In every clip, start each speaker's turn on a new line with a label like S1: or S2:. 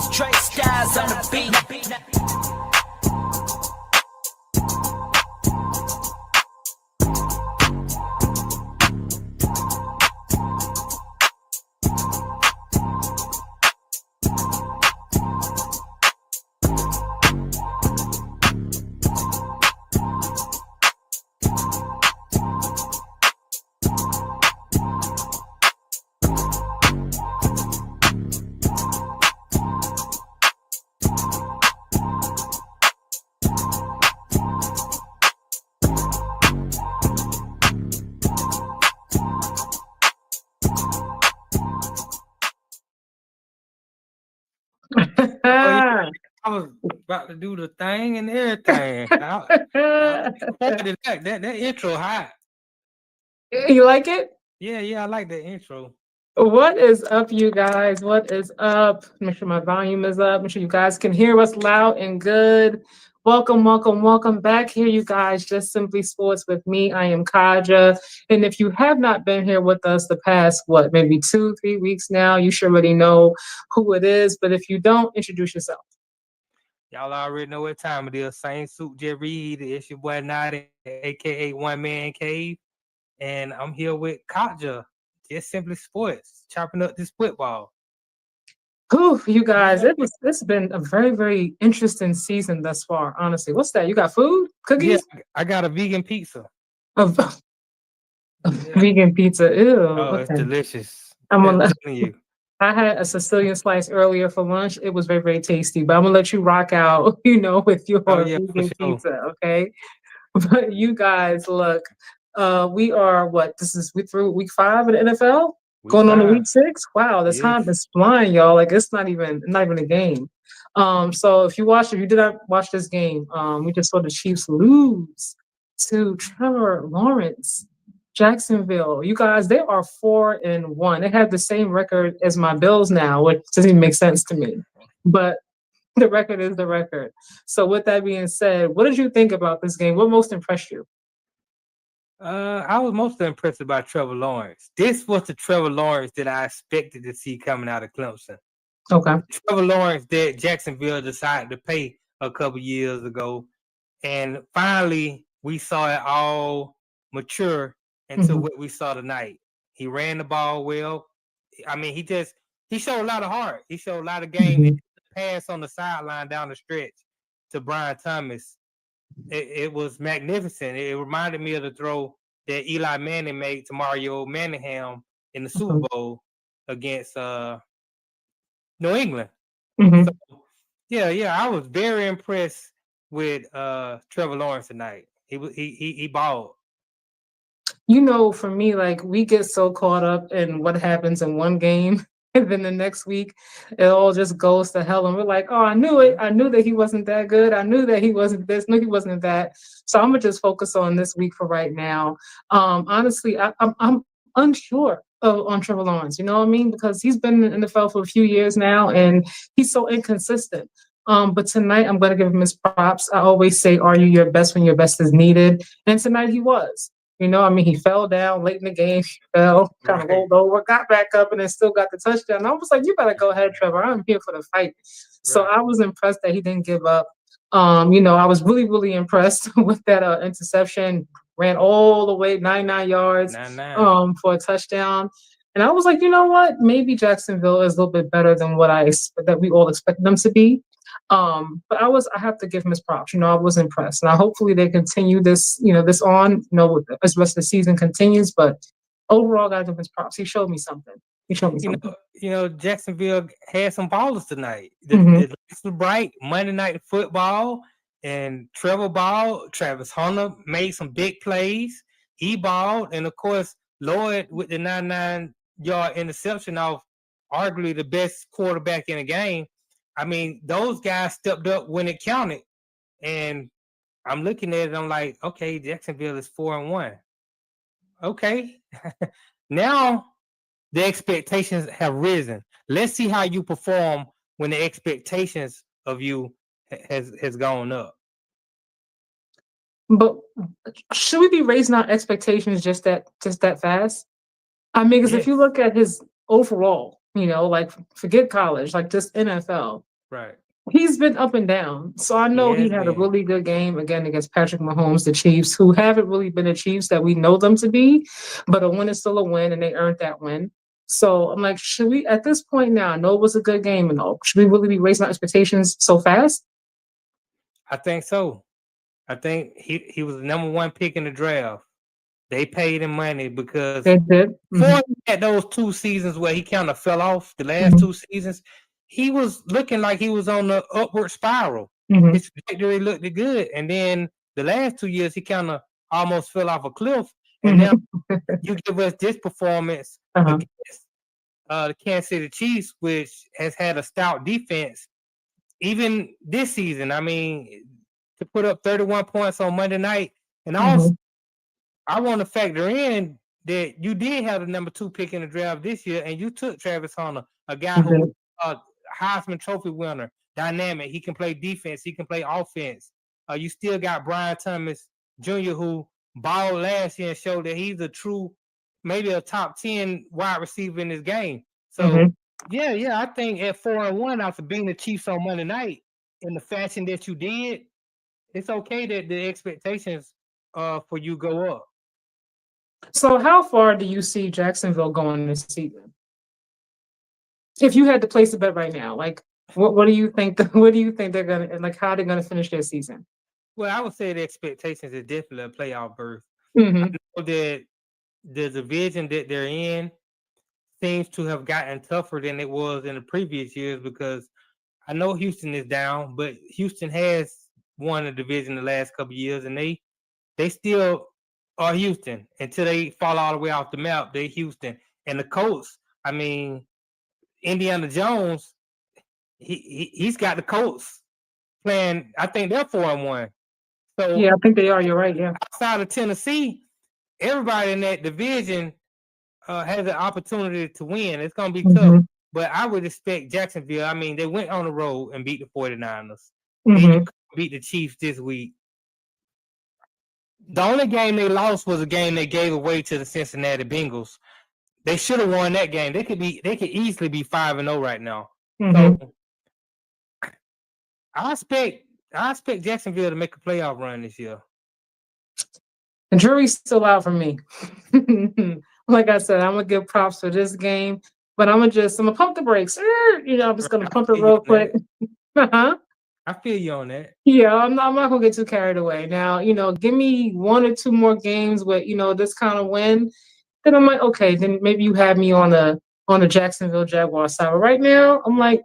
S1: It's Trey Styles on the beat.
S2: I was about to do the thing and everything. That intro hot.
S3: You like it?
S2: Yeah, I like that intro.
S3: What is up, you guys? What is up? Make sure my volume is up. Make sure you guys can hear us loud and good. Welcome back here, you guys. Just Simply Sports with me. I am Katja. And if you have not been here with us the past, maybe 2-3 weeks now, you should already know who it is. But if you don't, introduce yourself.
S2: Y'all already know what time it is. Same suit, Jerry Reed. It's your boy Notty, a.k.a. One Man Cave. And I'm here with Katja, Just Simply Sports, chopping up this football.
S3: Whew, you guys, it's been a very, very interesting season thus far, honestly. What's that? You got food? Cookies?
S2: Yeah, I got a vegan pizza.
S3: Vegan pizza. Ew.
S2: Oh,
S3: okay.
S2: It's delicious.
S3: I'm gonna
S2: you.
S3: I had a Sicilian slice earlier for lunch. It was very, very tasty, but I'm gonna let you rock out, with your vegan pizza, okay? But you guys, look, we are we through week 5 of the NFL? Going on to week 6? Wow, the time is flying, y'all. Like it's not even a game. So if you did not watch this game, we just saw the Chiefs lose to Trevor Lawrence. Jacksonville, you guys, they are 4-1. They have the same record as my Bills now, which doesn't even make sense to me. But the record is the record. So with that being said, what did you think about this game? What most impressed you?
S2: I was mostly impressed by Trevor Lawrence. This was the Trevor Lawrence that I expected to see coming out of Clemson.
S3: Okay.
S2: Trevor Lawrence that Jacksonville decided to pay a couple years ago. And finally, we saw it all mature into what we saw tonight. He ran the ball well. I mean, he showed a lot of heart. He showed a lot of game. Pass on the sideline down the stretch to Brian Thomas. It was magnificent. It reminded me of the throw that Eli Manning made to Mario Manningham in the Super Bowl against New England. So, yeah, I was very impressed with Trevor Lawrence tonight. He balled.
S3: For me, like we get so caught up in what happens in one game, and then the next week it all just goes to hell, and we're like, oh, I knew it. I knew that he wasn't that good. I knew that he wasn't this. No, he wasn't that. So I'm gonna just focus on this week for right now. Honestly, I'm unsure on Trevor Lawrence. You know what I mean? Because he's been in the NFL for a few years now, and he's so inconsistent. But tonight I'm going to give him his props. I always say, are you your best when your best is needed? And tonight he was. He fell down late in the game, kind of rolled over, got back up, and then still got the touchdown. I was like, you better go ahead, Trevor. I'm here for the fight. So I was impressed that he didn't give up. I was really, really impressed with that interception. Ran all the way 99 yards for a touchdown. And I was like, you know what? Maybe Jacksonville is a little bit better than that we all expected them to be. But I have to give him his props. I was impressed. Now, hopefully they continue this, this on, as the rest of the season continues. But overall, I got to give him his props. He showed me something.
S2: Jacksonville had some ballers tonight. The lights were bright. Monday Night Football, and Trevor balled. Travis Hunter made some big plays. He balled, and of course Lloyd with the 99-yard interception off arguably the best quarterback in the game. I mean, those guys stepped up when it counted. And I'm looking at it, I'm like, okay, Jacksonville is 4-1. Okay. Now the expectations have risen. Let's see how you perform when the expectations of you has gone up.
S3: But should we be raising our expectations just that fast? I mean, because if you look at his overall, Like forget college, like just NFL.
S2: Right.
S3: He's been up and down. So I
S2: He
S3: know he
S2: has
S3: had a
S2: been.
S3: really good game again against Patrick Mahomes, the Chiefs, who haven't really been the Chiefs that we know them to be, but a win is still a win, and they earned that win. So I'm like, should we, at this point now, I know it was a good game and all, should we really be raising our expectations so fast?
S2: I think so. I think he was the number 1 pick in the draft. They paid him money because
S3: They did.
S2: before at those 2 seasons where he kind of fell off, the last
S3: Mhm.
S2: 2 seasons, he was looking like he was on the upward spiral.
S3: Mhm.
S2: His trajectory looked good, and then the last 2 years he kind of almost fell off a cliff. And now you give us this performance
S3: Uh-huh.
S2: against the Kansas City Chiefs, which has had a stout defense, even this season. I mean, to put up 31 points on Monday night, and also I want to factor in that you did have the number 2 pick in the draft this year, and you took Travis Hunter, a guy who was a Heisman Trophy winner, dynamic. He can play defense. He can play offense. You still got Brian Thomas Jr., who balled last year and showed that he's a true, maybe a top 10 wide receiver in this game. So, yeah, I think at 4-1 after being the Chiefs on Monday night in the fashion that you did, it's okay that the expectations for you go up.
S3: So how far do you see Jacksonville going this season? If you had to place a bet right now, like what do you think? What do you think they're gonna, like? How they're gonna finish their season?
S2: Well, I would say the expectations is definitely a playoff berth.
S3: Mm-hmm.
S2: I know that the division that they're in seems to have gotten tougher than it was in the previous years, because I know Houston is down, but Houston has won the division the last couple of years, and they still are Houston until they fall all the way off the map. They're Houston. And the Colts, I mean, Indiana Jones, he's got the Colts playing. I think they're 4-1. So
S3: Yeah, I think they are. You're right. Yeah.
S2: outside of Tennessee, everybody in that division has an opportunity to win. It's going to be tough, but I would expect Jacksonville. I mean, they went on the road and beat the 49ers. Then you beat the Chiefs this week. The only game they lost was a game they gave away to the Cincinnati Bengals. They should have won that game. They could easily be 5-0 right now. So I expect Jacksonville to make a playoff run this year.
S3: The jury's still out for me. Like I said, I'm gonna give props for this game, but I'm gonna pump the brakes. I'm just gonna pump it real quick.
S2: I feel you on that.
S3: Yeah, I'm not gonna get too carried away. Now, give me 1 or 2 more games with this kind of win. Then I'm like, okay, then maybe you have me on the Jacksonville Jaguars side. But right now, I'm like,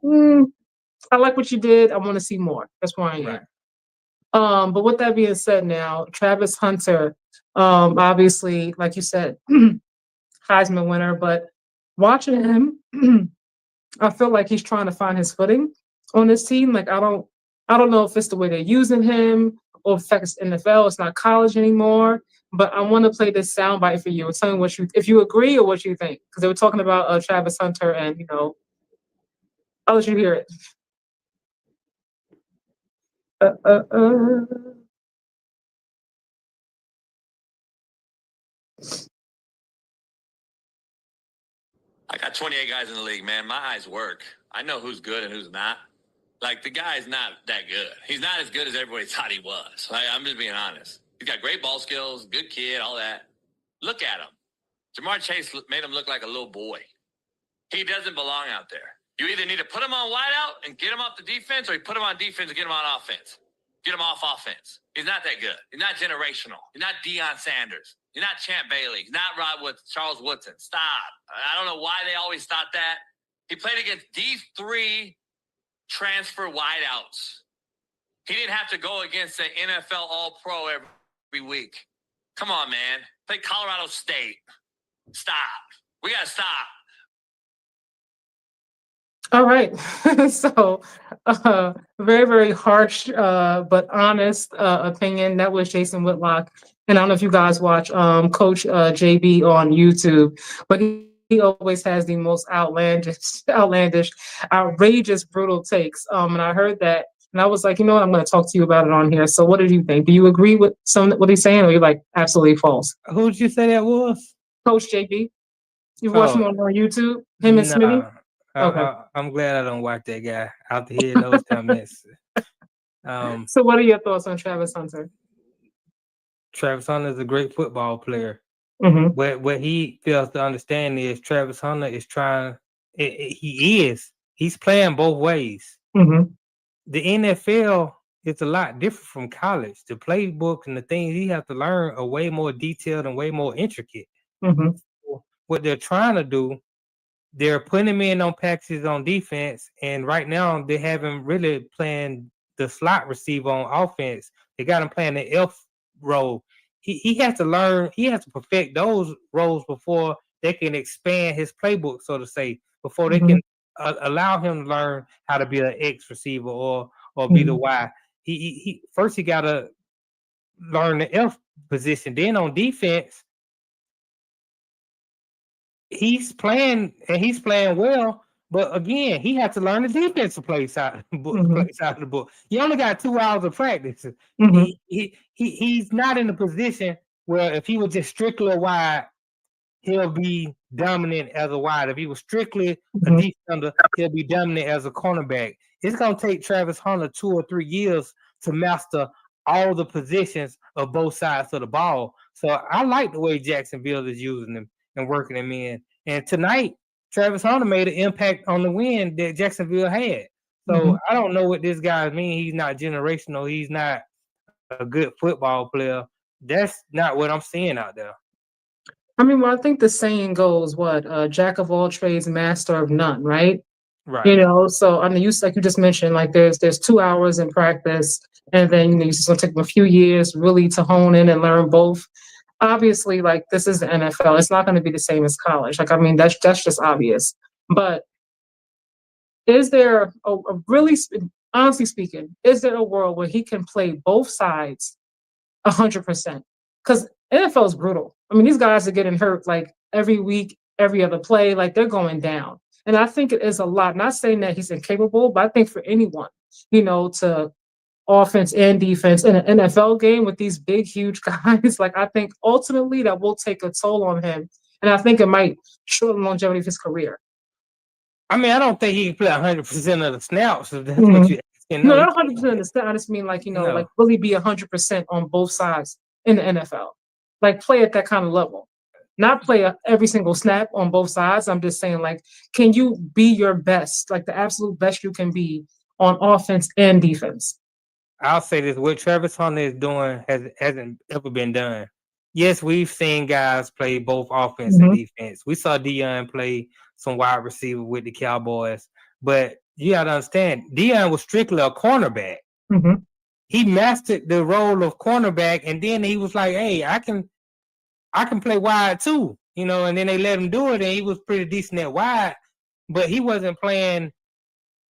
S3: I like what you did. I want to see more. That's where I am.
S2: Right.
S3: But with that being said, now Travis Hunter, obviously, like you said, Heisman winner. But watching him, I feel like he's trying to find his footing on this team. Like I don't know if it's the way they're using him or if it's NFL. It's not college anymore. But I want to play this soundbite for you and tell me if you agree or what you think, because they were talking about Travis Hunter, and I'll let you hear it.
S4: I got 28 guys in the league, man. My eyes work. I know who's good and who's not. Like, the guy's not that good. He's not as good as everybody thought he was. Like, I'm just being honest. He's got great ball skills, good kid, all that. Look at him. Jamar Chase made him look like a little boy. He doesn't belong out there. You either need to put him on wideout and get him off the defense, or you put him on defense and get him on offense. Get him off offense. He's not that good. He's not generational. He's not Deion Sanders. He's not Champ Bailey. He's not Charles Woodson. Stop. I don't know why they always thought that. He played against these 3 transfer wideouts. He didn't have to go against the NFL All-Pro every week. Come on, man. Play Colorado State. Stop. We got to stop.
S3: All right. So, very, very harsh, but honest opinion. That was Jason Whitlock. And I don't know if you guys watch Coach JB on YouTube, but he always has the most outlandish, outrageous, brutal takes. And I heard that, and I was like, I'm going to talk to you about it on here. So what did you think? Do you agree with what he's saying, or you're like, absolutely false?
S2: Who did you say that was?
S3: Coach JB. You watch him on YouTube? Him and Smitty? Okay.
S2: I'm glad I don't watch that guy after hearing those comments.
S3: So what are your thoughts on Travis Hunter?
S2: Travis Hunter is a great football player.
S3: Mm-hmm.
S2: What he fails to understand is Travis Hunter is trying. He's playing both ways.
S3: Mm-hmm.
S2: The NFL is a lot different from college. The playbook and the things he has to learn are way more detailed and way more intricate.
S3: Mm-hmm.
S2: What they're trying to do, they're putting him in on packages on defense, and right now they haven't really playing the slot receiver on offense. They got him playing the F role. He has to learn. He has to perfect those roles before they can expand his playbook, so to say. Before they
S3: Mm-hmm.
S2: can allow him to learn how to be an X receiver or be the
S3: Mm-hmm.
S2: Y. He first he got to learn the F position. Then on defense, he's playing and he's playing well. But again, he had to learn the defensive play side of the book.
S3: Mm-hmm.
S2: Play side of the book. You only got 2 hours of practice.
S3: Mm-hmm.
S2: He's not in a position where if he was just strictly wide, he'll be dominant as a wide. If he was strictly a
S3: Mm-hmm.
S2: defender, he'll be dominant as a cornerback. It's gonna take Travis Hunter 2 or 3 years to master all the positions of both sides of the ball. So I like the way Jacksonville is using him and working him in. And tonight, Travis Hunter made an impact on the win that Jacksonville had. So
S3: Mm-hmm.
S2: I don't know what this guy means. He's not generational. He's not a good football player. That's not what I'm seeing out there.
S3: I mean, well, I think the saying goes, what, jack of all trades, master of none, right?
S2: Right.
S3: So I mean, like you just mentioned, like there's 2 hours in practice, and then it's just gonna take them a few years really to hone in and learn both. Obviously, like this is the NFL, it's not going to be the same as college. Like I mean, that's just obvious. But is there a really, honestly speaking, is there a world where he can play both sides 100%? Because NFL is brutal. I mean, these guys are getting hurt like every week, every other play, like they're going down. And I think it is a lot. Not saying that he's incapable, but I think for anyone, to offense and defense in an NFL game with these big, huge guys, like I think ultimately that will take a toll on him. And I think it might shorten the longevity of his career.
S2: I mean, I don't think he can play 100% of the snaps. If that's what
S3: Mhm.
S2: you're asking.
S3: No,
S2: No, he
S3: not 100%
S2: can't.
S3: understand. I just mean like,
S2: No.
S3: like really be 100% on both sides in the NFL. Like play at that kind of level. Not play every single snap on both sides. I'm just saying, like, can you be your best, like the absolute best you can be on offense and defense?
S2: I'll say this: what Travis Hunter is doing hasn't ever been done. Yes, we've seen guys play both offense and
S3: Mhm.
S2: defense. We saw Dillion play some wide receiver with the Cowboys, but you got to understand, Dillion was strictly a cornerback.
S3: Mhm.
S2: He mastered the role of cornerback, and then he was like, "Hey, I can play wide too," And then they let him do it, and he was pretty decent at wide, but he wasn't playing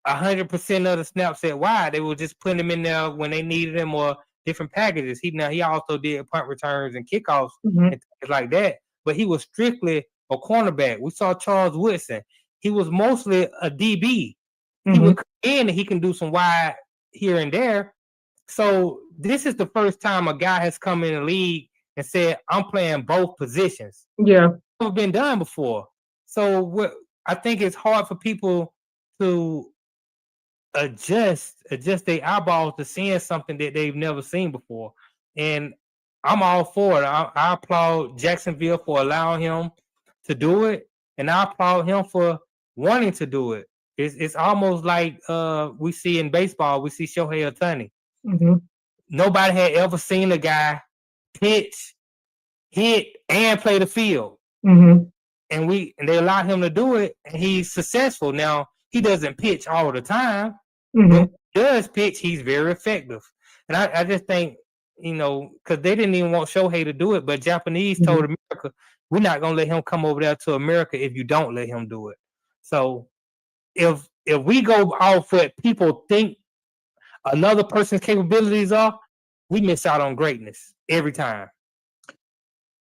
S2: 100% of the snaps at wide. They were just putting him in there when they needed him or different packages. He also did punt returns and kickoffs
S3: Mhm.
S2: and things like that. But he was strictly a cornerback. We saw Charles Woodson. He was mostly a DB. He
S3: Mhm.
S2: would come in and he can do some wide here and there. So this is the first time a guy has come in the league and said, "I'm playing both positions."
S3: Yeah.
S2: Never been done before. So I think it's hard for people to adjust their eyeballs to seeing something that they've never seen before. And I'm all for it. I applaud Jacksonville for allowing him to do it, and I applaud him for wanting to do it. It's almost like we see in baseball. We see Shohei Ohtani.
S3: Mhm.
S2: Nobody had ever seen a guy pitch, hit, and play the field.
S3: Mhm.
S2: And they allow him to do it, and he's successful. Now he doesn't pitch all the time, but when
S3: Mhm.
S2: he does pitch, he's very effective. And I just think, because they didn't even want Shohei to do it, but Japanese told
S3: Mhm.
S2: America, "We're not gonna let him come over there to America if you don't let him do it." So if we go off what people think another person's capabilities are, we miss out on greatness every time.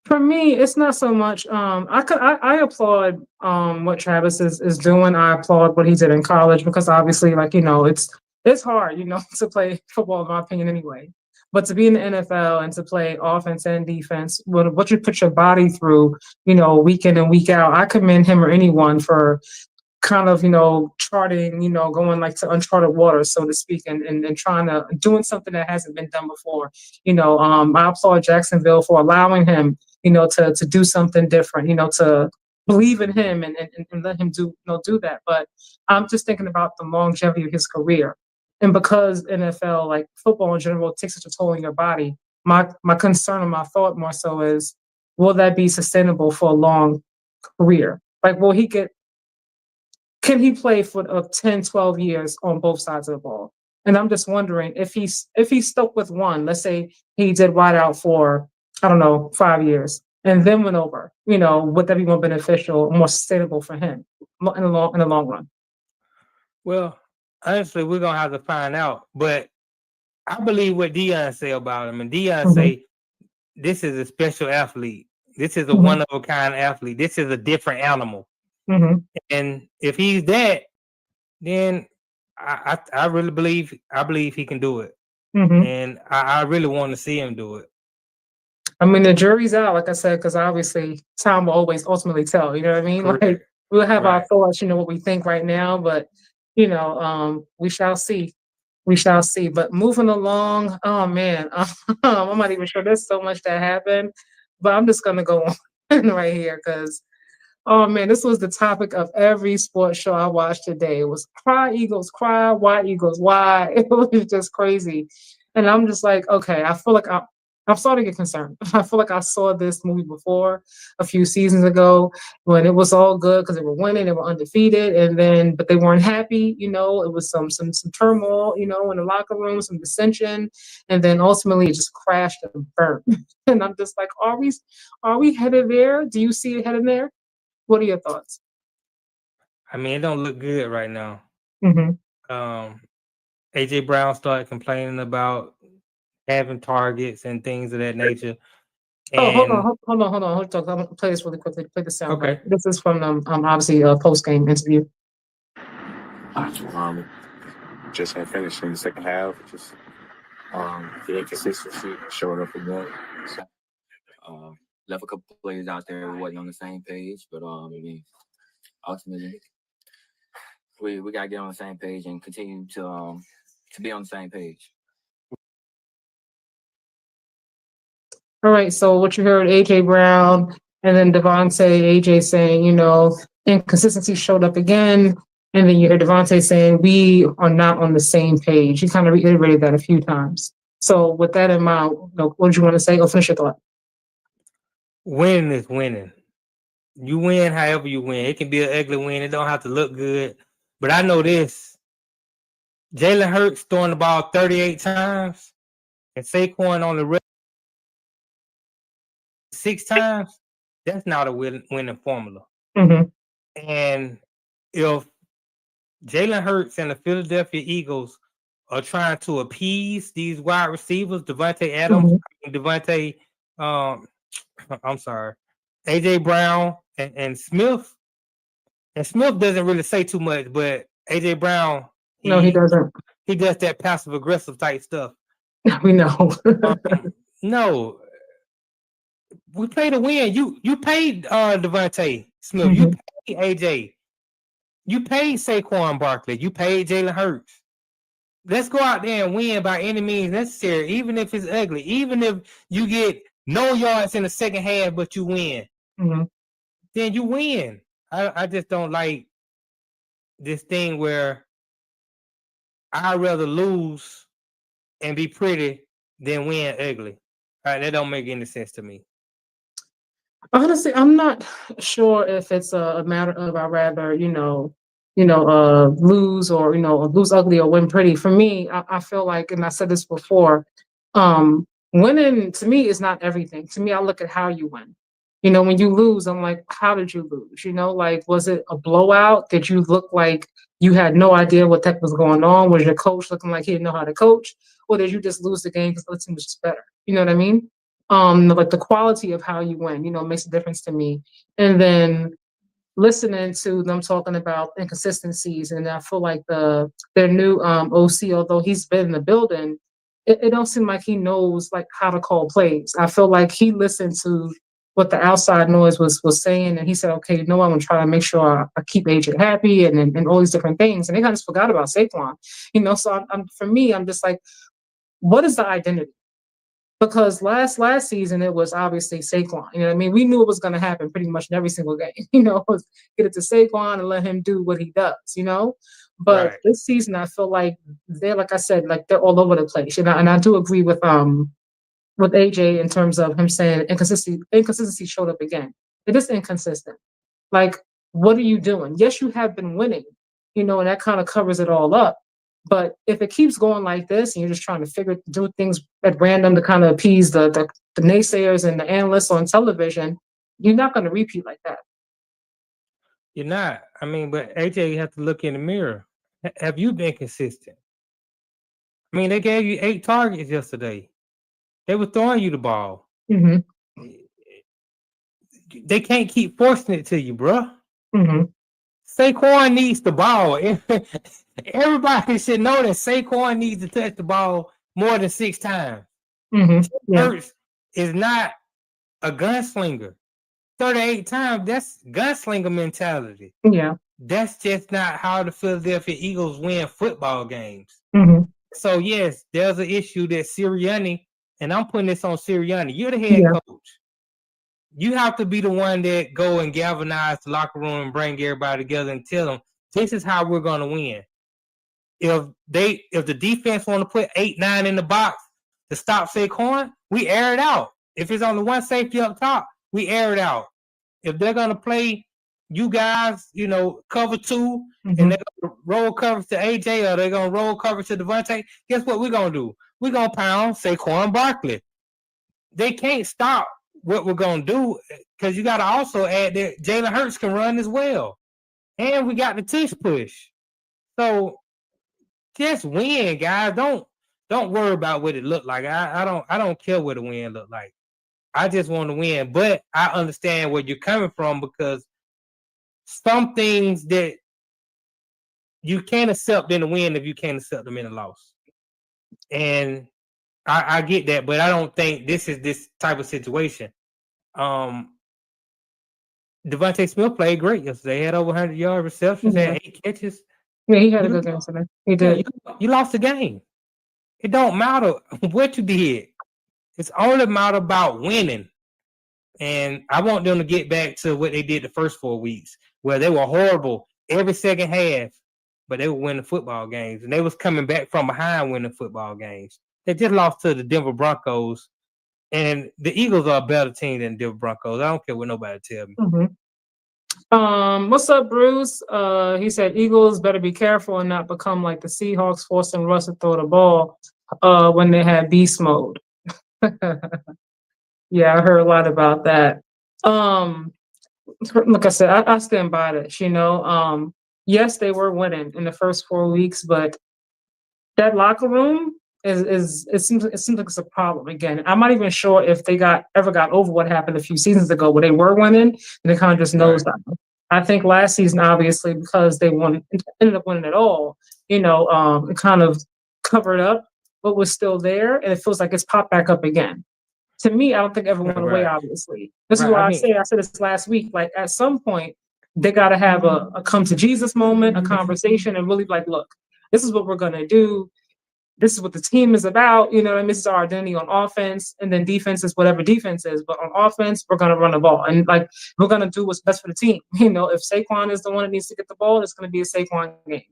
S3: For me, it's not so much. I applaud what Travis is doing. I applaud what he did in college because obviously, like it's hard, to play football in my opinion anyway. But to be in the NFL and to play offense and defense, what you put your body through, week in and week out, I commend him or anyone for kind of, charting, going like to uncharted waters, so to speak, and trying to doing something that hasn't been done before. I applaud Jacksonville for allowing him, to do something different, to believe in him and let him do that. But I'm just thinking about the longevity of his career. And because NFL, like football in general, takes such a toll on your body, my concern and my thought more so is, will that be sustainable for a long career? Like, can he play for 10, 12 years on both sides of the ball? And I'm just wondering if he's stuck with one. Let's say he did wide out for, I don't know, 5 years and then went over. Would that be more beneficial, more sustainable for him in the long run?
S2: Well, honestly, we're gonna have to find out. But I believe what Dion say about him, and Dion say this is a special athlete. This is a one of a kind athlete. This is a different animal. And if he's that, then I really believe he can do it. And I really want to see him do it.
S3: I mean, the jury's out, like I said, because obviously time will always ultimately tell. You know what I mean?
S2: Correct.
S3: Like, we'll have our thoughts, what we think right now, but we shall see. We shall see. But moving along, oh man, I'm not even sure. There's so much that happened, but I'm just gonna go on right here because, oh man, this was the topic of every sports show I watched today. It was cry Eagles, cry, why Eagles, why? It was just crazy, and I'm just like, okay, I feel like I'm starting to get concerned. I feel like I saw this movie before a few seasons ago when it was all good because they were winning, they were undefeated, but they weren't happy. It was some turmoil, in the locker room, some dissension, and then ultimately it just crashed and burned. And I'm just like, are we headed there? Do you see it headed there? What are your thoughts?
S2: I mean, it don't look good right now. AJ Brown started complaining about having targets and things of that nature. And
S3: hold on. I'm gonna play this really quickly. Play the sound.
S2: Okay.
S3: This is from obviously a post game interview.
S5: Just had finished in the second half. Just the inconsistency showed up again. So,
S6: left a couple players out there who wasn't on the same page, but ultimately we gotta get on the same page and continue to be on the same page.
S3: All right, so what you heard, AJ Brown, and then Devontae, AJ saying, inconsistency showed up again, and then you heard Devontae saying we are not on the same page. He kind of reiterated that a few times. So with that in mind, what did you want to say? Finish your thought.
S2: Winning is winning. You win however you win. It can be an ugly win. It don't have to look good. But I know this. Jalen Hurts throwing the ball 38 times, and Saquon on the rest 6 times. That's not a winning formula. And if Jalen Hurts and the Philadelphia Eagles are trying to appease these wide receivers, Devontae Adams, AJ Brown and Smith. And Smith doesn't really say too much, but AJ Brown,
S3: he doesn't.
S2: He does that passive aggressive type stuff.
S3: We know.
S2: No. We play to win. You paid Devontae Smith. You paid AJ. You paid Saquon Barkley. You paid Jalen Hurts. Let's go out there and win by any means necessary, even if it's ugly. Even if you get no yards in the second half, but you win. Then you win. I just don't like this thing where I'd rather lose and be pretty than win ugly. That don't make any sense to me.
S3: Honestly, I'm not sure if it's a matter of I'd rather, lose or, lose ugly or win pretty. For me, I feel like, and I said this before, winning to me is not everything. To me, I look at how you win. When you lose, I'm like, how did you lose? Like, was it a blowout? Did you look like you had no idea what the heck was going on? Was your coach looking like he didn't know how to coach? Or did you just lose the game because the team was just better? You know what I mean? Like the quality of how you win, makes a difference to me. And then listening to them talking about inconsistencies, and I feel like their new OC, although he's been in the building, it don't seem like he knows like how to call plays. I feel like he listened to what the outside noise was saying, and he said, "Okay, you know what? I'm gonna try to make sure I keep AJ happy and all these different things." And they kind of just forgot about Saquon, So for me, I'm just like, what is the identity? Because last season it was obviously Saquon. You know what I mean? We knew it was going to happen pretty much in every single game. Was get it to Saquon and let him do what he does. But
S2: Right.
S3: this season I feel like like I said, like they're all over the place. And I do agree with AJ in terms of him saying inconsistency showed up again. It is inconsistent. Like, what are you doing? Yes, you have been winning, and that kind of covers it all up. But if it keeps going like this and you're just trying to do things at random to kind of appease the naysayers and the analysts on television, you're not going to repeat like that.
S2: You're not. I mean, but AJ, you have to look in the mirror. Have you been consistent? I mean, they gave you 8 targets yesterday. They were throwing you the ball.
S3: Mm-hmm.
S2: They can't keep forcing it to you, bro.
S3: Mm-hmm.
S2: Saquon needs the ball. Everybody should know that Saquon needs to touch the ball more than 6 times.
S3: Mm-hmm. Yeah.
S2: Hurts is not a gunslinger. 38 times, that's gunslinger mentality.
S3: Yeah.
S2: That's just not how the Philadelphia Eagles win football games.
S3: Mm-hmm.
S2: So, yes, there's an issue that Sirianni, and I'm putting this on Sirianni, you're the head coach. You have to be the one that go and galvanize the locker room and bring everybody together and tell them, this is how we're going to win. If the defense want to put 8-9 in the box to stop Saquon, we air it out. If it's only one safety up top, we air it out. If they're going to play you guys, cover 2, and they're going to roll coverage to AJ or they're going to roll coverage to Devontae, guess what we're going to do? We're going to pound Saquon Barkley. They can't stop what we're going to do because you got to also add that Jalen Hurts can run as well. And we got the tush push. So just win, guys. Don't worry about what it looked like. I don't care what the win looked like. I just want to win. But I understand where you're coming from because some things that you can't accept in a win if you can't accept them in a loss. And I get that, but I don't think this is this type of situation. Devontae Smith played great yesterday. He had over 100-yard receptions, had 8 catches.
S3: Yeah, he had a good game today. He did.
S2: You lost the game. It don't matter what you did. It's only matter about winning. And I want them to get back to what they did the first 4 weeks, where they were horrible every second half, but they were winning football games. And they was coming back from behind winning football games. They just lost to the Denver Broncos. And the Eagles are a better team than the Denver Broncos. I don't care what nobody tell me.
S3: Mm-hmm. What's up, Bruce? He said Eagles better be careful and not become like the Seahawks, forcing Russ to throw the ball when they had beast mode. Yeah, I heard a lot about that. Like I said, I stand by this. Yes, they were winning in the first 4 weeks, but that locker room it seems like it's a problem again. I'm not even sure if they ever got over what happened a few seasons ago where they were winning and they kind of just nosed down. I think last season, obviously, because they ended up winning it all, it kind of covered up what was still there, and it feels like it's popped back up again. To me, I don't think everyone went away, obviously. This is why I said this last week, like at some point, they got to have a come to Jesus moment, a conversation, and really like, look, this is what we're going to do. This is what the team is about. This is our identity on offense, and then defense is whatever defense is. But on offense, we're going to run the ball, and like we're going to do what's best for the team. If Saquon is the one that needs to get the ball, it's going to be a Saquon game.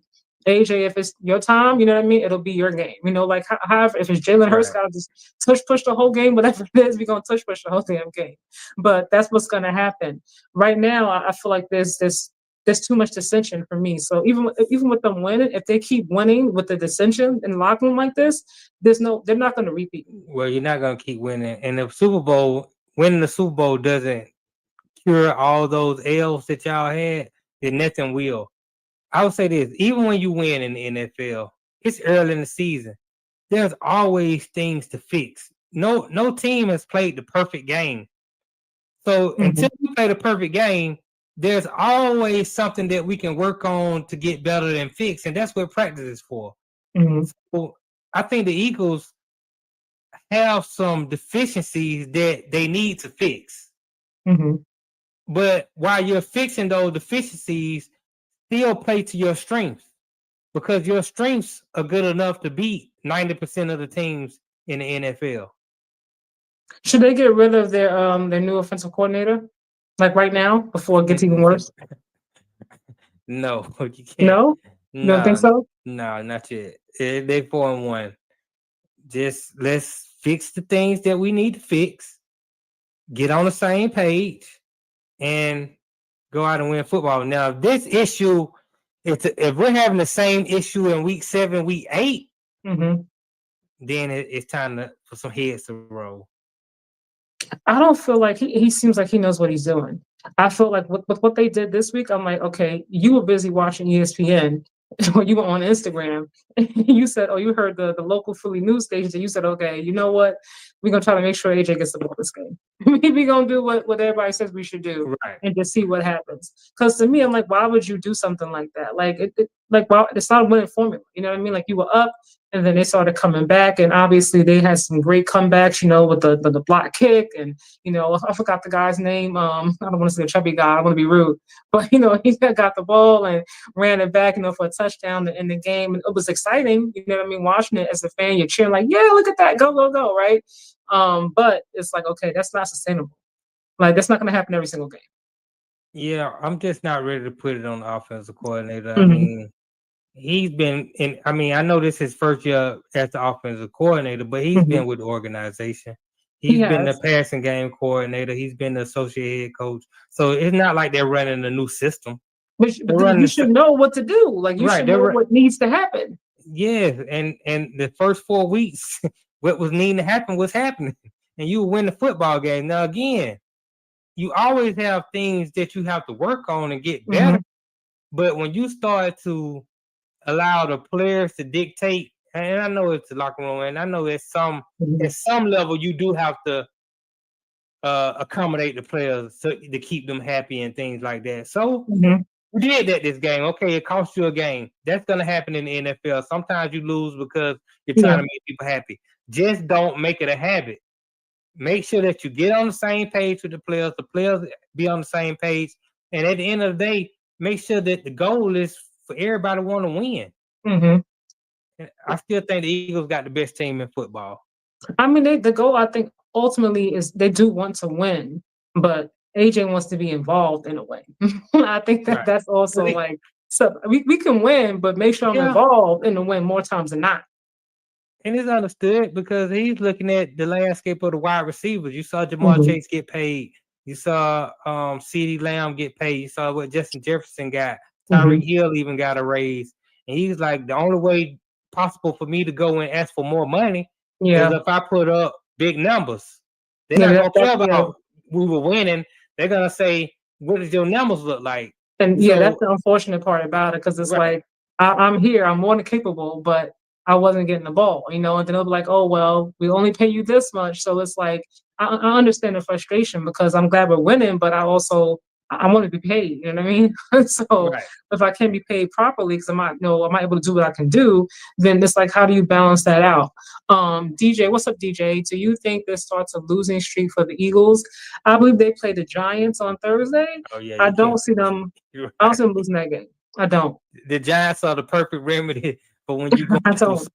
S3: AJ, if it's your time, it'll be your game. However, if it's Jalen Hurts, got to just push the whole game, whatever it is, we're going to push the whole damn game. But that's what's going to happen. Right now, I feel like there's too much dissension for me. So even with them winning, if they keep winning with the dissension in the locker room like this, they're not going to repeat.
S2: Well, you're not going to keep winning. And the Super Bowl, winning the Super Bowl doesn't cure all those L's that y'all had, then nothing will. I would say this, even when you win in the NFL, it's early in the season. There's always things to fix. No team has played the perfect game. So until we play the perfect game, there's always something that we can work on to get better and fix. And that's what practice is for. So I think the Eagles have some deficiencies that they need to fix.
S3: Mm-hmm.
S2: But while you're fixing those deficiencies, still play to your strengths because your strengths are good enough to beat 90% of the teams in the NFL.
S3: Should they get rid of their new offensive coordinator, like right now, before it gets even worse?
S2: No, you can't.
S3: No, you don't think so?
S2: No, not yet. They 4-1. Just let's fix the things that we need to fix. Get on the same page, and go out and win football. Now, this issue, if we're having the same issue in week 7, week 8,
S3: Mm-hmm.
S2: then it's time for some heads to roll.
S3: I don't feel like he seems like he knows what he's doing. I feel like with what they did this week, I'm like, okay, you were busy watching ESPN when you were on Instagram. You said, oh, you heard the local Philly news stations, and you said, okay, you know what? We're gonna try to make sure AJ gets the ball this game. We're gonna do what everybody says we should do,
S2: Right.
S3: and just see what happens. Because to me, I'm like, why would you do something like that? Like wow, it's not a winning formula. You know what I mean? Like you were up, and then they started coming back, and obviously they had some great comebacks. You know, with the block kick, and you know, I forgot the guy's name. I don't want to say a chubby guy. I don't want to be rude, but you know, he got the ball and ran it back, you know, for a touchdown in the game, and it was exciting. You know what I mean? Watching it as a fan, you're cheering like, yeah, look at that, go, go, go, right? But it's like, okay, that's not sustainable. Like that's not going to happen every single game.
S2: Yeah, I'm just not ready to put it on the offensive coordinator.
S3: Mm-hmm.
S2: I mean, he's been in. I mean, I know this is his first year as the offensive coordinator, but he's
S3: Mm-hmm.
S2: been with the organization. He's been the
S3: has.
S2: passing game coordinator. He's been the associate head coach. So it's not like they're running a new system.
S3: But you should know what to do. Like you should know what needs to happen.
S2: Yeah, and the first 4 weeks, what was needing to happen was happening, and you win the football game. Now again, you always have things that you have to work on and get better.
S3: Mm-hmm.
S2: But when you start to allow the players to dictate, and I know it's the locker room, and I know at some level you do have to accommodate the players to keep them happy and things like that. So we did that this game. Okay, it cost you a game. That's gonna happen in the NFL. Sometimes you lose because you're trying to make people happy. Just don't make it a habit. Make sure that you get on the same page with the players be on the same page. And at the end of the day, make sure that the goal is for everybody to want to win.
S3: Mm-hmm.
S2: I still think the Eagles got the best team in football.
S3: I mean, the goal, I think, ultimately is they do want to win, but AJ wants to be involved in a way. I think that's also like, so we can win, but make sure I'm involved in the win more times than not.
S2: And it's understood because he's looking at the landscape of the wide receivers. You saw Jamar Chase get paid. You saw CeeDee Lamb get paid. You saw what Justin Jefferson got. Tyreek Hill even got a raise. And he's like, the only way possible for me to go and ask for more money is if I put up big numbers. They're not going to care about we were winning. They're going to say, what does your numbers look like?
S3: And that's the unfortunate part about it, because it's like, I'm here, I'm more than capable, but I wasn't getting the ball, you know, and then they'll be like, oh, well, we only pay you this much. So it's like, I understand the frustration because I'm glad we're winning, but I want to be paid, you know what I mean? So if I can't be paid properly because I'm not able to do what I can do, then it's like, how do you balance that out? DJ, what's up, DJ? Do you think this starts a losing streak for the Eagles? I believe they play the Giants on Thursday.
S2: Oh, yeah,
S3: I don't see them losing that game. I don't.
S2: The Giants are the perfect remedy. But when you go
S3: I don't.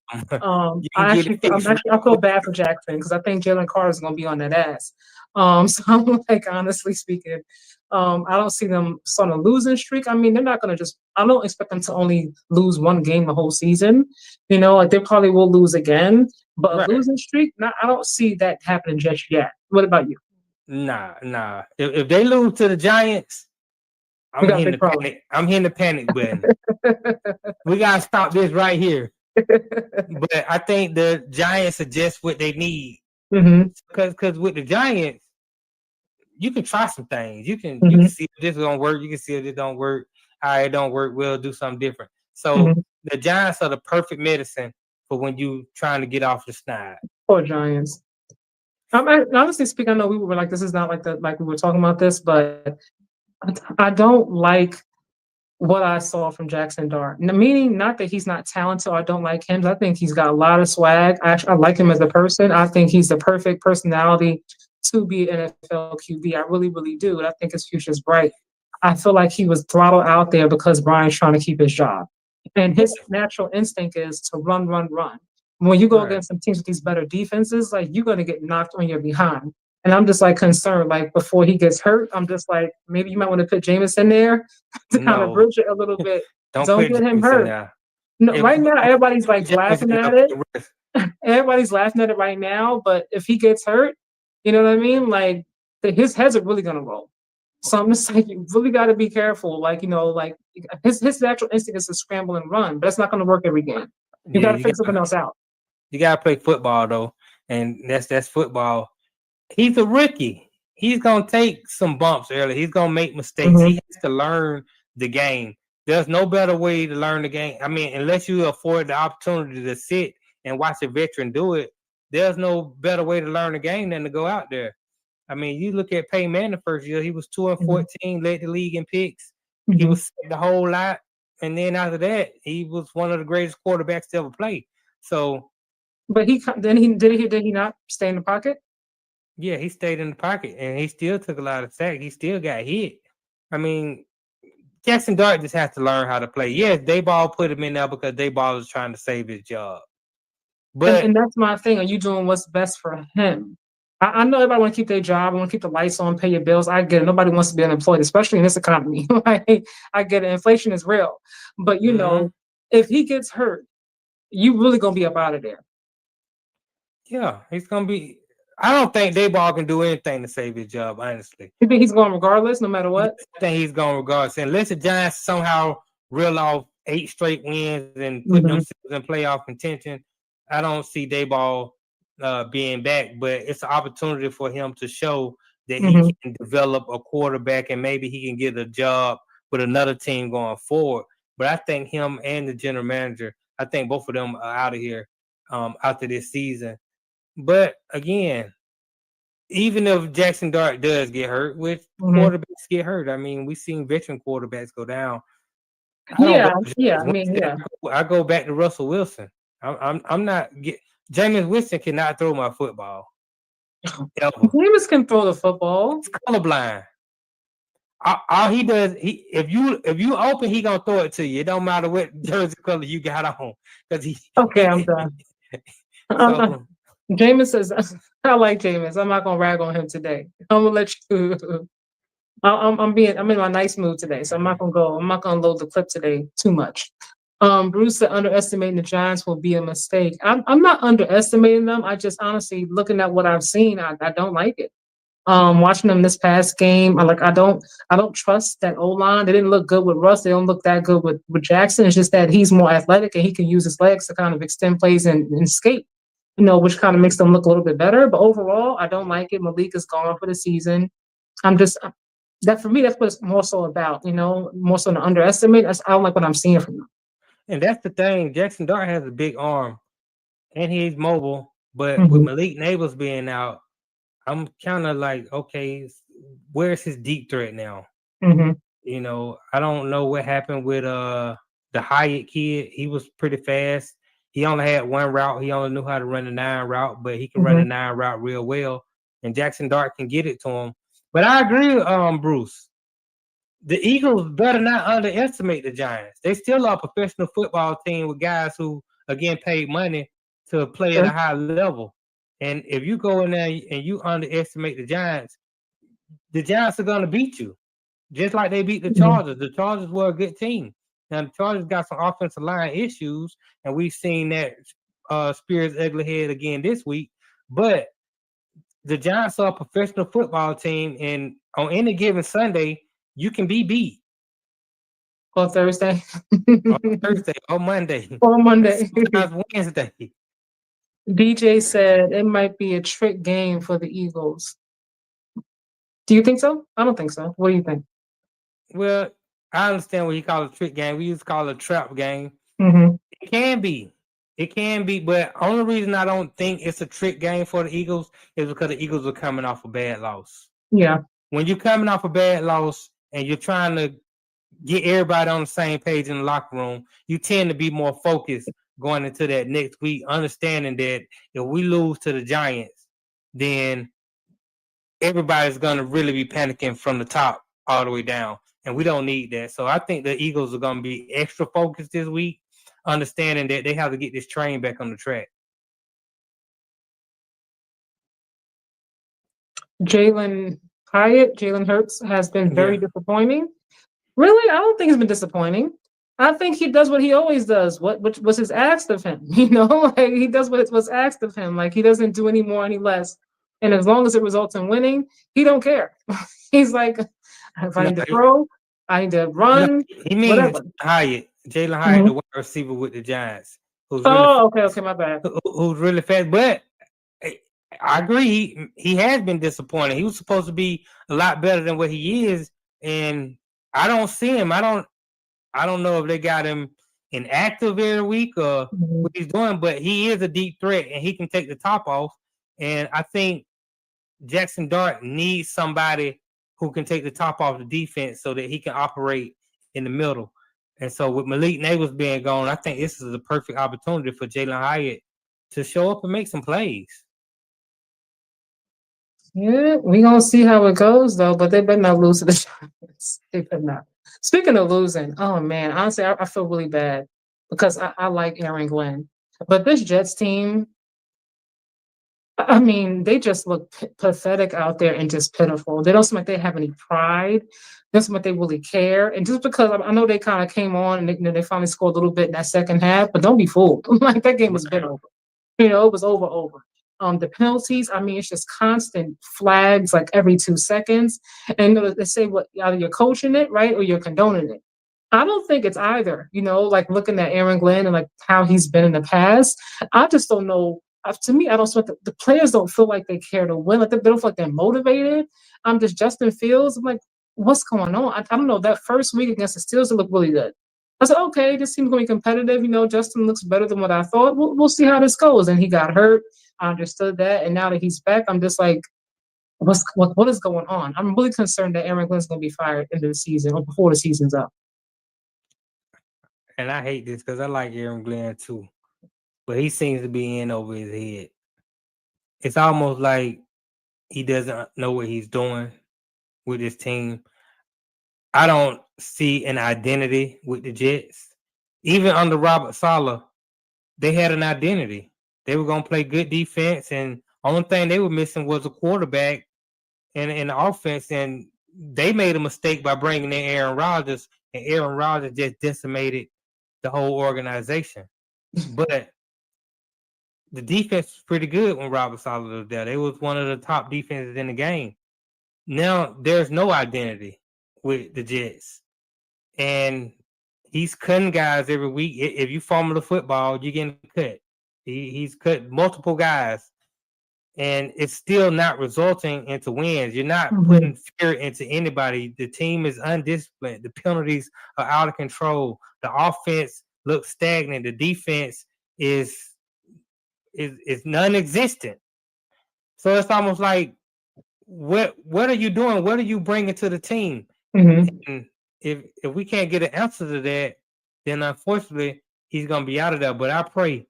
S3: I feel bad for Jackson because I think Jalen Carter is going to be on that ass. So I'm like, honestly speaking, I don't see them starting a losing streak. I mean, they're not going to I don't expect them to only lose one game the whole season. You know, like they probably will lose again. But a losing streak, I don't see that happening just yet. What about you?
S2: Nah. If they lose to the Giants, I'm hitting the panic button. We gotta stop this right here. But I think the Giants are just what they need. Because with the Giants, you can try some things. You can see if this is gonna work. You can see if it don't work. All right, it don't work. We'll do something different. So the Giants are the perfect medicine for when you trying to get off the snide.
S3: Poor Giants. Honestly speaking, I know we were like, this is not like we were talking about this, but I don't like what I saw from Jackson Dart. Meaning not that he's not talented or I don't like him. I think he's got a lot of swag. I like him as a person. I think he's the perfect personality to be an NFL QB. I really, really do. And I think his future is bright. I feel like he was throttled out there because Brian's trying to keep his job. And his natural instinct is to run, run, run. When you go against some teams with these better defenses, like you're going to get knocked on your behind. And I'm just like concerned, like before he gets hurt, I'm just like, maybe you might want to put Jameis in there to kind of bridge it a little bit. Don't get him hurt. No, right now, everybody's like laughing at it. Everybody's laughing at it right now. But if he gets hurt, you know what I mean? Like his heads are really going to roll. So I'm just like, you really got to be careful. Like, you know, like his natural instinct is to scramble and run, but that's not going to work every game. You got to figure something else out.
S2: You got to play football, though. And that's football. He's a rookie. He's going to take some bumps early. He's going to make mistakes. He has to learn the game. There's no better way to learn the game. I mean, unless you afford the opportunity to sit and watch a veteran do it, there's no better way to learn the game than to go out there. I mean, you look at Peyton Manning the first year, he was 2-14, led the league in picks. He was the whole lot. And then after that, he was one of the greatest quarterbacks to ever play. So,
S3: but did he not stay in the pocket?
S2: Yeah, he stayed in the pocket and he still took a lot of sacks. He still got hit. I mean, Jackson Dart just has to learn how to play. Yes, Dayball put him in there because Dayball is trying to save his job. But
S3: and that's my thing. Are you doing what's best for him? I know everybody want to keep their job, want to keep the lights on, pay your bills. I get it. Nobody wants to be unemployed, especially in this economy. I get it. Inflation is real. But, you know, if he gets hurt, you really going to be up out of there.
S2: Yeah, he's going to be. I don't think Dayball can do anything to save his job, honestly.
S3: You think he's going regardless, no matter what?
S2: I think he's going regardless. Unless the Giants somehow reel off 8 straight wins and put themselves in playoff contention, I don't see Dayball being back, but it's an opportunity for him to show that he can develop a quarterback and maybe he can get a job with another team going forward. But I think him and the general manager, I think both of them are out of here after this season. But again, even if Jackson Dart does get hurt, which quarterbacks get hurt, I mean, we've seen veteran quarterbacks go down. I go back to Russell Wilson. I'm not Jameis Winston cannot throw my football.
S3: Jameis can throw the football.
S2: He's colorblind. All he does, if you open, he gonna throw it to you. It don't matter what jersey color you got on, because he.
S3: Okay, I'm done. Jameis says, I like Jameis. I'm not gonna rag on him today. I'm gonna let you. I'm in my nice mood today, so I'm not gonna load the clip today too much. Bruce said underestimating the Giants will be a mistake. I'm not underestimating them. I just honestly, looking at what I've seen, I don't like it. Watching them this past game, I don't trust that O-line. They didn't look good with Russ. They don't look that good with Jackson. It's just that he's more athletic and he can use his legs to kind of extend plays and escape, which kind of makes them look a little bit better. But overall, I don't like it. Malik is gone for the season. For me, that's what it's more so about, more so than underestimate. I don't like what I'm seeing from them.
S2: And that's the thing. Jackson Dart has a big arm and he's mobile, but with Malik Neighbors being out, I'm kind of like, okay, where's his deep threat now? I don't know what happened with the Hyatt kid. He was pretty fast. He only had one route. He only knew how to run the 9 route, but he can run the 9 route real well. And Jackson Dart can get it to him. But I agree with Bruce. The Eagles better not underestimate the Giants. They still are a professional football team with guys who, again, paid money to play at a high level. And if you go in there and you underestimate the Giants are going to beat you. Just like they beat the Chargers. The Chargers were a good team. Now, the Chargers got some offensive line issues, and we've seen that Spears' ugly head again this week. But the Giants are a professional football team, and on any given Sunday, you can be beat.
S3: Or Thursday.
S2: Or Monday.
S3: Or Monday.
S2: Sometimes Wednesday.
S3: DJ said it might be a trick game for the Eagles. Do you think so? I don't think so. What do you think?
S2: Well, I understand what you call a trick game. We used to call it a trap game. It can be. But only reason I don't think it's a trick game for the Eagles is because the Eagles are coming off a bad loss.
S3: Yeah.
S2: When you're coming off a bad loss and you're trying to get everybody on the same page in the locker room, you tend to be more focused going into that next week, understanding that if we lose to the Giants, then everybody's going to really be panicking from the top all the way down. And we don't need that. So I think the Eagles are going to be extra focused this week, understanding that they have to get this train back on the track.
S3: Jalen Hurts has been very disappointing. Really? I don't think he's been disappointing. I think he does what he always does. What was his asked of him? Like he does what was asked of him. Like he doesn't do any more, any less. And as long as it results in winning, he don't care. He's like, if I need to throw, I need to run.
S2: He means
S3: whatever.
S2: Jalen Hyatt, the wide receiver with the Giants.
S3: Okay, my bad.
S2: Who's really fast, but I agree. He has been disappointed. He was supposed to be a lot better than what he is, and I don't see him. I don't know if they got him inactive every week or what he's doing, but he is a deep threat and he can take the top off. And I think Jackson Dart needs somebody who can take the top off the defense so that he can operate in the middle. And so with Malik Neighbors being gone, I think this is the perfect opportunity for Jalen Hyatt to show up and make some plays.
S3: Yeah, we're going to see how it goes, though, but they better not lose to the Giants. They better not. Speaking of losing, oh, man, honestly, I feel really bad because I like Aaron Glenn. But this Jets team, I mean, they just look pathetic out there and just pitiful. They don't seem like they have any pride. They don't seem like they really care. And just because I know they kind of came on and they finally scored a little bit in that second half, but don't be fooled. Like, that game was been over. It was over. The penalties, I mean, it's just constant flags like every 2 seconds. And they say what either you're coaching it, right, or you're condoning it. I don't think it's either, like looking at Aaron Glenn and like how he's been in the past. I just don't know. To me, I don't sweat the players don't feel like they care to win. Like they don't feel like they're motivated. I'm just Justin Fields. I'm like, what's going on? I don't know. That first week against the Steelers, it looked really good. I said, okay, this seems going to be competitive. Justin looks better than what I thought. We'll see how this goes. And he got hurt. I understood that. And now that he's back, I'm just like, what is going on? I'm really concerned that Aaron Glenn's going to be fired into the season or before the season's up.
S2: And I hate this because I like Aaron Glenn too. But he seems to be in over his head. It's almost like he doesn't know what he's doing with his team. I don't see an identity with the Jets. Even under Robert Saleh, they had an identity. They were going to play good defense, and only thing they were missing was a quarterback and the offense, and they made a mistake by bringing in Aaron Rodgers, and Aaron Rodgers just decimated the whole organization. But the defense was pretty good when Robert Saleh was there. They was one of the top defenses in the game. Now there's no identity with the Jets, and he's cutting guys every week. If you fumble the football, you're getting cut. He's cut multiple guys, and it's still not resulting into wins. You're not putting fear into anybody. The team is undisciplined. The penalties are out of control. The offense looks stagnant. The defense is non-existent. So it's almost like, what are you doing? What are you bringing to the team? And if we can't get an answer to that, then unfortunately he's gonna be out of there. But I pray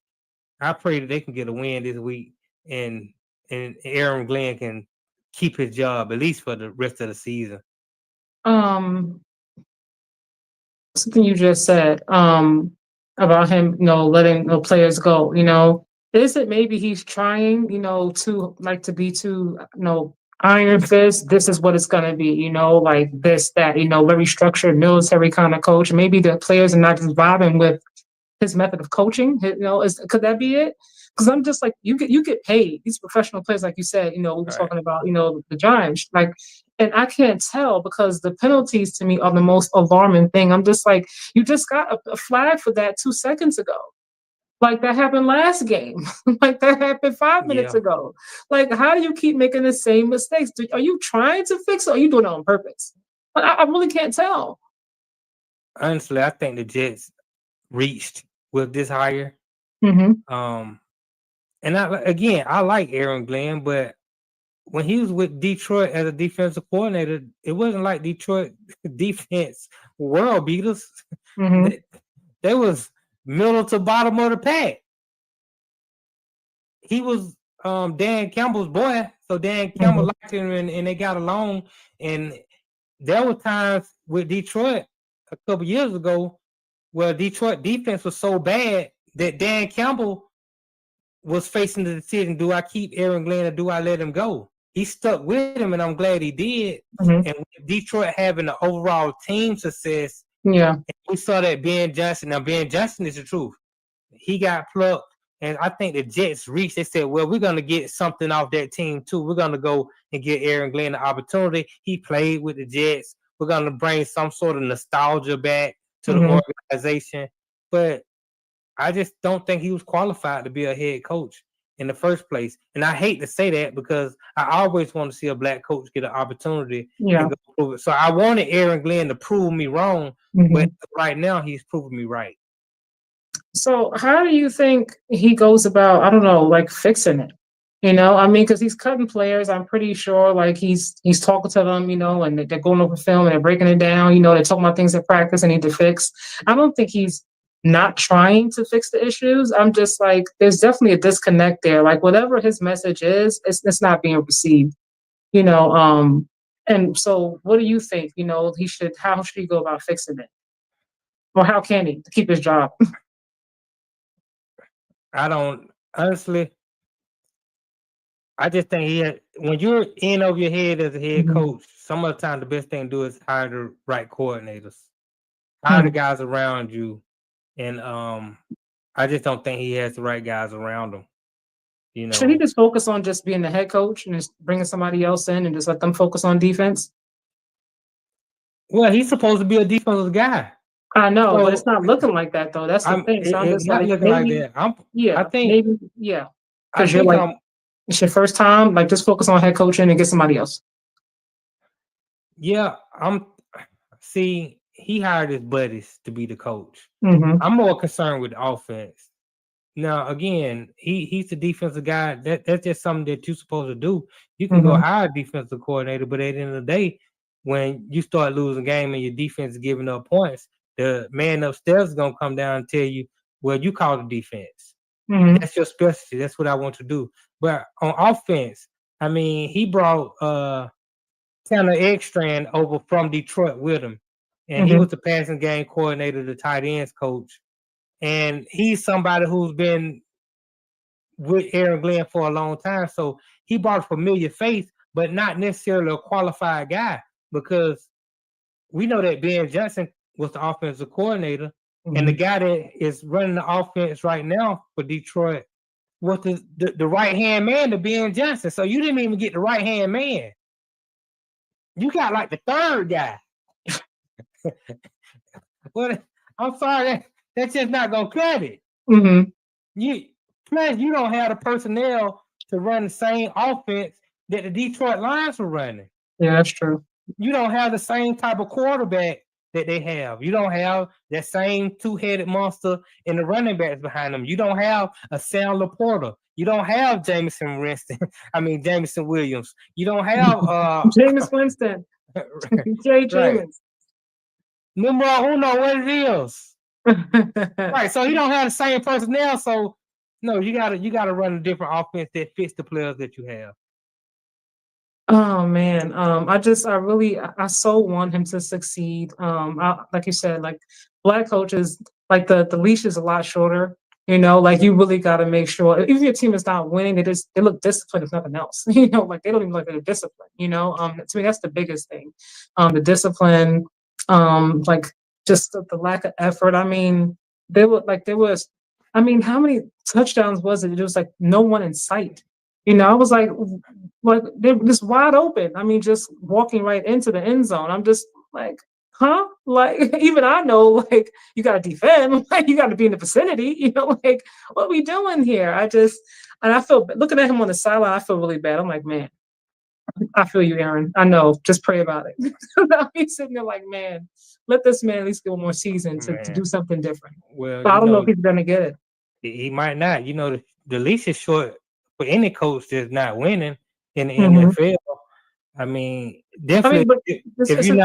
S2: that they can get a win this week, and Aaron Glenn can keep his job at least for the rest of the season.
S3: Something you just said about him, letting players go. Is it maybe he's trying, to be too, iron fist? This is what it's gonna be, like this, that, very structured military kind of coach. Maybe the players are not just vibing with his method of coaching. Could that be it? Because I'm just like, you get paid. These professional players, like you said, we were talking about, the Giants, and I can't tell because the penalties to me are the most alarming thing. I'm just like, you just got a flag for that 2 seconds ago. Like that happened last game. Like that happened 5 minutes ago. Like, how do you keep making the same mistakes? Are you trying to fix it, or are you doing it on purpose? I really can't tell.
S2: Honestly, I think the Jets reached with this hire. And I like Aaron Glenn, but when he was with Detroit as a defensive coordinator, it wasn't like Detroit defense world beaters. They was middle to bottom of the pack. He was Dan Campbell's boy, So Dan Campbell liked him, and they got along. And there were times with Detroit a couple years ago where Detroit defense was so bad that Dan Campbell was facing the decision: do I keep Aaron Glenn or do I let him go? He stuck with him, and I'm glad he did. And with Detroit having the overall team success, we saw that Ben Johnson. Now Ben Johnson is the truth. He got plucked, and I think the Jets reached. They said, "Well, we're going to get something off that team too. We're going to go and get Aaron Glenn the opportunity. He played with the Jets. We're going to bring some sort of nostalgia back to the organization." But I just don't think he was qualified to be a head coach in the first place. And I hate to say that because I always want to see a black coach get an opportunity. To go prove it. So I wanted Aaron Glenn to prove me wrong, but right now he's proving me right.
S3: So how do you think he goes about, I don't know, like fixing it? You know, I mean, because he's cutting players. I'm pretty sure like he's talking to them, you know, and they're going over film and they're breaking it down. You know, they're talking about things in practice they need to fix. I don't think he's not trying to fix the issues. I'm just like, there's definitely a disconnect there. Like whatever his message is, it's not being received, you know. And so what do you think, you know, how should he go about fixing it? Or how can he keep his job?
S2: I don't, honestly, I just think when you're in over your head as a head coach, some of the time the best thing to do is hire the right coordinators, hire the guys around you. And I just don't think he has the right guys around him. You know,
S3: should he just focus on just being the head coach and just bringing somebody else in and just let them focus on defense?
S2: Well, he's supposed to be a defensive guy.
S3: I know, but it's not looking like that though. That's the thing. So I'm just
S2: not
S3: like,
S2: looking
S3: maybe,
S2: like that.
S3: because you're like, it's your first time. Like, just focus on head coaching and get somebody else.
S2: Yeah, See, he hired his buddies to be the coach.
S3: Mm-hmm.
S2: I'm more concerned with the offense. Now, again, he's the defensive guy. That's just something that you're supposed to do. You can go hire a defensive coordinator, but at the end of the day, when you start losing a game and your defense is giving up points, the man upstairs is gonna come down and tell you, "Well, you call the defense. That's your specialty. That's what I want to do." But on offense, I mean, he brought Tanner Eggstrand over from Detroit with him, and he was the passing game coordinator, the tight ends coach. And he's somebody who's been with Aaron Glenn for a long time. So he brought a familiar face, but not necessarily a qualified guy, because we know that Ben Johnson was the offensive coordinator, and the guy that is running the offense right now for Detroit was the right-hand man to Ben Johnson. So you didn't even get the right-hand man. You got like the third guy. Well, I'm sorry, that's just not gonna cut it. You don't have the personnel to run the same offense that the Detroit Lions were running.
S3: Yeah, that's true.
S2: You don't have the same type of quarterback that they have. You don't have that same two-headed monster in the running backs behind them. You don't have a Sam Laporta. You don't have Jameson Williams. You don't have
S3: Jameis Winston. Jay Jameis.
S2: Numero uno, what it is. Right. So you don't have the same personnel. So no, you gotta run a different offense that fits the players that you have.
S3: Oh man, I so want him to succeed. Like you said, like black coaches, like the leash is a lot shorter. You know, like you really got to make sure, even if your team is not winning, they look disciplined if nothing else. You know, like they don't even look like they're disciplined. You know, to me that's the biggest thing, the discipline, like just the lack of effort. I mean, I mean, how many touchdowns was it? It was like no one in sight. You know, I was like they're just wide open. I mean, just walking right into the end zone. I'm just like, huh? Like, even I know, like, you got to defend, like, you got to be in the vicinity, you know, like, what are we doing here? And I feel, looking at him on the sideline, I feel really bad. I'm like, man, I feel you, Aaron. I know, just pray about it. He's sitting there like, man, let this man at least get one more season to do something different.
S2: Well,
S3: but I don't know if he's going to get it.
S2: He might not. You know, the leash is short for any coach that's not winning in the NFL. I mean, definitely, if you're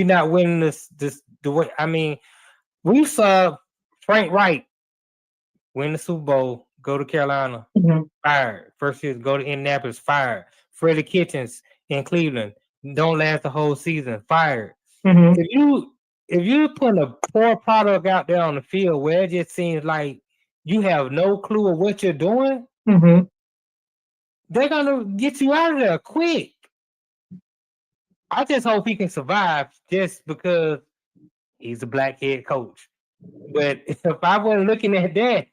S2: not winning this the way, I mean, we saw Frank Wright win the Super Bowl go to Carolina,
S3: Mhm.
S2: fired. First year, go to Indianapolis, fired. Freddie Kitchens in Cleveland, don't last the whole season, fired.
S3: Mhm.
S2: If you put a poor product out there on the field where it just seems like you have no clue of what you're doing,
S3: Mhm.
S2: they're gonna get you out of there quick. I just hope he can survive just because he's a black head coach. But if I wasn't looking at that,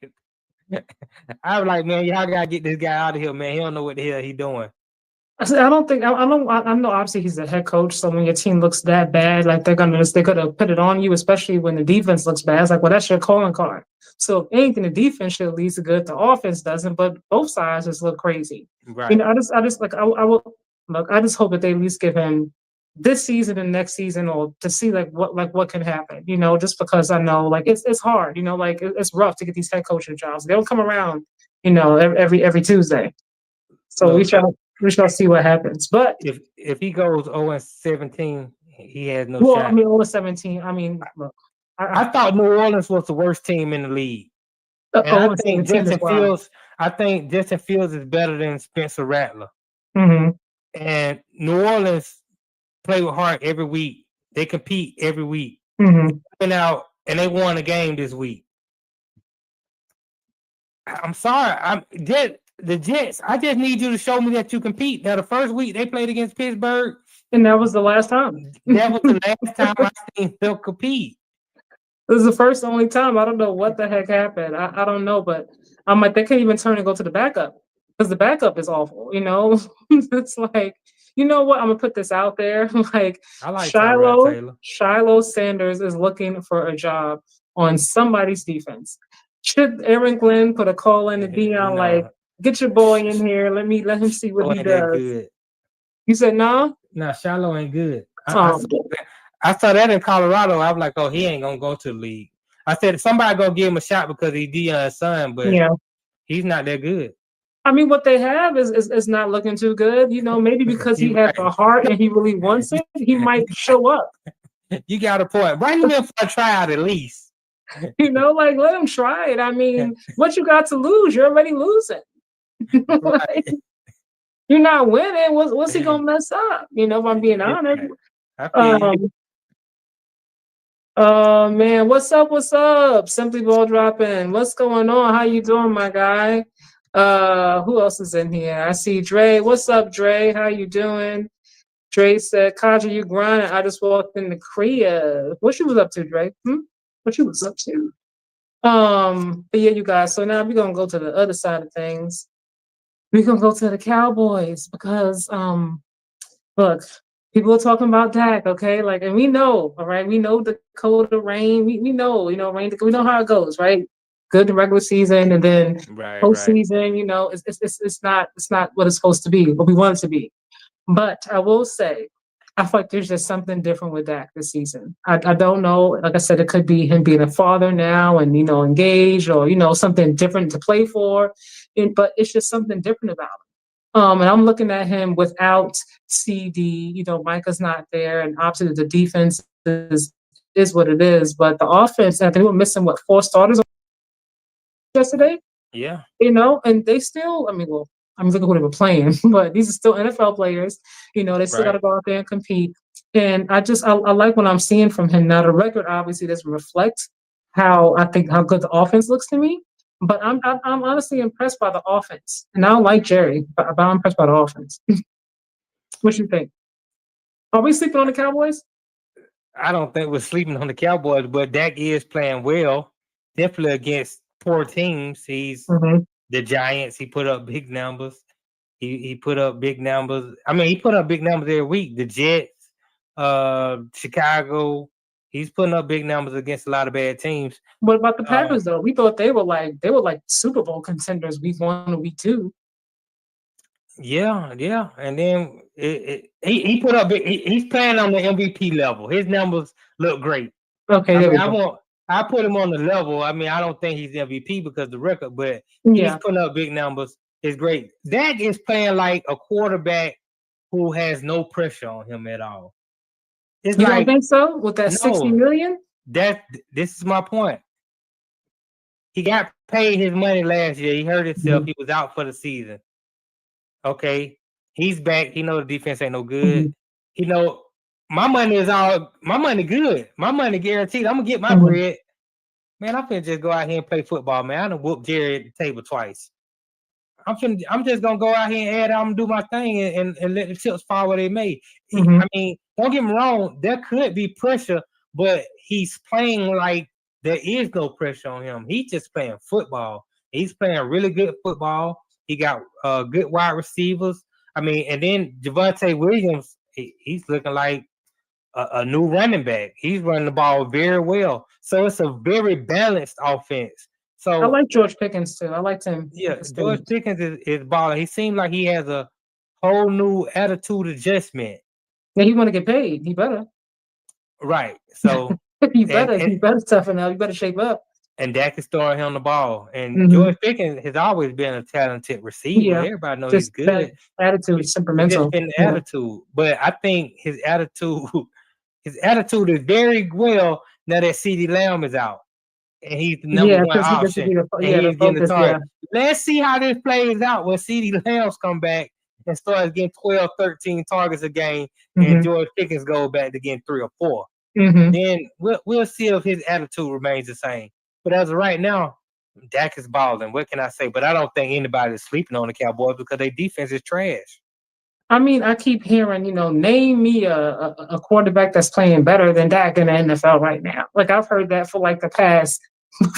S2: I was like, man, y'all gotta get this guy out of here, man. He don't know what the hell he doing.
S3: I don't think I don't I know obviously he's a head coach, so when your team looks that bad, like they could have put it on you, especially when the defense looks bad. It's like, well, that's your calling card. So if anything, the defense should at least good. The offense doesn't, but both sides just look crazy.
S2: Right.
S3: I just like I will look. I just hope that they at least give him this season and next season, or to see what can happen. Just because I know like it's hard. Like it's rough to get these head coaching jobs. They don't come around. Every Tuesday. So
S2: Look,
S3: we shall see what happens. But
S2: if he goes 0-17, he has no
S3: well,
S2: shot.
S3: I mean, over 17. I mean, look,
S2: I thought New Orleans was the worst team in the league. And
S3: over 17 as well.
S2: I think Justin Fields is better than Spencer Rattler.
S3: Mm-hmm.
S2: And New Orleans play with heart every week. They compete every week.
S3: Mm-hmm.
S2: And out and they won a game this week. I'm sorry. The Jets. I just need you to show me that you compete. Now, the first week they played against Pittsburgh,
S3: And that was the last time.
S2: that was the last time I seen them compete.
S3: This is the first only time. I don't know what the heck happened. I don't know, but I'm like, they can't even turn and go to the backup because the backup is awful. It's like, you know what? I'm gonna put this out there. Like
S2: I like Tyrod Taylor.
S3: Shiloh Sanders is looking for a job on somebody's defense. Should Aaron Glenn put a call in to Dion, like, get your boy in here? Let him see what he does.
S2: Good.
S3: You said no?
S2: No, Shiloh ain't good. I saw that in Colorado. I was like, oh, he ain't gonna go to the league. I said somebody gonna give him a shot because he's Dion's son, but he's not that good.
S3: I mean, what they have is not looking too good. Maybe because he has a heart and he really wants it, he might show up.
S2: You got a point. Bring him in for a tryout at least.
S3: Like let him try it. I mean, what you got to lose? You're already losing. Like, you're not winning. What's he gonna mess up? If I'm being honest. Man, what's up? What's up? Simply Ball dropping. What's going on? How you doing, my guy? Who else is in here? I see Dre. What's up, Dre? How you doing? Dre said, Katja, you grinding. I just walked in the crib. What you was up to, Dre? What you was up to? But yeah, you guys. So now we're gonna go to the other side of things. We're gonna go to the Cowboys because look, people are talking about Dak, okay? Like, and we know, all right, we know Dakota Rain, we know, Rain, we know how it goes, right? Good in regular season, and then postseason, it's not what it's supposed to be, what we want it to be. But I will say, I feel like there's just something different with Dak this season. I don't know. Like I said, it could be him being a father now and, engaged or, something different to play for. But it's just something different about him. And I'm looking at him without CD. Micah's not there. And obviously the defense is what it is. But the offense, I think we're missing, 4 starters yesterday?
S2: Yeah.
S3: And they still, I'm looking who they were playing, but these are still NFL players. They still got to go out there and compete. And I like what I'm seeing from him. Now, the record obviously doesn't reflect how good the offense looks to me. But I'm honestly impressed by the offense. And I don't like Jerry, but I'm impressed by the offense. What you think? Are we sleeping on the Cowboys?
S2: I don't think we're sleeping on the Cowboys, but Dak is playing well. Definitely against poor teams. He's the Giants. He put up big numbers. He put up big numbers. I mean, he put up big numbers every week. The Jets, Chicago. He's putting up big numbers against a lot of bad teams.
S3: What about the Packers though? We thought they were like Super Bowl contenders week 1 and week 2.
S2: Yeah, and then he put up. He's playing on the MVP level. His numbers look great.
S3: Okay,
S2: I put him on the level. I mean, I don't think he's MVP because of the record, but he's putting up big numbers. It's great. Dak is playing like a quarterback who has no pressure on him at all.
S3: You don't think so? With that $60 million?
S2: This is my point. he got paid his money last year. He hurt himself.
S3: Mhm.
S2: He was out for the season. Okay, he's back. He know the defense ain't no good.
S3: Mhm.
S2: He know my money good. My money guaranteed. I'm gonna get my
S3: Mhm.
S2: bread. Man, I'm finna just go out here and play football, man. I done whooped Jerry at the table twice. I'm just gonna go out here and add. I'm gonna do my thing and let the chips fall where they may.
S3: Mhm.
S2: I mean, don't get me wrong. There could be pressure, but he's playing like there is no pressure on him. He's just playing football. He's playing really good football. He got good wide receivers. I mean, and then Javonte Williams, he's looking like a new running back. He's running the ball very well. So it's a very balanced offense.
S3: I
S2: So
S3: like George Pickens too. I liked him.
S2: yeah,
S3: at the
S2: George
S3: stage.
S2: Pickens is balling. He seems like he has a whole new attitude adjustment.
S3: Yeah, he want to get paid. He better.
S2: Right. So
S3: He
S2: and
S3: better. He better toughen up. You better shape up.
S2: and Dak is throwing him the ball. And
S3: Mhm.
S2: George Pickens has always been a talented receiver.
S3: Yeah,
S2: Everybody knows he's
S3: just that
S2: good.
S3: attitude,
S2: It's just
S3: temperamental.
S2: been the
S3: Yeah.
S2: attitude. But I think his attitude is very well now that CeeDee Lamb is out. And he's the number
S3: Yeah,
S2: one
S3: because he gets to
S2: option.
S3: be the
S2: And
S3: the
S2: he's getting the
S3: focus. Yeah.
S2: target. Let's see how this plays out when CeeDee Lambs come back and starts getting 12, 13 targets a game, and
S3: Mhm.
S2: George Pickens goes back to getting 3 or 4.
S3: Mhm.
S2: Then we'll see if his attitude remains the same. But as of right now, Dak is balling. What can I say? But I don't think anybody is sleeping on the Cowboys because their defense is trash.
S3: I mean, I keep hearing, name me a quarterback that's playing better than Dak in the NFL right now. Like I've heard that for like the past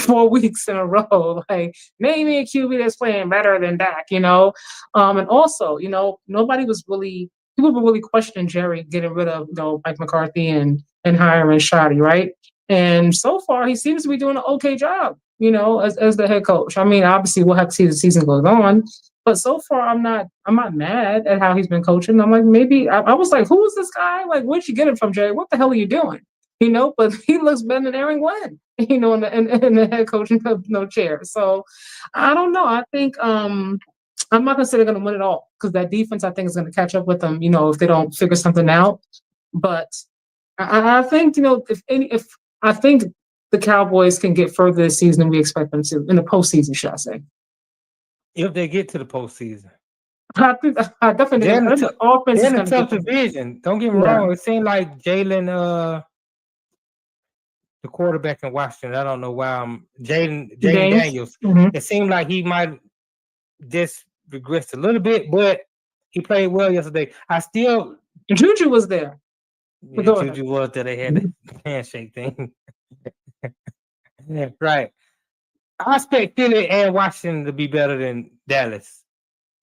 S3: 4 weeks in a row. Like, name me a QB that's playing better than Dak. And also, nobody was really people were really questioning Jerry getting rid of Mike McCarthy and hiring Shoddy, right? And so far, he seems to be doing an okay job. As the head coach. I mean, obviously, we'll have to see as the season goes on. But so far, I'm not mad at how he's been coaching. I'm like, maybe I was like, who is this guy? Like, where'd you get him from, Jerry? What the hell are you doing? But he looks better than Aaron Glenn, in the head coaching chair. So I don't know. I think I'm not gonna say they're gonna win it all because that defense I think is gonna catch up with them, if they don't figure something out. But I think, if I think the Cowboys can get further this season than we expect them to in the postseason, should I say.
S2: If they get to the postseason.
S3: I definitely
S2: They're in
S3: think the offense
S2: they're
S3: is
S2: in a
S3: going to
S2: tough
S3: get them.
S2: division. Don't get me
S3: Yeah.
S2: wrong. It seemed like Jalen, the quarterback in Washington. I don't know why I'm Jaden
S3: James?
S2: Daniels.
S3: Mhm.
S2: It seemed like he might just regressed a little bit, but he played well yesterday. I still
S3: Juju was there. But go ahead.
S2: Juju was that they had the handshake thing. Right. I expect Philly and Washington to be better than Dallas.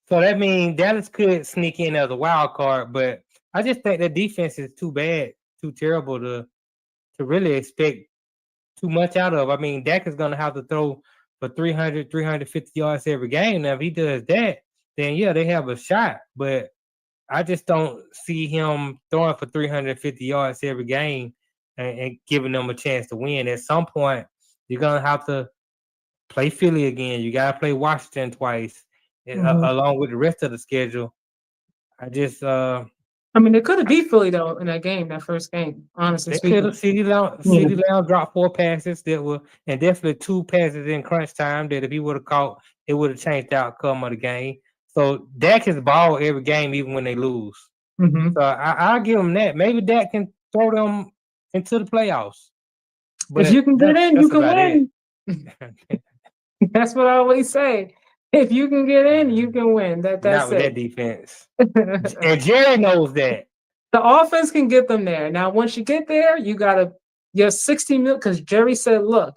S2: So that means Dallas could sneak in as a wild card, but I just think the defense is too bad, too terrible to really expect too much out of. I mean, Dak is going to have to throw for 300, 350 yards every game. Now, if he does that, then yeah, they have a shot. But I just don't see him throwing for 350 yards every game and giving them a chance to win. At some point, you're going to have to play Philly again. You got to play Washington twice, along with the rest of the schedule. I just
S3: I mean, they could have beat Philly though in that game, that first game. Honestly
S2: they could
S3: speaking,
S2: have CeeDee Lamb dropped 4 passes that were, and definitely 2 passes in crunch time that if he would have caught, it would have changed the outcome of the game. So Dak has ball every game, even when they lose.
S3: Mhm.
S2: So I'll give him that. Maybe Dak can throw them into the playoffs. But
S3: if you can get in, you
S2: that's
S3: can
S2: about
S3: win.
S2: it.
S3: That's what I always say. If you can get in, you can win.
S2: Not
S3: That's
S2: with that
S3: it.
S2: defense. And Jerry knows that.
S3: The offense can get them there. Now, once you get there, you gotta your 60 mil because Jerry said, look,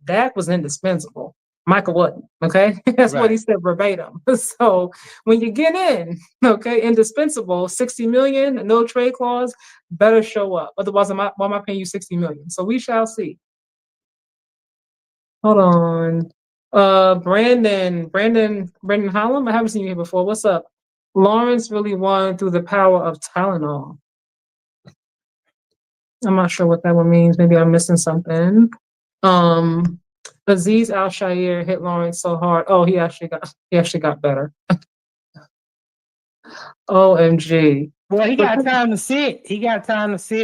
S3: Dak was indispensable. Michael wasn't. Okay. That's what he
S2: Right.
S3: said verbatim. So when you get in, okay, indispensable, 60 million, no trade clause, better show up. Otherwise, why am I paying you 60 million? So we shall see. Hold on. Brandon Holland. I haven't seen you here before. What's up? Lawrence really won through the power of Tylenol. I'm not sure what that one means. Maybe I'm missing something. Aziz Al Shair hit Lawrence so hard. Oh, he actually got better. OMG.
S2: Well, he got time to sit.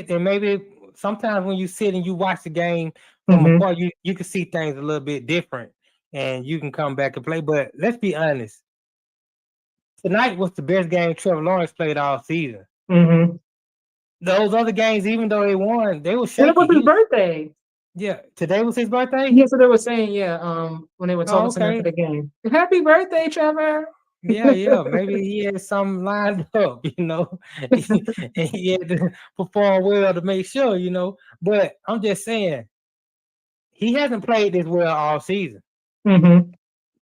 S2: And maybe sometimes when you sit and you watch the game from
S3: Mhm.
S2: afar, you can see things a little bit different, and you can come back and play. But let's be honest. Tonight was the best game Trevor Lawrence played all season.
S3: Mhm.
S2: Those other games, even though they won, they were
S3: And it was his
S2: shaky.
S3: birthday.
S2: Yeah, today was his birthday.
S3: Yeah, so they were saying, when they were
S2: Oh,
S3: talking to him after
S2: okay.
S3: the game. Happy birthday, Trevor.
S2: Yeah. Maybe he had something lined up, and he had to perform well to make sure, But I'm just saying, he hasn't played this well all season.
S3: Mhm.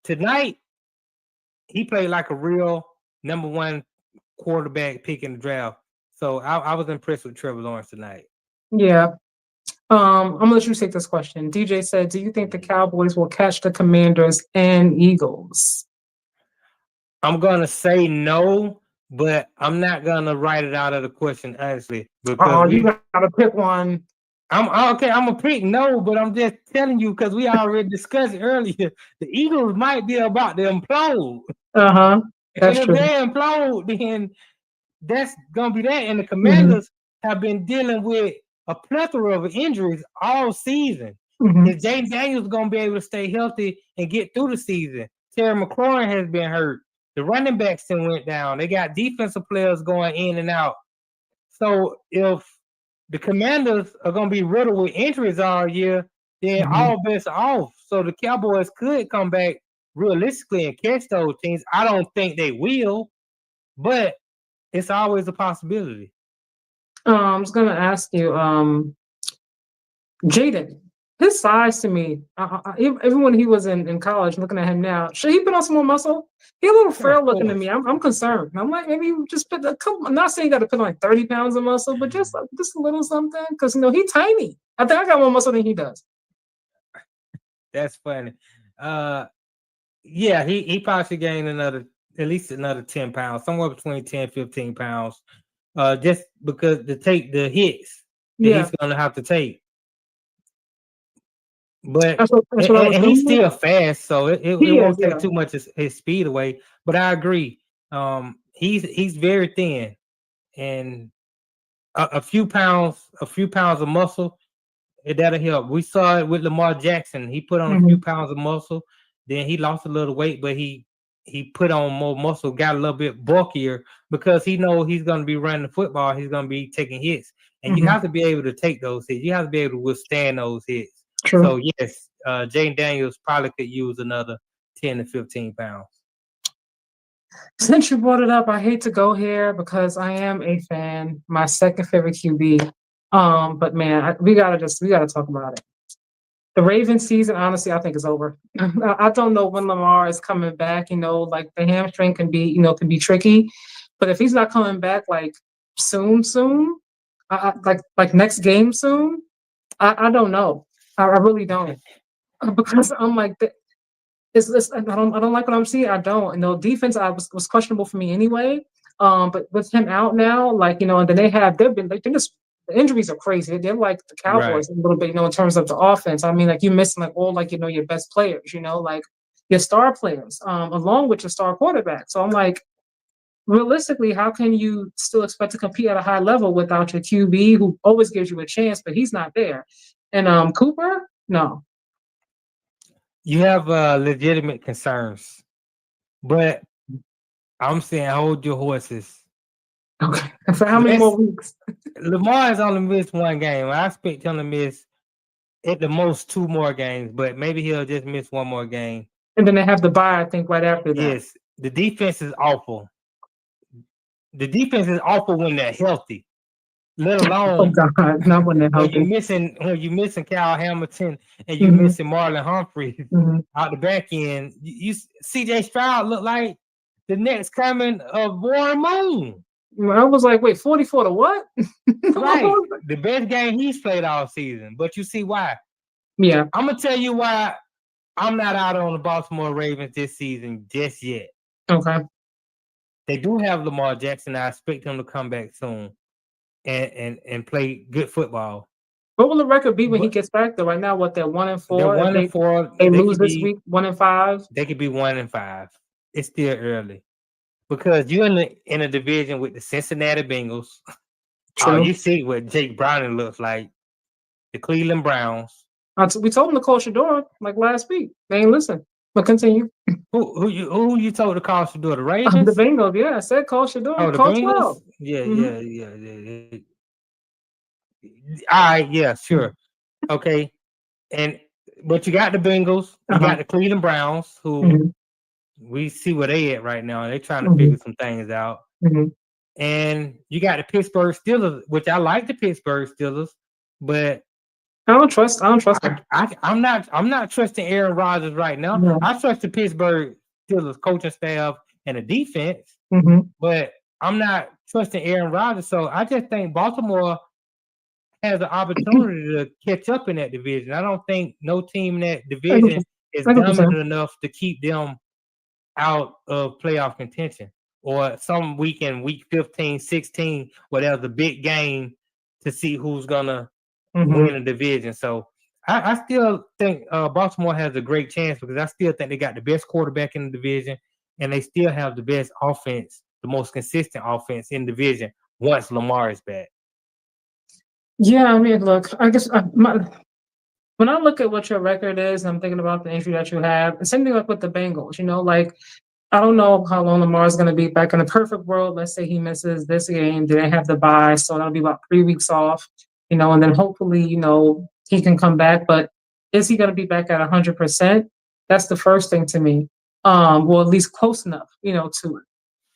S2: Tonight, he played like a real number one quarterback pick in the draft. So I was impressed with Trevor Lawrence tonight.
S3: Yeah. I'm gonna let you take this question. DJ said, "Do you think the Cowboys will catch the Commanders and Eagles?"
S2: I'm gonna say no, but I'm not gonna write it out of the question honestly because
S3: Oh, you gotta pick one.
S2: I'm okay. I'm a pick no, but I'm just telling you because we already discussed it earlier. The Eagles might be about to implode,
S3: Uh-huh.
S2: and
S3: That's
S2: if
S3: true.
S2: they implode, then that's gonna be that. And the
S3: Mhm.
S2: Commanders have been dealing with a plethora of injuries all season.
S3: Mhm.
S2: Is Jaden Daniels gonna be able to stay healthy and get through the season? Terry McLaurin has been hurt. The running backs then went down. They got defensive players going in and out. So if the Commanders are gonna be riddled with injuries all year, then
S3: Mhm.
S2: all bets are off. So the Cowboys could come back realistically and catch those teams. I don't think they will, but it's always a possibility.
S3: I was gonna ask you, Jaden, his size to me, even when he was in college, looking at him now, should he put on some more muscle? He a little frail
S2: Of
S3: looking to
S2: course.
S3: me. I'm concerned. I'm like, maybe you just put a couple. I'm not saying you got to put on like 30 pounds of muscle, but just a little something, because he's tiny. I think I got more muscle than he does.
S2: That's funny. Yeah, he probably should gain at least another 10 pounds, somewhere between 10, 15 pounds. Just because to take the hits that
S3: Yeah,
S2: he's gonna have to take. But
S3: that's what I was
S2: and he's
S3: thinking.
S2: still fast, so it
S3: He is,
S2: won't
S3: yeah.
S2: take too much his speed away. But I agree. He's very thin, and a few pounds of muscle, that'll help. We saw it with Lamar Jackson. He put on a few
S3: Mhm.
S2: pounds of muscle, then he lost a little weight, but he put on more muscle, got a little bit bulkier because he knows he's going to be running the football. He's going to be taking hits, and you
S3: Mhm.
S2: have to be able to take those hits. You have to be able to withstand those hits.
S3: True.
S2: So yes, Jane Daniels probably could use another 10 to 15 pounds.
S3: Since you brought it up, I hate to go here because I am a fan. My second favorite QB. But man, we gotta talk about it. The Ravens season, honestly, I think is over. I don't know when Lamar is coming back. Like the hamstring can be tricky, but if he's not coming back like soon, like next game soon, I don't know. I really don't because I'm like I don't like what I'm seeing. I don't. Defense I was questionable for me anyway. But with him out now, and then they've been like just the injuries are crazy. They're like the
S2: Right.
S3: Cowboys a little bit, in terms of the offense. I mean, like you're missing like all your best players, like your star players, along with your star quarterback. So I'm like, realistically, how can you still expect to compete at a high level without your QB who always gives you a chance, but he's not there? And Cooper, no.
S2: You have legitimate concerns, but I'm saying hold your horses.
S3: Okay. For how many more weeks?
S2: Lamar has only missed one game. I expect him to miss at the most 2 more games, but maybe he'll just miss 1 more game.
S3: And then they have the bye, I think, right after that.
S2: Yes, the defense is awful. The defense is awful when they're healthy, let
S3: Oh
S2: alone
S3: God, not when they're
S2: when
S3: healthy.
S2: you're missing Kyle Hamilton and you're
S3: Mhm.
S2: missing Marlon Humphreys
S3: Mhm.
S2: out the back end. You CJ Stroud look like the next coming of Warren Moon.
S3: I was like, wait, 44 to what?
S2: Right, the best game he's played all season. But you see why?
S3: Yeah.
S2: I'm gonna tell you why I'm not out on the Baltimore Ravens this season just yet.
S3: Okay.
S2: They do have Lamar Jackson. I expect him to come back soon and play good football.
S3: What will the record be when he
S2: But
S3: gets back? Though right now, what they're 1-4.
S2: they're
S3: If
S2: 1-4.
S3: they
S2: They
S3: lose
S2: could
S3: this
S2: be
S3: week, 1-5.
S2: they could be 1-5. It's still early because you're in a division with the Cincinnati Bengals.
S3: True.
S2: You see what Jake Browning looks like. The Cleveland Browns,
S3: We told them to call Shador like last week. They ain't listen. But continue.
S2: Who you told to call Shador? The
S3: The
S2: Ravens?
S3: Bengals, yeah, I said call Shador.
S2: Oh, the
S3: Call
S2: Bengals?
S3: 12.
S2: Yeah,
S3: Mhm.
S2: yeah. All right, yeah, sure. Okay. And but you got the Bengals, you
S3: Uh-huh.
S2: got the Cleveland Browns, who
S3: Mhm.
S2: we see where they at right now. They're trying to figure
S3: Mhm.
S2: some things out.
S3: Mhm.
S2: And you got the Pittsburgh Steelers, which I like the Pittsburgh Steelers, but
S3: I don't trust them.
S2: I'm not trusting Aaron Rodgers right now.
S3: No.
S2: I trust the Pittsburgh Steelers coaching staff and the defense,
S3: Mhm.
S2: but I'm not trusting Aaron Rodgers. So I just think Baltimore has an opportunity to catch up in that division. I don't think no team in that division is
S3: I get what you're
S2: dominant
S3: saying.
S2: enough to keep them out of playoff contention. Or some week in week 15, 16, where there's a big game to see who's gonna win
S3: Mhm.
S2: a division. So I still think Baltimore has a great chance because I still think they got the best quarterback in the division, and they still have the best offense, the most consistent offense in the division once Lamar is back.
S3: Yeah, I mean, look, I guess when I look at what your record is, I'm thinking about the injury that you have. The same thing like with the Bengals, like I don't know how long Lamar's going to be back. In a perfect world, let's say he misses this game, they didn't have the bye, so that'll be about 3 weeks off, and then hopefully, he can come back. But is he going to be back at 100%? That's the first thing to me. Or at least close enough, to it.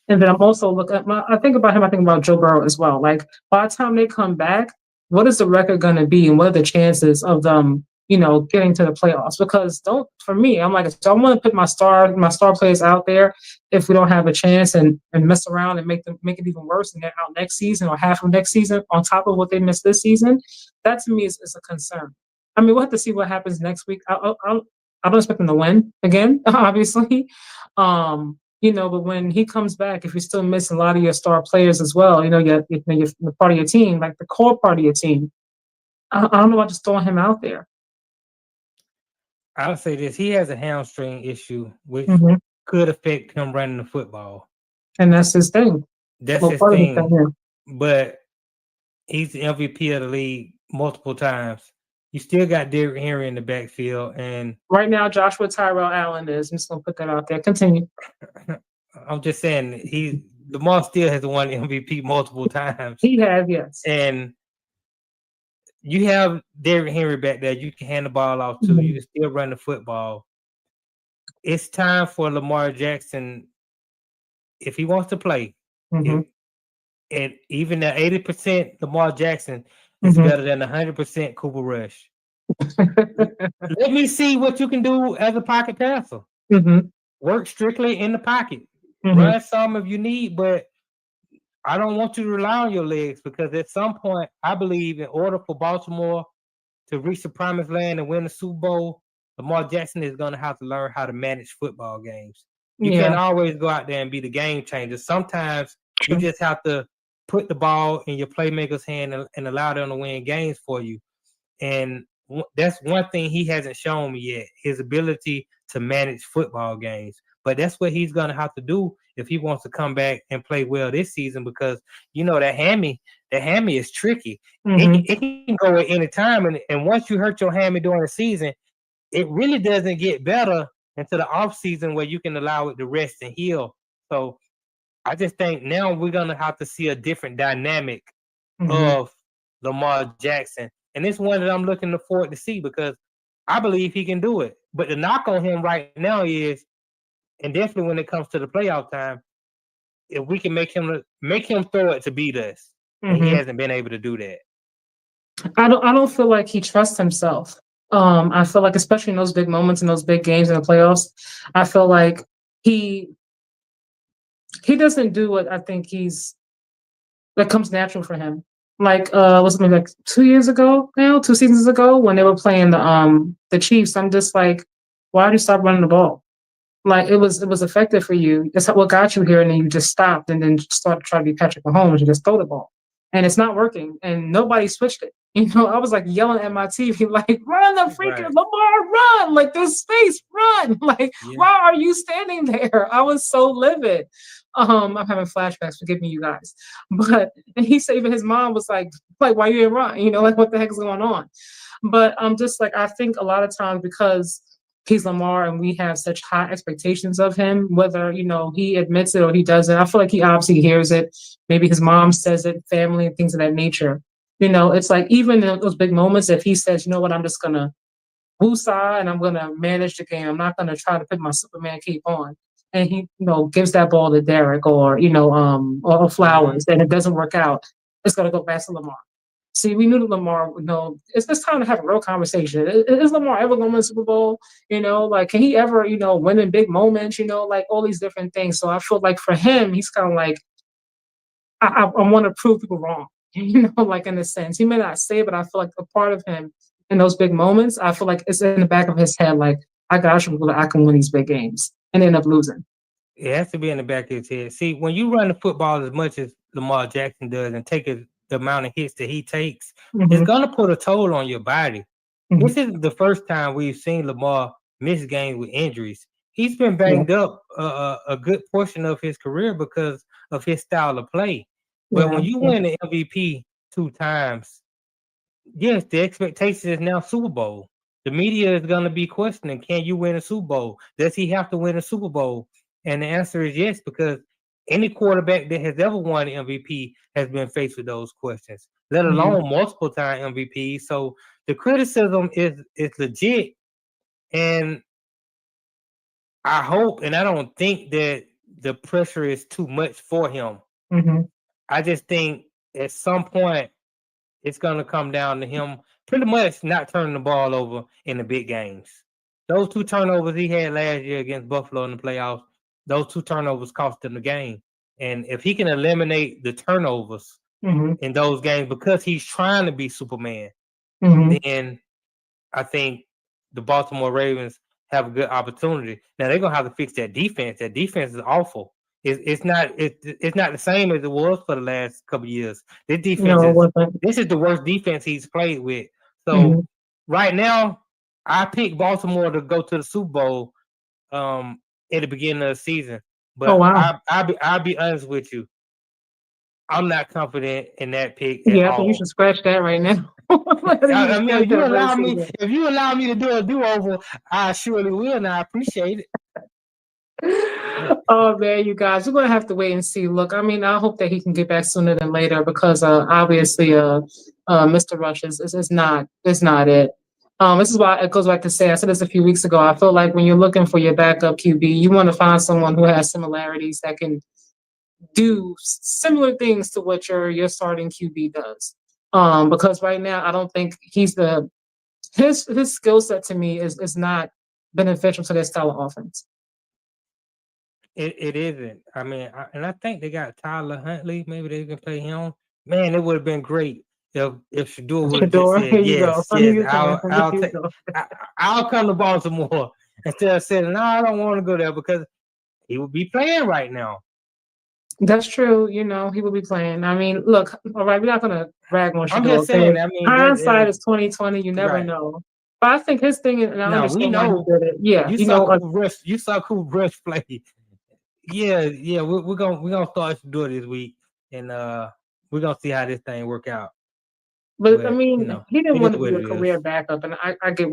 S3: And then I'm also I think about him, I think about Joe Burrow as well. Like by the time they come back, what is the record going to be and what are the chances of them, getting to the playoffs? Because for me, I'm like, so I want to put my star players out there if we don't have a chance and mess around and make it even worse and they're out next season or half of next season on top of what they missed this season. That to me is a concern. I mean, we'll have to see what happens next week. I don't expect them to win again, obviously. But when he comes back, if you're still missing a lot of your star players as well, you're part of your team, like the core part of your team. I don't know about just throwing him out there.
S2: I'll say this: he has a hamstring issue, which
S3: Mm-hmm.
S2: could affect him running the football.
S3: And that's his thing.
S2: That's
S3: Well,
S2: his
S3: part of his
S2: thing.
S3: thing,
S2: But he's the MVP of the league multiple times. You still got Derrick Henry in the backfield, and
S3: right now, Joshua Tyrell Allen is. I'm just gonna put that out there. Continue.
S2: I'm just saying Lamar still has won MVP multiple times.
S3: He has, yes.
S2: And you have Derrick Henry back there. You can hand the ball off to.
S3: Mm-hmm.
S2: You can still run the football. It's time for Lamar Jackson, if he wants to play.
S3: Mm-hmm.
S2: And even at 80% Lamar Jackson is better than 100% Cooper Rush. Let me see what you can do as a pocket passer.
S3: Mm-hmm.
S2: Work strictly in the pocket.
S3: Mm-hmm.
S2: Run some if you need, but I don't want you to rely on your legs because at some point, I believe in order for Baltimore to reach the promised land and win the Super Bowl, Lamar Jackson is going to have to learn how to manage football games. You can't always go out there and be the game changer. Sometimes you just have to put the ball in your playmaker's hand and allow them to win games for you. And that's one thing he hasn't shown me yet, his ability to manage football games. But that's what he's going to have to do if he wants to come back and play well this season because, that hammy is tricky.
S3: Mm-hmm.
S2: It can go at any time. And once you hurt your hammy during the season, it really doesn't get better until the off season where you can allow it to rest and heal. So I just think now we're going to have to see a different dynamic of Lamar Jackson. And it's one that I'm looking forward to see because I believe he can do it. But the knock on him right now is, and definitely when it comes to the playoff time, if we can make him throw it to beat us, and he hasn't been able to do that.
S3: I don't feel like he trusts himself. I feel like especially in those big moments in those big games in the playoffs, I feel like he doesn't do what I think that comes natural for him. Like was it maybe like 2 seasons ago when they were playing the Chiefs. I'm just like, why did you stop running the ball? Like it was effective for you. That's what got you here, and then you just stopped and then started to try to be Patrick Mahomes and just throw the ball. And it's not working. And nobody switched it. I was like yelling at my TV, like, run the freaking Lamar, run! Like there's space, run! Like, why are you standing there? I was so livid. I'm having flashbacks. Forgive me, you guys. But and he said even his mom was like, why you didn't run? You know, like what the heck is going on? But I'm just like I think a lot of times because he's Lamar and we have such high expectations of him, whether he admits it or he doesn't. I feel like he obviously hears it. Maybe his mom says it, family and things of that nature. It's like even in those big moments, if he says, you know what, I'm just gonna woosah and I'm gonna manage the game. I'm not gonna try to put my Superman cape on. And he, gives that ball to Derek or Flowers, and it doesn't work out. It's gonna go back to Lamar. See, we knew that Lamar, it's time to have a real conversation. Is Lamar ever going to win the Super Bowl? Like, can he ever, win in big moments? Like all these different things. So I feel like for him, he's kind of like, I want to prove people wrong. Like in a sense, he may not say it, but I feel like a part of him in those big moments, I feel like it's in the back of his head, like I can win these big games and end up losing.
S2: It has to be in the back of his head. See, when you run the football as much as Lamar Jackson does and take the amount of hits that he takes, it's going to put a toll on your body. This isn't the first time we've seen Lamar miss games with injuries. He's been banged up a good portion of his career because of his style of play. But when you win the MVP 2 times, yes, the expectation is now Super Bowl. The media is going to be questioning, can you win a Super Bowl? Does he have to win a Super Bowl? And the answer is yes, because any quarterback that has ever won an MVP has been faced with those questions, let alone multiple time MVPs. So the criticism is legit. And I hope, and I don't think that the pressure is too much for him. I just think at some point it's going to come down to him pretty much not turning the ball over in the big games. Those 2 turnovers he had last year against Buffalo in the playoffs, those 2 turnovers cost him the game. And if he can eliminate the turnovers in those games because he's trying to be Superman, then I think the Baltimore Ravens have a good opportunity. Now they're gonna have to fix that defense. That defense is awful. It's not the same as it was for the last couple of years. This defense this is the worst defense he's played with. So right now, I picked Baltimore to go to the Super Bowl at the beginning of the season. But I'll be honest with you. I'm not confident in that pick at all.
S3: I think you should scratch that right now.
S2: I mean, if you allow me to do a do-over, I surely will, and I appreciate it.
S3: Oh man, you guys, we're gonna have to wait and see. Look, I mean, I hope that he can get back sooner than later because obviously Mr. Rush is not it. This is why it goes back to say I said this a few weeks ago. I feel like when you're looking for your backup QB, you want to find someone who has similarities that can do similar things to what your starting QB does. Because right now I don't think he's his skill set to me is not beneficial to their style of offense.
S2: It isn't. I mean, I think they got Tyler Huntley. Maybe they can play him. Man, it would have been great if Shador would have just said yes. I'll come to Baltimore instead of saying no, I don't want to go there because he would be playing right now.
S3: That's true. He will be playing. I mean, look, all right, we're not gonna rag on Shador.
S2: I'm just saying. I mean,
S3: hindsight is 20/20. You never know. But I think his thing, and I understand why he did it. Yeah,
S2: you saw Cool Rush play. Yeah, we're gonna start Shador this week, and we're gonna see how this thing work out.
S3: But I mean, he didn't want to be a career backup, and I get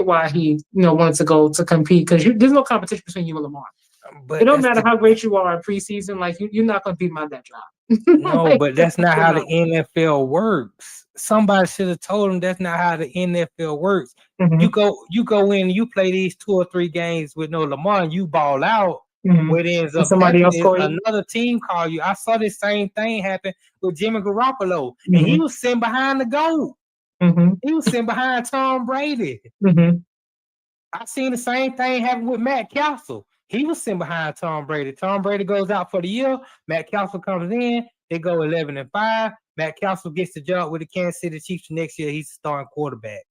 S3: why he wanted to go to compete because there's no competition between you and Lamar. But it don't matter how great you are in preseason, like you're not gonna beat him at that job.
S2: No, but that's not how the NFL works. Somebody should have told him that's not how the NFL works. You go in and you play these 2 or 3 games with no Lamar and you ball out. What ends up
S3: somebody else
S2: another team call you. I saw this same thing happen with Jimmy Garoppolo, and he was sitting behind the goal. He was sitting behind Tom Brady. I seen the same thing happen with Matt Castle. He was sitting behind Tom Brady. Tom Brady goes out for the year. Matt Castle comes in. They go 11-5. Matt Castle gets the job with the Kansas City Chiefs next year. He's the starting quarterback.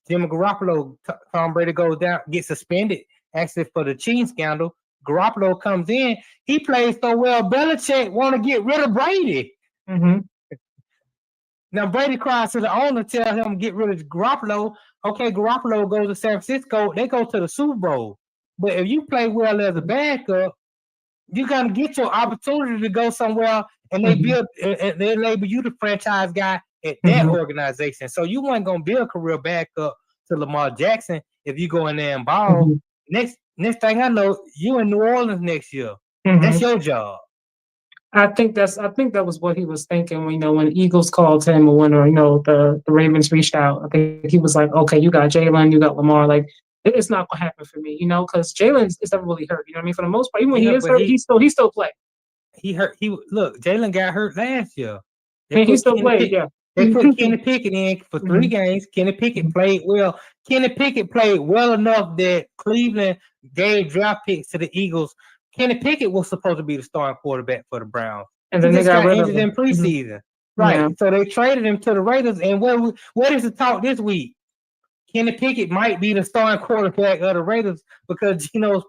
S2: Jimmy Garoppolo, Tom Brady goes down, gets suspended, actually for the cheating scandal. Garoppolo comes in. He plays so well. Belichick want to get rid of Brady. Now Brady cries to the owner, tell him get rid of Garoppolo. Okay, Garoppolo goes to San Francisco. They go to the Super Bowl. But if you play well as a backup, You gotta get your opportunity to go somewhere, and they build and they label you the franchise guy at that organization. So you weren't gonna build a career backup to Lamar Jackson if you go in there and ball. Next thing I know, you in New Orleans next year. That's your job.
S3: I think that was what he was thinking when when the Eagles called him, or when the Ravens reached out. I think he was like, okay, you got Jalen, you got Lamar, like it's not gonna happen for me, because Jalen is never really hurt. You know what I mean? For the most part, even when he is hurt, he still play.
S2: He hurt. Look, Jalen got hurt last year.
S3: And he still played. Yeah.
S2: They put Kenny Pickett in for 3 games. Kenny Pickett played well. Kenny Pickett played well enough that Cleveland gave draft picks to the Eagles. Kenny Pickett was supposed to be the starting quarterback for the Browns.
S3: And then
S2: he
S3: they
S2: just got
S3: injured
S2: in preseason. Right. Yeah. So they traded him to the Raiders. And what is the talk this week? Kenny Pickett might be the starting quarterback of the Raiders because Smith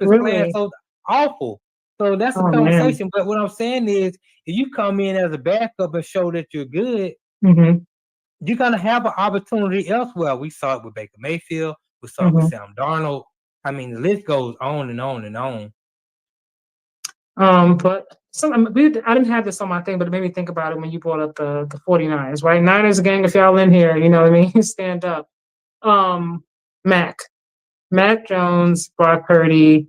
S2: is playing so awful. So that's the conversation. Man. But what I'm saying is, if you come in as a backup and show that you're good, you're gonna have an opportunity elsewhere. We saw it with Baker Mayfield. We saw it with Sam Darnold. I mean, the list goes on and on and on.
S3: But I didn't have this on my thing, but it made me think about it when you brought up the 49ers, right? Niners gang, if y'all in here, you know what I mean? Stand up. Mac Jones, Brock Purdy.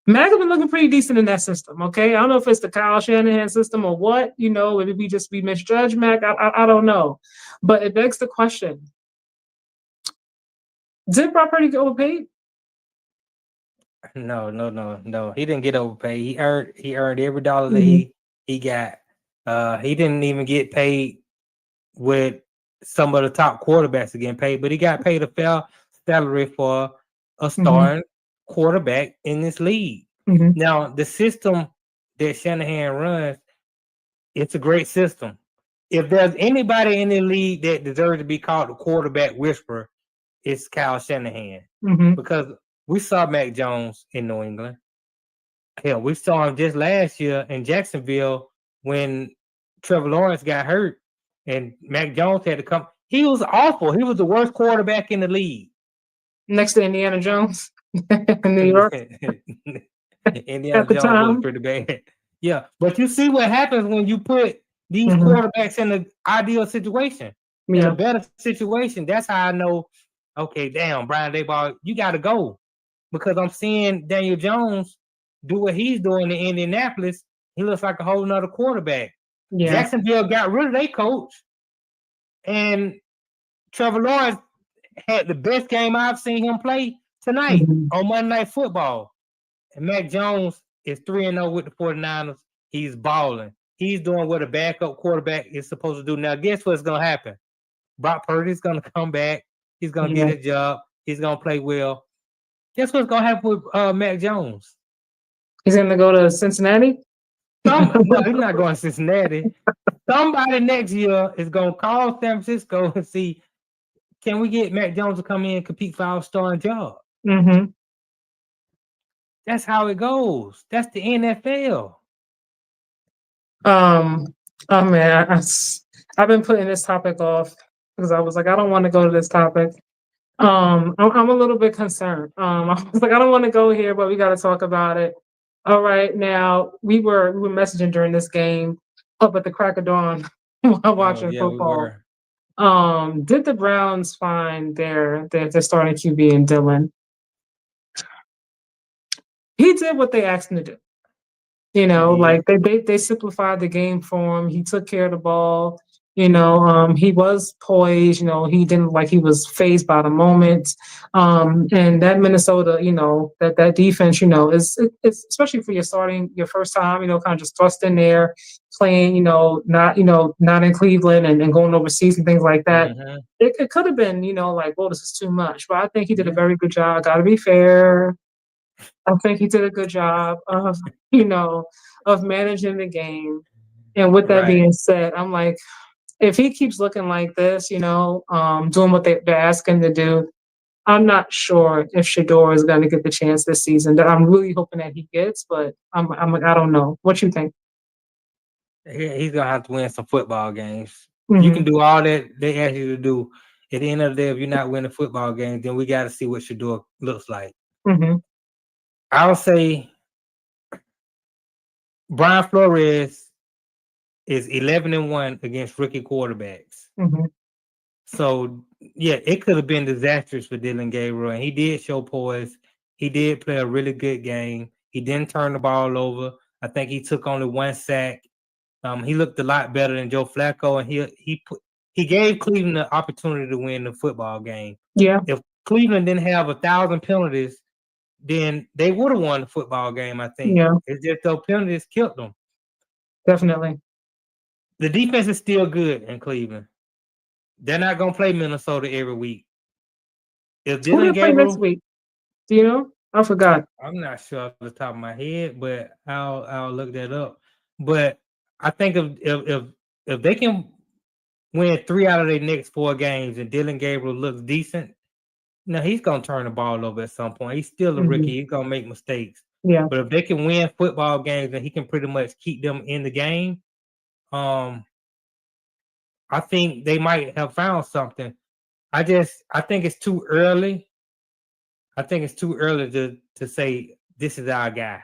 S3: Mac has been looking pretty decent in that system, okay? I don't know if it's the Kyle Shanahan system or what, maybe we misjudge Mac. I don't know. But it begs the question. Did Brock Purdy get overpaid?
S2: No. He didn't get overpaid. He earned every dollar that he got. He didn't even get paid with some of the top quarterbacks getting paid, but he got paid a fair salary for a starting quarterback in this league. Now, the system that Shanahan runs, it's a great system. If there's anybody in the league that deserves to be called the quarterback whisperer, it's Kyle Shanahan. Because we saw Mac Jones in New England. Hell, we saw him just last year in Jacksonville when Trevor Lawrence got hurt and Mac Jones had to come. He was awful. He was the worst quarterback in the league.
S3: Next to Indiana Jones in New York.
S2: Indiana Jones was pretty bad. Yeah, but you see what happens when you put these quarterbacks in the ideal situation, in a better situation. That's how I know, okay, damn, Brian Daboll, you got to go. Because I'm seeing Daniel Jones do what he's doing in Indianapolis. He looks like a whole nother quarterback. Yeah. Jacksonville got rid of their coach. And Trevor Lawrence had the best game I've seen him play tonight on Monday Night Football. And Mac Jones is 3-0 with the 49ers. He's balling. He's doing what a backup quarterback is supposed to do. Now, guess what's going to happen? Brock Purdy's going to come back. He's going to get a job. He's going to play well. Guess what's going to happen with Mac Jones?
S3: He's going to go to Cincinnati?
S2: No, he's not going to Cincinnati. Somebody next year is going to call San Francisco and see, can we get Mac Jones to come in and compete for our starting job? That's how it goes. That's the NFL.
S3: Oh man, I've been putting this topic off because I was like, I don't want to go to this topic. I'm a little bit concerned. I was like, I don't want to go here, but we got to talk about it. All right, now we were messaging during this game up at the crack of dawn while watching football. Did the Browns find their starting QB in Dillion? He did what they asked him to do. Like they simplified the game for him. He took care of the ball. He was poised. He didn't like he was phased by the moment. And that Minnesota, that defense, it's especially for your first time, kind of just thrust in there, playing, not in Cleveland and going overseas and things like that. It could have been, like, well, this is too much. But I think he did a very good job. Got to be fair. I think he did a good job of, of managing the game. And with that being said, I'm like, if he keeps looking like this, doing what they're asking to do, I'm not sure if Shador is going to get the chance this season. That I'm really hoping that he gets, but I'm like, I don't know. What you think?
S2: He's gonna have to win some football games. You can do all that they ask you to do. At the end of the day, if you're not winning football games, then we got to see what Shador looks like. I'll say Brian Flores is 11-1 against rookie quarterbacks.
S3: Mm-hmm.
S2: So yeah, it could have been disastrous for Dillion Gabriel, and he did show poise. He did play a really good game. He didn't turn the ball over. I think he took only 1 sack. He looked a lot better than Joe Flacco, and he gave Cleveland the opportunity to win the football game.
S3: Yeah.
S2: If Cleveland didn't have 1,000 penalties, then they would have won the football game, I think.
S3: Yeah.
S2: It's just those penalties killed them.
S3: Definitely.
S2: The defense is still good in Cleveland. They're not going to play Minnesota every week. If
S3: Who
S2: Dillion
S3: they play next
S2: Gabriel,
S3: week? Do you know? I forgot.
S2: I'm not sure off the top of my head, but I'll look that up. But I think if they can win 3 out of their next 4 games and Dillion Gabriel looks decent, now he's gonna turn the ball over at some point. He's still a rookie. He's gonna make mistakes.
S3: Yeah.
S2: But if they can win football games and he can pretty much keep them in the game, I think they might have found something. I think it's too early. I think it's too early to say this is our guy,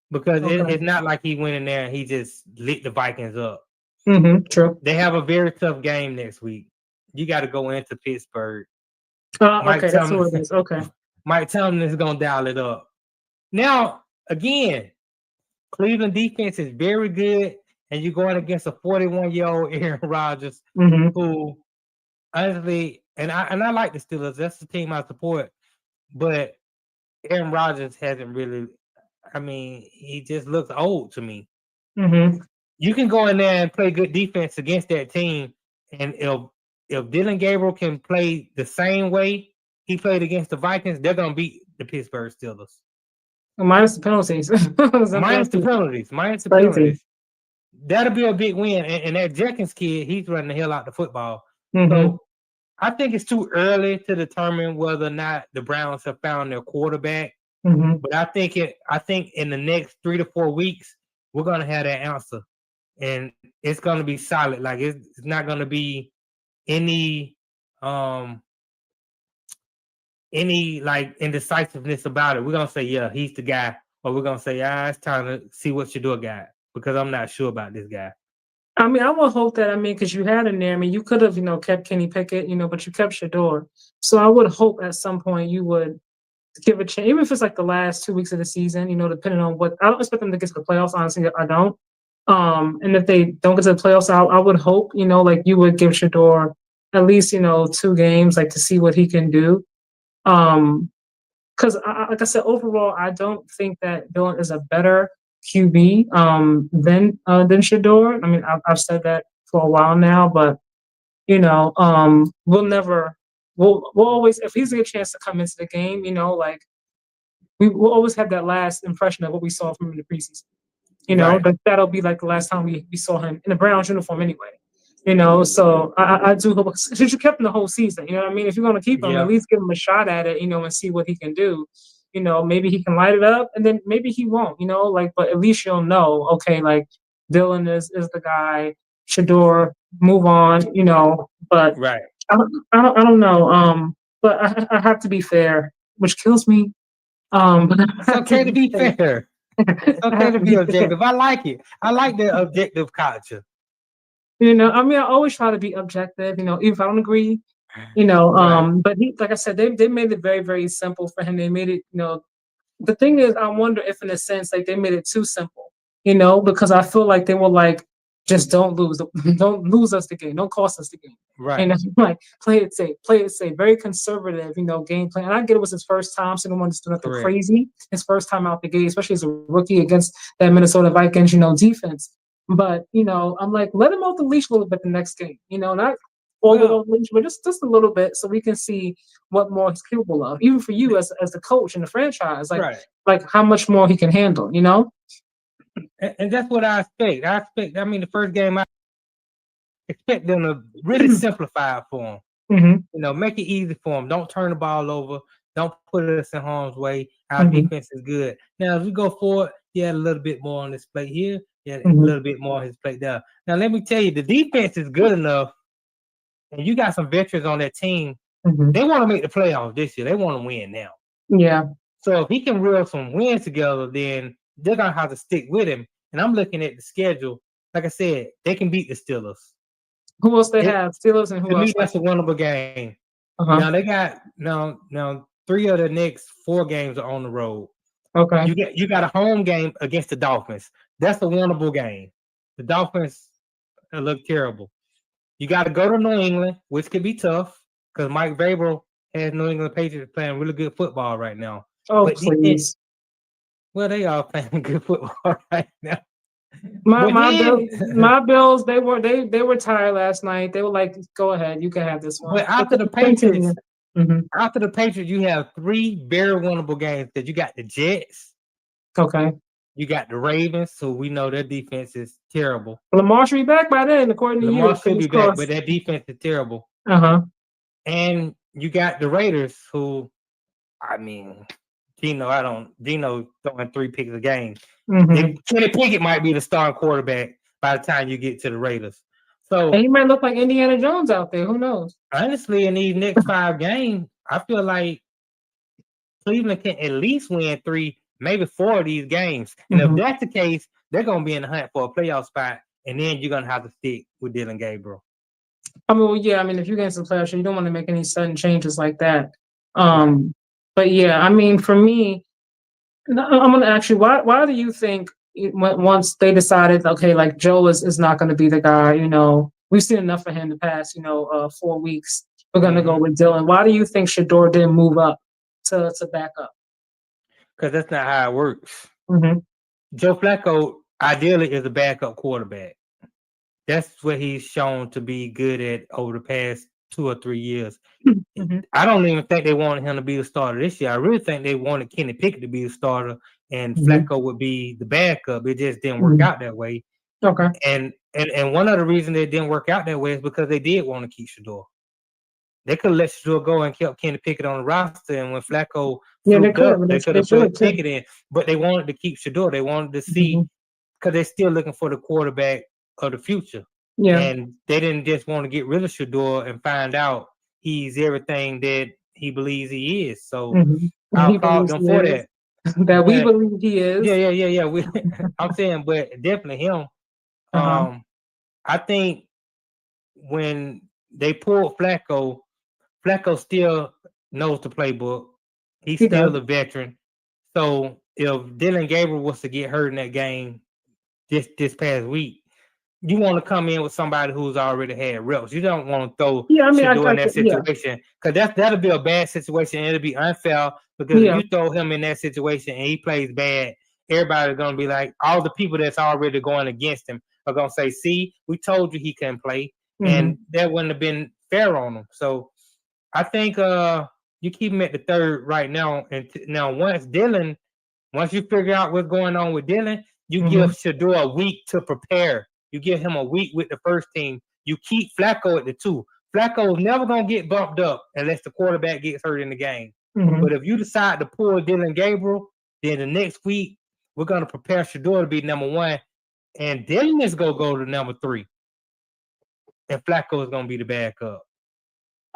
S2: because it's not like he went in there and he just lit the Vikings up.
S3: Mm-hmm. True.
S2: They have a very tough game next week. You got to go into Pittsburgh.
S3: Okay, that's what it is. Okay.
S2: Mike Tomlin is going to dial it up. Now, again, Cleveland defense is very good, and you're going against a 41-year-old Aaron Rodgers, who honestly, and I like the Steelers. That's the team I support. But Aaron Rodgers hasn't really. I mean, he just looks old to me.
S3: Mm-hmm.
S2: You can go in there and play good defense against that team, and if Dillion Gabriel can play the same way he played against the Vikings, they're gonna beat the Pittsburgh Steelers.
S3: Minus the penalties.
S2: Minus the penalties. That'll be a big win. And that Jenkins kid, he's running the hell out the football.
S3: Mm-hmm.
S2: So I think it's too early to determine whether or not the Browns have found their quarterback.
S3: Mm-hmm.
S2: But I think in the next 3 to 4 weeks, we're gonna have that answer. And it's gonna be solid. Like it's not gonna be any like indecisiveness about it. We're gonna say, yeah, he's the guy, or we're gonna say, it's time to see what Shador got, because I'm not sure about this guy.
S3: I mean, I would hope that, because you had him there. I mean, you could have, kept Kenny Pickett, but you kept Shador. So I would hope at some point you would give a chance, even if it's like the last 2 weeks of the season, depending on what. I don't expect them to get to the playoffs, honestly, I don't. And if they don't get to the playoffs, I would hope, like you would give Shador at least, 2 games, like to see what he can do. Because like I said, overall, I don't think that Dillion is a better QB than Shador. I mean, I've said that for a while now, but we'll always, if he's a good chance to come into the game, like we'll always have that last impression of what we saw from him in the preseason.
S2: Right.
S3: But that'll be like the last time we saw him in the Browns uniform anyway. So I do hope, since you kept him the whole season, you know what I mean? If you're going to keep him, at least give him a shot at it, and see what he can do. Maybe he can light it up, and then maybe he won't, but at least you'll know, okay, like Dillion is the guy, Shador, move on, but
S2: right.
S3: I don't know. But I have to be fair, which kills me.
S2: It's okay to be fair. It's okay to be objective. I like it. I like the objective culture.
S3: I mean, I always try to be objective, even if I don't agree,
S2: Right.
S3: but he, like I said, they made it very, very simple for him. They made it, the thing is, I wonder if in a sense, like they made it too simple, because I feel like they were like, just don't lose us the game. Don't cost us the game.
S2: Right.
S3: And like, play it safe, very conservative, game plan. And I get it was his first time, so no one's doing nothing crazy. His first time out the gate, especially as a rookie against that Minnesota Vikings, defense. But, I'm like, let him off the leash a little bit the next game, not all the leash, but just a little bit, so we can see what more he's capable of, even for you as the coach in the franchise, like how much more he can handle,
S2: And that's what I expect. I mean, the first game, I expect them to really simplify it for him.
S3: Mm-hmm.
S2: Make it easy for him. Don't turn the ball over. Don't put us in harm's way. Our defense is good. Now, as we go forward, a little bit more on this plate here. A little bit more on his plate there. Now, let me tell you, the defense is good enough, and you got some veterans on that team. They want to make the playoffs this year. They want to win now.
S3: Yeah.
S2: So if he can reel some wins together, then they're going to have to stick with him. and I'm looking at the schedule. Like I said, they can beat the Steelers.
S3: Who else they have? Steelers and who
S2: To me,
S3: else?
S2: that's a winnable game.
S3: Uh-huh.
S2: Now they got now 3 of the next 4 games are on the road.
S3: Okay.
S2: You got a home game against the Dolphins. That's a winnable game. The Dolphins look terrible. You got to go to New England, which could be tough because Mike Vrabel has New England Patriots playing really good football right now.
S3: Oh,
S2: But
S3: please.
S2: well, they are playing good football right now.
S3: My Bills, they were tired last night. They were like, "Go ahead, you can have this one."
S2: But after the
S3: Continue.
S2: Patriots, you have 3 very winnable games. That you got the Jets,
S3: Okay.
S2: you got the Ravens, so we know their defense is terrible.
S3: Lamar should be back by then, according to you.
S2: Lamar should be back, but their defense is terrible. And you got the Raiders, who, I mean, Gino throwing 3 picks a game. Kenny Pickett might be the starting quarterback by the time you get to the Raiders. So
S3: and he might look like Indiana Jones out there. Who knows?
S2: Honestly, in these next 5 games, I feel like Cleveland can at least win 3, maybe 4 of these games. And if that's the case, they're going to be in the hunt for a playoff spot, and then you're going to have to stick with Dillion Gabriel.
S3: I mean, well, yeah. I mean, if you get into the playoffs, you don't want to make any sudden changes like that. But yeah, I mean, for me, I'm going to ask you, why do you think once they decided, okay, like Joe is not going to be the guy, we've seen enough of him the past, 4 weeks. We're going to go with Dillion. Why do you think Shador didn't move up to back up?
S2: Because that's not how it works. Joe Flacco ideally is a backup quarterback. That's what he's shown to be good at over the past 2 or 3 years. I don't even think they wanted him to be the starter this year. I really think they wanted Kenny Pickett to be the starter and Flacco would be the backup. It just didn't work out that way.
S3: Okay.
S2: And one of the reasons it didn't work out that way is because they did want to keep Shador. They could have let Shador go and kept Kenny Pickett on the roster, and when Flacco they could have put Pickett in. But they wanted to keep Shador. They wanted to see, because they're still looking for the quarterback of the future.
S3: Yeah.
S2: And they didn't just want to get rid of Shador and find out he's everything that he believes he is. So I applaud them for that.
S3: We believe he is.
S2: Yeah. I'm saying, but definitely him. I think when they pulled Flacco still knows the playbook. He's still a veteran. So if Dillion Gabriel was to get hurt in that game this past week, you want to come in with somebody who's already had reps. You don't want to throw Shador in that situation, because that'll be a bad situation. It'll be unfair, because if you throw him in that situation and he plays bad, everybody's going to be like, all the people that's already going against him are going to say, see, we told you he couldn't play. And that wouldn't have been fair on him. So I think you keep him at the 3rd right now. And now once you figure out what's going on with Dillion, you give Shador a week to prepare. You give him a week with the first team. You keep Flacco at the 2. Flacco's never going to get bumped up unless the quarterback gets hurt in the game. But if you decide to pull Dillion Gabriel, then the next week, we're going to prepare Shador to be number 1. And Dillion is going to go to number 3. And Flacco is going to be the backup.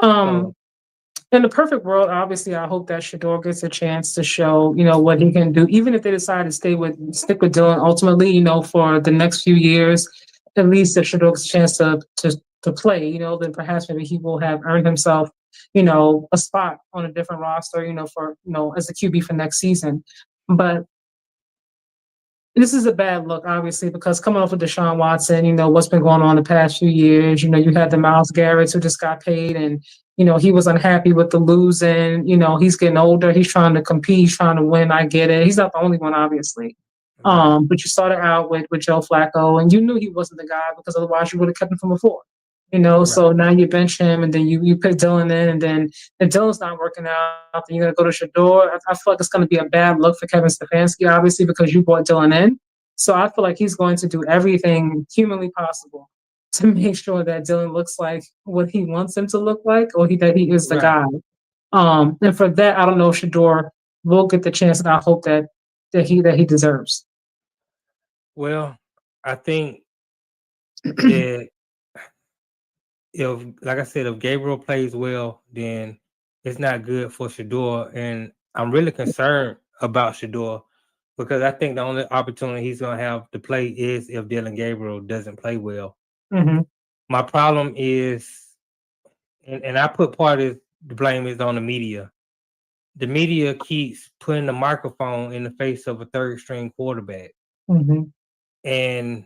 S3: In the perfect world, obviously, I hope that Shador gets a chance to show, what he can do. Even if they decide to stick with Dillion, ultimately, for the next few years, at least if Shador gets a chance to play, then perhaps maybe he will have earned himself, a spot on a different roster, for as a QB for next season. But this is a bad look, obviously, because coming off of Deshaun Watson, what's been going on the past few years, you had the Myles Garretts who just got paid, and he was unhappy with the losing. He's getting older. He's trying to compete. He's trying to win. I get it. He's not the only one, obviously. But you started out with Joe Flacco, and you knew he wasn't the guy, because otherwise you would have kept him from before. So now you bench him, and then you put Dillion in, and then if Dillon's not working out, then you're going to go to Shador. I feel like it's going to be a bad look for Kevin Stefanski, obviously, because you brought Dillion in. So I feel like he's going to do everything humanly possible to make sure that Dillion looks like what he wants him to look like, or that he is the guy. And for that, I don't know if Shador will get the chance, and I hope that he deserves.
S2: Well, I think that if Gabriel plays well, then it's not good for Shador. And I'm really concerned about Shador because I think the only opportunity he's going to have to play is if Dillion Gabriel doesn't play well.
S3: Mm-hmm.
S2: My problem is, and I put part of the blame is on the media. The media keeps putting the microphone in the face of a third string quarterback.
S3: Mm-hmm.
S2: And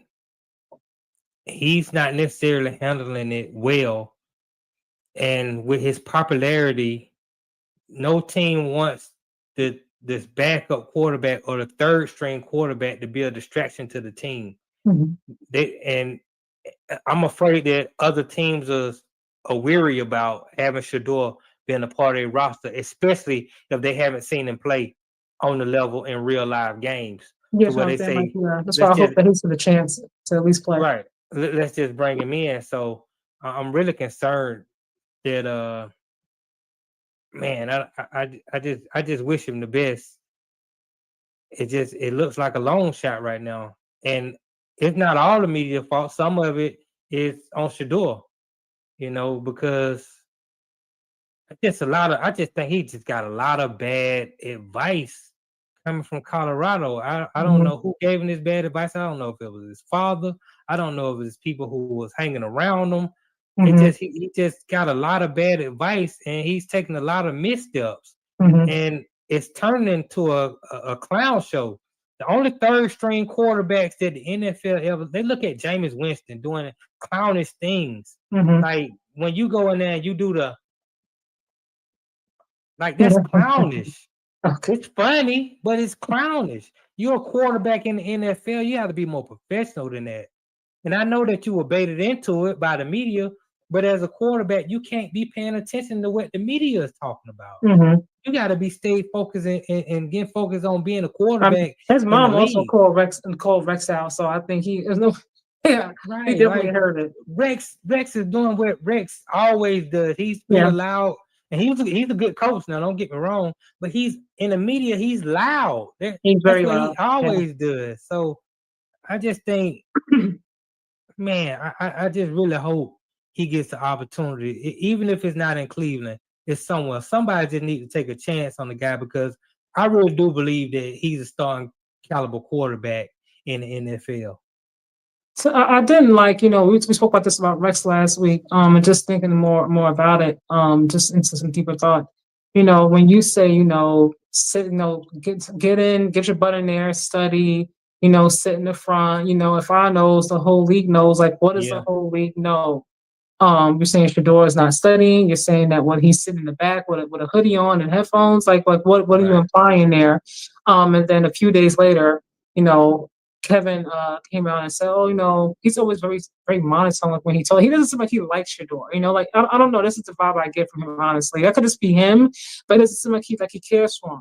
S2: he's not necessarily handling it well. And with his popularity, no team wants this backup quarterback or the third string quarterback to be a distraction to the team.
S3: Mm-hmm.
S2: I'm afraid that other teams are weary about having Shador being a part of their roster, especially if they haven't seen him play on the level in real live games.
S3: Yes,
S2: To where
S3: I'm
S2: they
S3: saying,
S2: say,
S3: like, yeah. That's why I hope that he's the chance to at least play.
S2: right, let's just bring him in. So I'm really concerned that man, I just wish him the best. It looks like a long shot right now, and it's not all the media fault. Some of it is on Shador, because I just think he just got a lot of bad advice coming from Colorado. I don't know who gave him this bad advice. I don't know if it was his father. I don't know if it's people who was hanging around him. He just got a lot of bad advice, and he's taking a lot of missteps, and it's turning into a clown show. The only third string quarterbacks that the NFL ever, they look at Jameis Winston doing clownish things. Like when you go in there and you do that's clownish.
S3: Okay.
S2: It's funny, but it's clownish. You're a quarterback in the NFL. You have to be more professional than that. And I know that you were baited into it by the media, but as a quarterback, you can't be paying attention to what the media is talking about. You got to be stay focused and get focused on being a quarterback.
S3: His
S2: in the
S3: mom also
S2: league.
S3: called Rex out, so I think he he definitely heard it.
S2: Rex is doing what Rex always does. He's pretty loud, and he's a good coach. Now, don't get me wrong, but he's in the media. He's loud.
S3: He's very
S2: what
S3: loud.
S2: He always does. So I just think, man, I just really hope he gets the opportunity, even if it's not in Cleveland, it's somewhere. Somebody just need to take a chance on the guy because I really do believe that he's a starting caliber quarterback in the NFL.
S3: So I didn't like, we spoke about this about Rex last week, and just thinking more about it, just into some deeper thought. When you say, sit, get in, get your butt in there, study, sit in the front. If I knows, the whole league knows. Like, what does the whole league know? You're saying Shador is not studying. You're saying that when he's sitting in the back with a hoodie on and headphones, like what are you implying there? And then a few days later, Kevin came out and said, "Oh, he's always very, very monotone. Like when he doesn't seem like he likes Shador. Like I don't know. This is the vibe I get from him. Honestly, that could just be him, but it doesn't seem like he cares for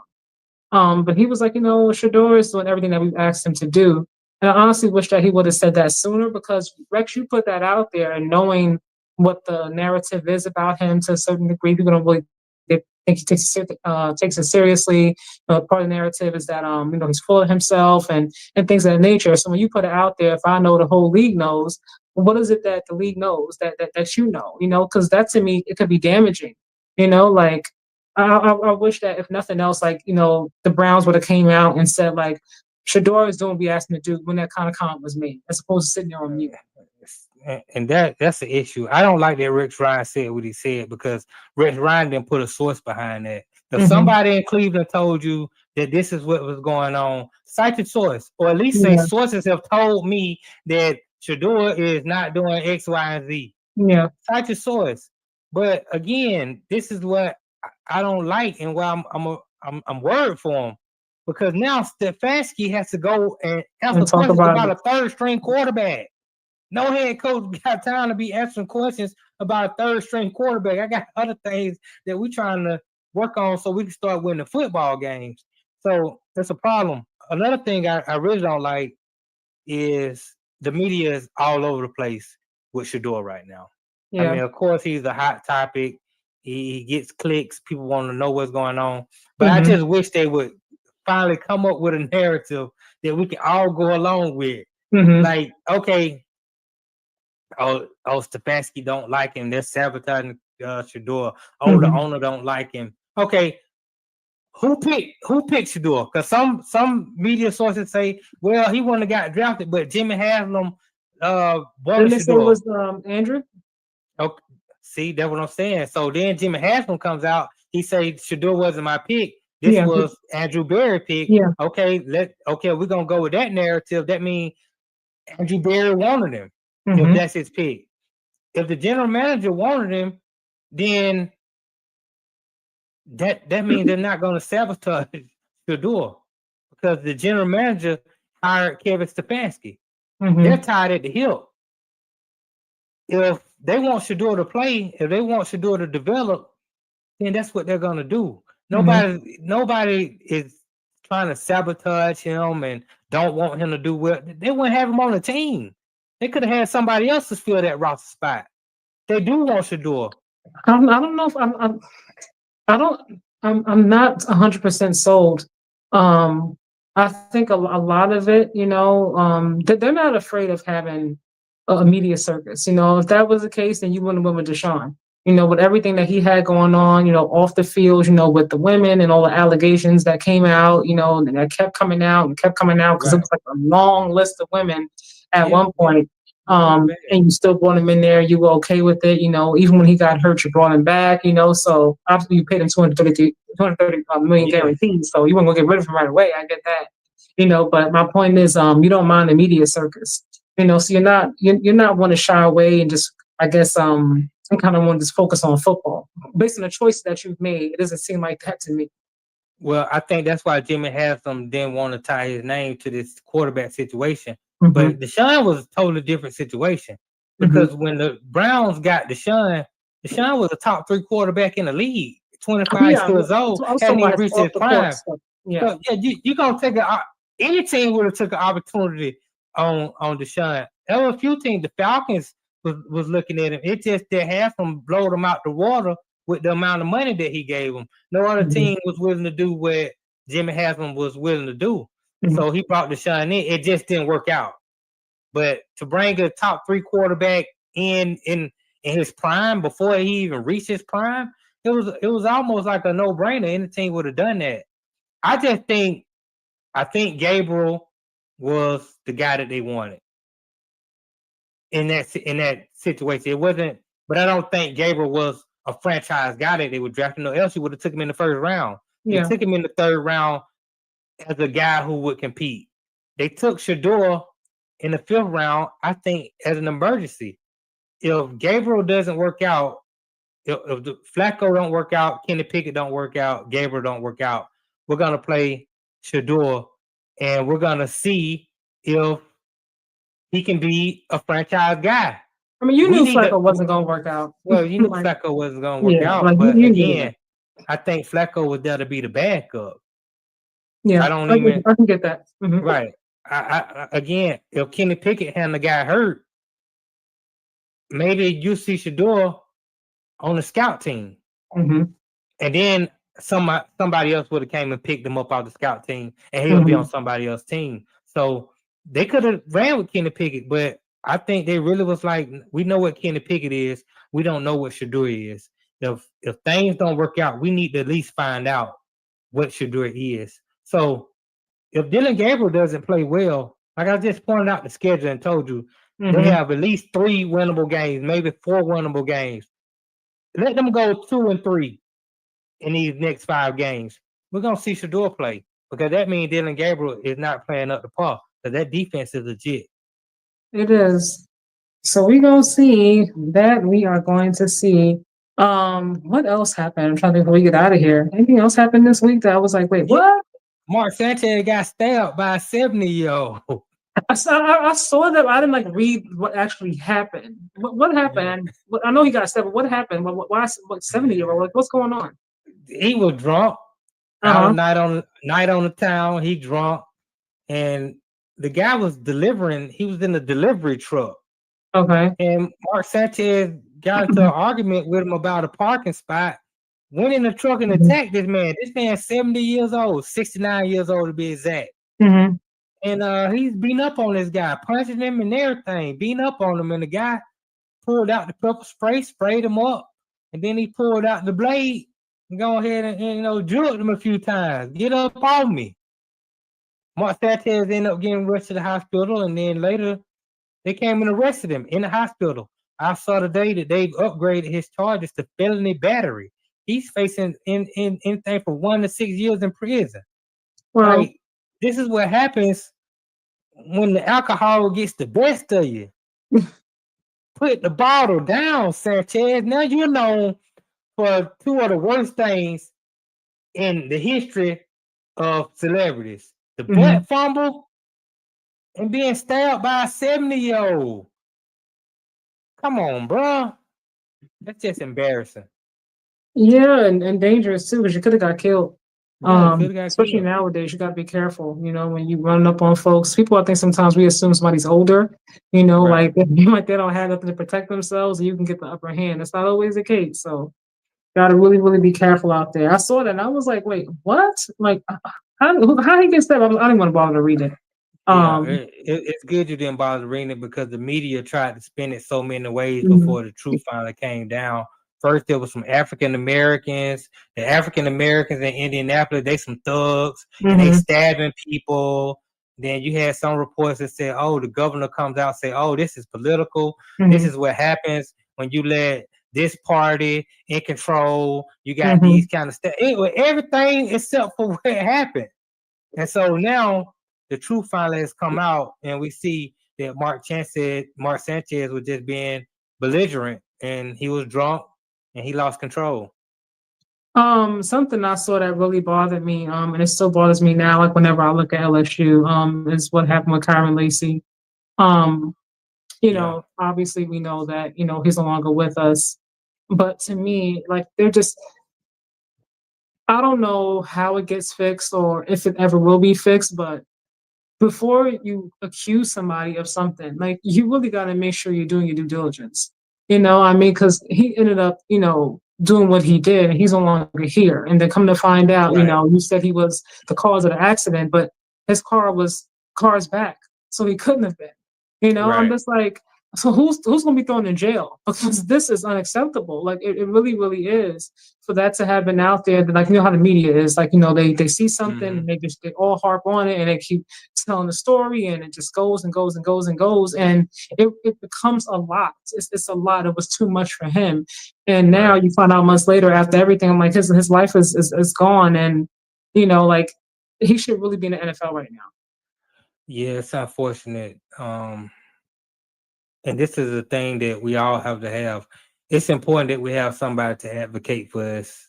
S3: him. But he was like, Shador is doing everything that we've asked him to do. And I honestly wish that he would have said that sooner because Rex, you put that out there, and knowing what the narrative is about him to a certain degree, people don't really they think he takes it seriously. Part of the narrative is that he's full of himself and things of that nature. So when you put it out there, if I know the whole league knows, what is it that the league knows that you know? Because that to me it could be damaging. Like I wish that if nothing else, like the Browns would have came out and said like Shador is doing what we asked him to do when that kind of comment was made, as opposed to sitting there on mute.
S2: And that's the issue. I don't like that Rex Ryan said what he said because Rex Ryan didn't put a source behind that. If somebody in Cleveland told you that this is what was going on, cite your source, or at least say sources have told me that Shador is not doing X, Y, and Z.
S3: Yeah,
S2: cite your source. But again, this is what I don't like, and why I'm worried for him because now Stefanski has to go and answer questions about a third string quarterback. No head coach got time to be answering questions about a third string quarterback. I got other things that we're trying to work on so we can start winning football games. So that's a problem. Another thing I really don't like is the media is all over the place with Shador right now. Yeah. I mean, of course, he's a hot topic. He gets clicks. People want to know what's going on. But I just wish they would finally come up with a narrative that we can all go along with. Like, okay, Stefanski don't like him. They're sabotaging Shador. The owner don't like him. Okay, Who picked Shador? Because some media sources say, well, he wouldn't have got drafted, but Jimmy Haslam
S3: Didn't
S2: wanted
S3: they say it
S2: Shador.
S3: was Andrew?
S2: Okay, see, that's what I'm saying. So then Jimmy Haslam comes out. He said Shador wasn't my pick. This was Andrew Berry pick.
S3: Yeah.
S2: Okay, we're gonna go with that narrative. That means Andrew Berry wanted him. If that's his pick. If the general manager wanted him, then that means they're not gonna sabotage Shador because the general manager hired Kevin Stefanski. They're tied at the hip. If they want Shador to play, if they want Shador to develop, then that's what they're gonna do. Nobody is trying to sabotage him and don't want him to do well. They wouldn't have him on the team. They could have had somebody else to fill that roster spot. They do want Shador.
S3: I don't know if I'm not 100% sold. I think a lot of it, they're not afraid of having a media circus. If that was the case, then you wouldn't win with Deshaun. With everything that he had going on, off the field, with the women and all the allegations that came out, and that kept coming out because it was like a long list of women at one point. And you still brought him in there. You were okay with it, even when he got hurt, you brought him back, so obviously you paid him 230 million guarantees. So you weren't gonna get rid of him right away. I get that, but my point is, you don't mind the media circus, so you're not want to shy away and just, I guess, I kind of want to just focus on football based on the choices that you've made. It doesn't seem like that to me.
S2: Well, I think that's why Jimmy Haslam didn't want to tie his name to this quarterback situation. But Deshaun was a totally different situation because when the Browns got Deshaun was a top 3 quarterback in the league, 25 years old, hadn't even reached his prime. So, you're gonna take any team would have took an opportunity on Deshaun. There were a few teams. The Falcons was looking at him. It just that Haslam blowed him out the water with the amount of money that he gave him. No other team was willing to do what Jimmy Haslam was willing to do. So he brought Deshaun in. It just didn't work out. But to bring a top 3 quarterback in his prime before he even reached his prime, it was almost like a no-brainer. Any team would have done that. I think Gabriel was the guy that they wanted in that situation. It wasn't, but I don't think Gabriel was a franchise guy that they would draft. No, else you would have took him in the first round. They took him in the 3rd round as a guy who would compete. They took Shador in the 5th round, I think, as an emergency. If Gabriel doesn't work out, if the Flacco don't work out, Kenny Pickett don't work out, Gabriel don't work out, we're gonna play Shador, and we're gonna see if he can be a franchise guy.
S3: I mean, you knew Flacco wasn't gonna work out.
S2: Well, you knew Flacco wasn't gonna work out, but again, I think Flacco was there to be the backup.
S3: Yeah, I can get that.
S2: Right. I again, if Kenny Pickett hadn't the guy hurt, maybe you see Shador on the scout team, and then somebody else would have came and picked him up off the scout team, and he'll be on somebody else's team. So they could have ran with Kenny Pickett, but I think they really was like, we know what Kenny Pickett is, we don't know what Shador is. If things don't work out, we need to at least find out what Shador is. So if Dillion Gabriel doesn't play well, like I just pointed out the schedule and told you, they have at least 3 winnable games, maybe 4 winnable games. Let them go 2-3 in these next 5 games. We're gonna see Shador play because that means Dillion Gabriel is not playing up to par because that defense is legit.
S3: It is. So we're gonna see that. We are going to see. What else happened? I'm trying to think before we get out of here. Anything else happened this week that I was like, wait, what?
S2: Mark Sanchez got stabbed by a 70-year-old.
S3: I saw that. I didn't read what actually happened. What happened? I know he got stabbed, but what happened? Why 70-year-old? What's going on?
S2: He was drunk. Night on the town. He drunk, and the guy was delivering. He was in a delivery truck.
S3: Okay.
S2: And Mark Sanchez got into an argument with him about a parking spot. Went in the truck and attacked this man. This man's 70 years old, 69 years old to be exact. And he's beating up on this guy, punching him and everything, beating up on him. And the guy pulled out the pepper spray, sprayed him up, and then he pulled out the blade Go ahead and drill them a few times. Get up off me. Mark Sanchez ended up getting rushed to the hospital, and then later they came and arrested him in the hospital. I saw today that they've upgraded his charges to felony battery. He's facing anything from 1 to 6 years in prison.
S3: Well,
S2: Like, this is what happens when the alcohol gets the best of you. Put the bottle down, Sanchez. Now you're known for two of the worst things in the history of celebrities: the butt fumble and being stabbed by a 70-year-old. Come on, bro. That's just embarrassing.
S3: yeah, and dangerous too, because you could have got killed.
S2: Yeah, could have got
S3: Especially
S2: killed.
S3: nowadays, you got to be careful. When you run up on folks, people, I think sometimes we assume somebody's older.
S2: Right.
S3: Like they don't have nothing to protect themselves, and you can get the upper hand. That's not always the case. So, got to really, really be careful out there. I saw that and I was like, wait, what? Like, how he get stabbed? I didn't want to bother to read it.
S2: Yeah,
S3: Um,
S2: it's good you didn't bother reading it because the media tried to spin it so many ways
S3: mhm,
S2: before the truth finally came down. First, there was some African Americans. The African Americans in Indianapolis, they some thugs and they
S3: mhm,
S2: stabbing people. Then you had some reports that said, "Oh, the governor comes out and say, oh, this is political. This
S3: mhm,
S2: is what happens when you let this party in control. You got these
S3: mhm.
S2: kind of stuff. Everything except for what happened." And so now the truth finally has come out, and we see that Mark Sanchez was just being belligerent, and he was drunk, and he lost control.
S3: Something I saw that really bothered me, and it still bothers me now, like whenever I look at LSU, is what happened with Kyron Lacey. Um,
S2: Yeah.
S3: Obviously we know that, he's no longer with us. But to me, like they're just I don't know how it gets fixed or if it ever will be fixed, but before you accuse somebody of something, like you really got to make sure you're doing your due diligence. I mean, because he ended up, doing what he did, and he's no longer here. And then come to find out,
S2: Right.
S3: you said he was the cause of the accident, but his car's back, so he couldn't have been. I'm
S2: Right.
S3: just like, so who's gonna be thrown in jail? Because this is unacceptable. Like it really, really is for that to have been out there. That, like, how the media is, like, they see something
S2: Hmm.
S3: and they all harp on it and they keep telling the story, and it just goes and goes and goes and goes, and it becomes a lot. It's a lot. It was too much for him, and now
S2: Right.
S3: you find out months later after everything. I'm like, his life is gone, and like he should really be in the NFL right now.
S2: Yeah, it's unfortunate. And this is a thing that we all have to have. It's important that we have somebody to advocate for us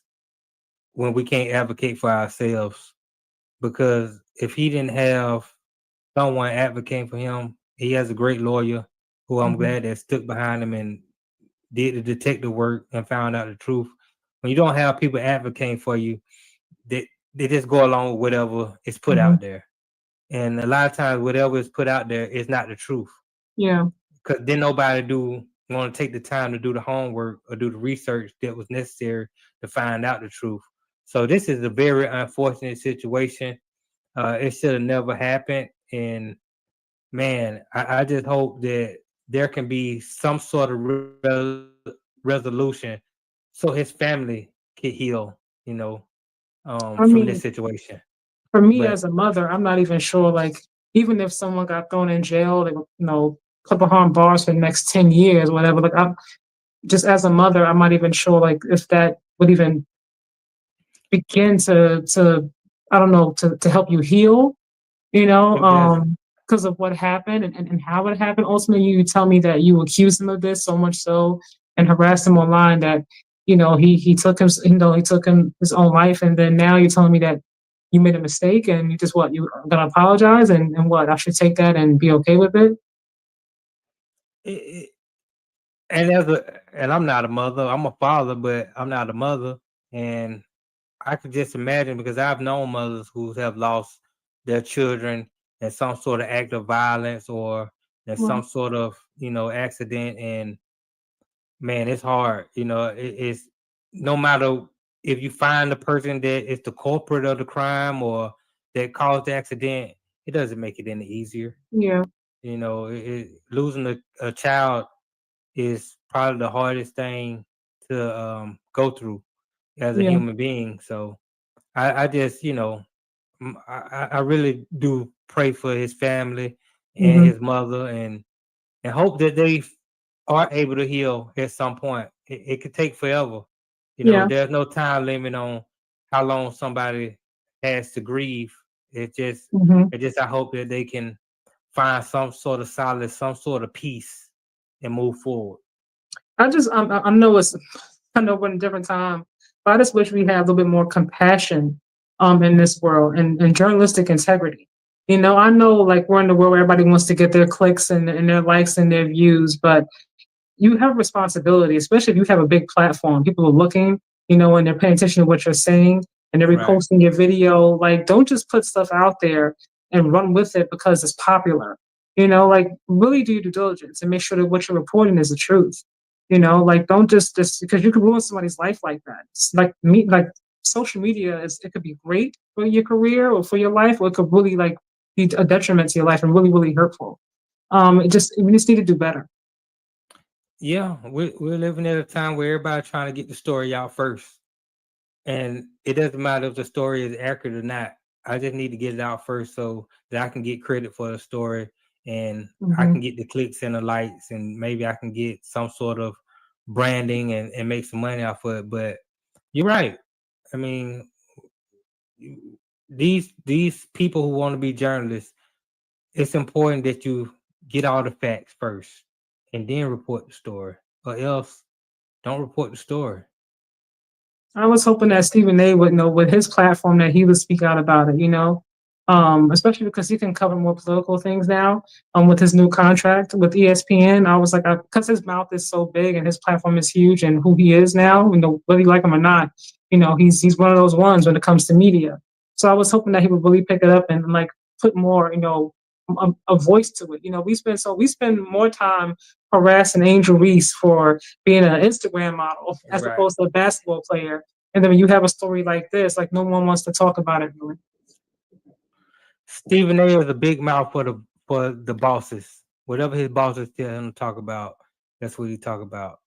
S2: when we can't advocate for ourselves. Because if he didn't have someone advocating for him, he has a great lawyer who I'm
S3: Mhm.
S2: glad that stuck behind him and did the detective work and found out the truth. When you don't have people advocating for you, they just go along with whatever is put
S3: Mhm.
S2: out there. And a lot of times, whatever is put out there is not the truth.
S3: Yeah.
S2: Because then nobody do want to take the time to do the homework or do the research that was necessary to find out the truth. So this is a very unfortunate situation. It should have never happened. And man, I just hope that there can be some sort of resolution so his family can heal,
S3: I
S2: from this
S3: mean,
S2: situation.
S3: for me
S2: But
S3: as a mother, I'm not even sure. Like, even if someone got thrown in jail, they would, put behind bars for the next 10 years, whatever. Like, I'm just as a mother, I'm not even sure like if that would even begin to I don't know to help you heal.
S2: it does.
S3: Because of what happened and how it happened. Ultimately, you tell me that you accused him of this so much so and harassed him online that he took him he took him his own life, and then now you're telling me that you made a mistake and you just what you are gonna apologize and what I should take that and be okay with it.
S2: It, and I'm not a mother. I'm a father, but I'm not a mother. And I could just imagine because I've known mothers who have lost their children in some sort of act of violence or in some
S3: Well,
S2: sort of accident. And man, it's hard. It's no matter if you find the person that is the culprit of the crime or that caused the accident, it doesn't make it any easier.
S3: yeah.
S2: Losing a child is probably the hardest thing to go through. as a human being. So I just, I really do pray for his family and his mother, and hope that they are able to heal at some point. It could take forever.
S3: Yeah.
S2: There's no time limit on how long somebody has to grieve. It just I hope that they can find some sort of solace, some sort of peace, and move forward.
S3: I know I know we're in a different time, but I just wish we had a little bit more compassion in this world and journalistic integrity. I know like we're in the world where everybody wants to get their clicks and their likes and their views, but you have responsibility, especially if you have a big platform. People are looking, and they're paying attention to what you're saying and they're
S2: Right.
S3: reposting your video. Like, don't just put stuff out there and run with it because it's popular. Like really do your due diligence and make sure that what you're reporting is the truth. Like don't just because you can ruin somebody's life like that. It's like social media it could be great for your career or for your life, or it could really like be a detriment to your life and really, really hurtful. We just need to do better.
S2: Yeah, we're living at a time where everybody's trying to get the story out first. And it doesn't matter if the story is accurate or not. I just need to get it out first so that I can get credit for the story, and I can get the clicks and the likes, and maybe I can get some sort of branding and make some money off of it. But you're right. I mean, these people who want to be journalists, it's important that you get all the facts first and then report the story, or else don't report the story.
S3: I was hoping that Stephen A would know with his platform that he would speak out about it, especially because he can cover more political things now. With his new contract with ESPN, I was like, because his mouth is so big and his platform is huge, and who he is now, whether you like him or not, he's one of those ones when it comes to media. So I was hoping that he would really pick it up and like put more, a voice to it. We spend more time harassing Angel Reese for being an Instagram model as
S2: Right.
S3: opposed to a basketball player. And then when you have a story like this, like no one wants to talk about it really.
S2: Stephen A is a big mouth for the bosses. Whatever his bosses tell him to talk about, that's what he talk about.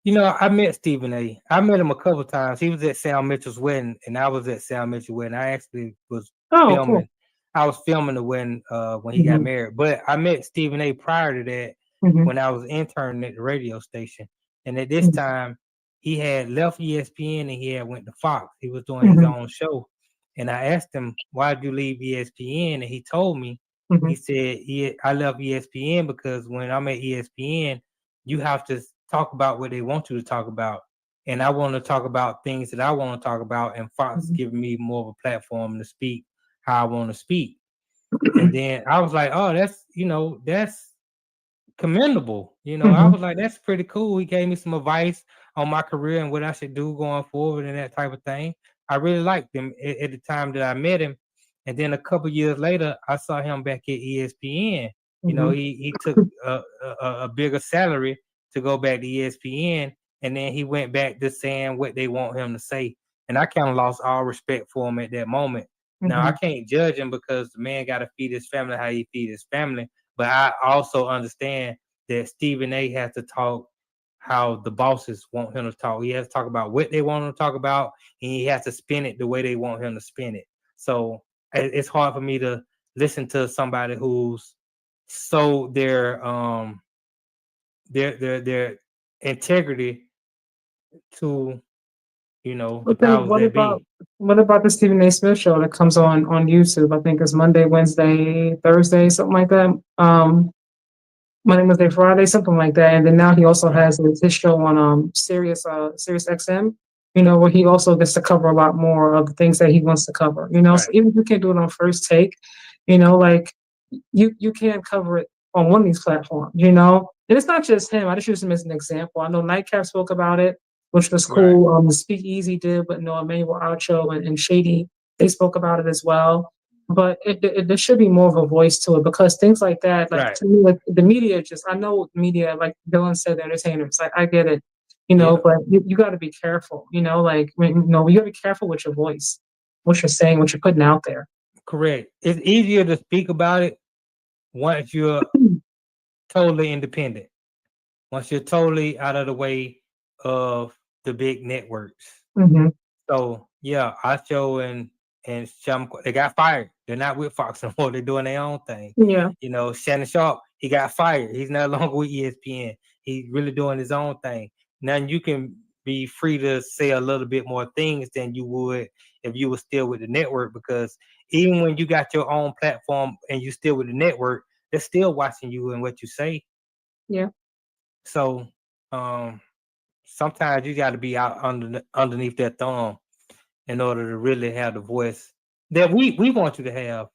S2: I met Stephen A. I met him a couple times. He was at Sam Mitchell's wedding, and I was at Sam Mitchell's wedding. I actually was
S3: Oh,
S2: filming.
S3: cool.
S2: I was filming the wedding when he got married. But I met Stephen A. prior to that when I was interning at the radio station. And at this time, he had left ESPN and he had went to Fox. He was doing his own show. And I asked him, why did you leave ESPN? And he told me, he said, I left ESPN because when I'm at ESPN, you have to talk about what they want you to talk about. And I want to talk about things that I want to talk about. And Fox giving me more of a platform to speak how I want to speak. And then I was like, oh, that's commendable. I was like, that's pretty cool. He gave me some advice on my career and what I should do going forward and that type of thing. I really liked him at the time that I met him. And then a couple years later, I saw him back at ESPN. He took a bigger salary to go back to ESPN, and then he went back to saying what they want him to say. And I kind of lost all respect for him at that moment. Now, I can't judge him because the man got to feed his family how he feed his family. But I also understand that Stephen A has to talk how the bosses want him to talk. He has to talk about what they want him to talk about, and he has to spin it the way they want him to spin it. So it's hard for me to listen to somebody who's sold their integrity to the powers that be.
S3: What about the Stephen A. Smith show that comes on YouTube? I think it's Monday, Wednesday, Thursday, something like that. Monday, Wednesday, Friday, something like that. And then now he also has his show on Sirius XM, where he also gets to cover a lot more of the things that he wants to cover.
S2: Right.
S3: So even if you can't do it on First Take, like you can cover it on one of these platforms, And it's not just him. I just use him as an example. I know Nightcap spoke about it, which was cool. The Speak Easy did, but no, Emmanuel Archo and Shady, they spoke about it as well. But there should be more of a voice to it because things like that, like to me, like the media I know media, like Dylan said, the entertainers, like I get it, but you got to be careful, you got to be careful with your voice, what you're saying, what you're putting out there.
S2: Correct. It's easier to speak about it once you're totally independent, once you're totally out of the way of the big networks. So yeah, Acho and Sham, they got fired. They're not with Fox anymore. They're doing their own thing.
S3: Yeah.
S2: You know, Shannon Sharp, he got fired. He's no longer with ESPN. He's really doing his own thing. Now you can be free to say a little bit more things than you would if you were still with the network, because even when you got your own platform and you still with the network, they're still watching you and what you say.
S3: Yeah.
S2: So sometimes you got to be out underneath that thumb in order to really have the voice that we want you to have.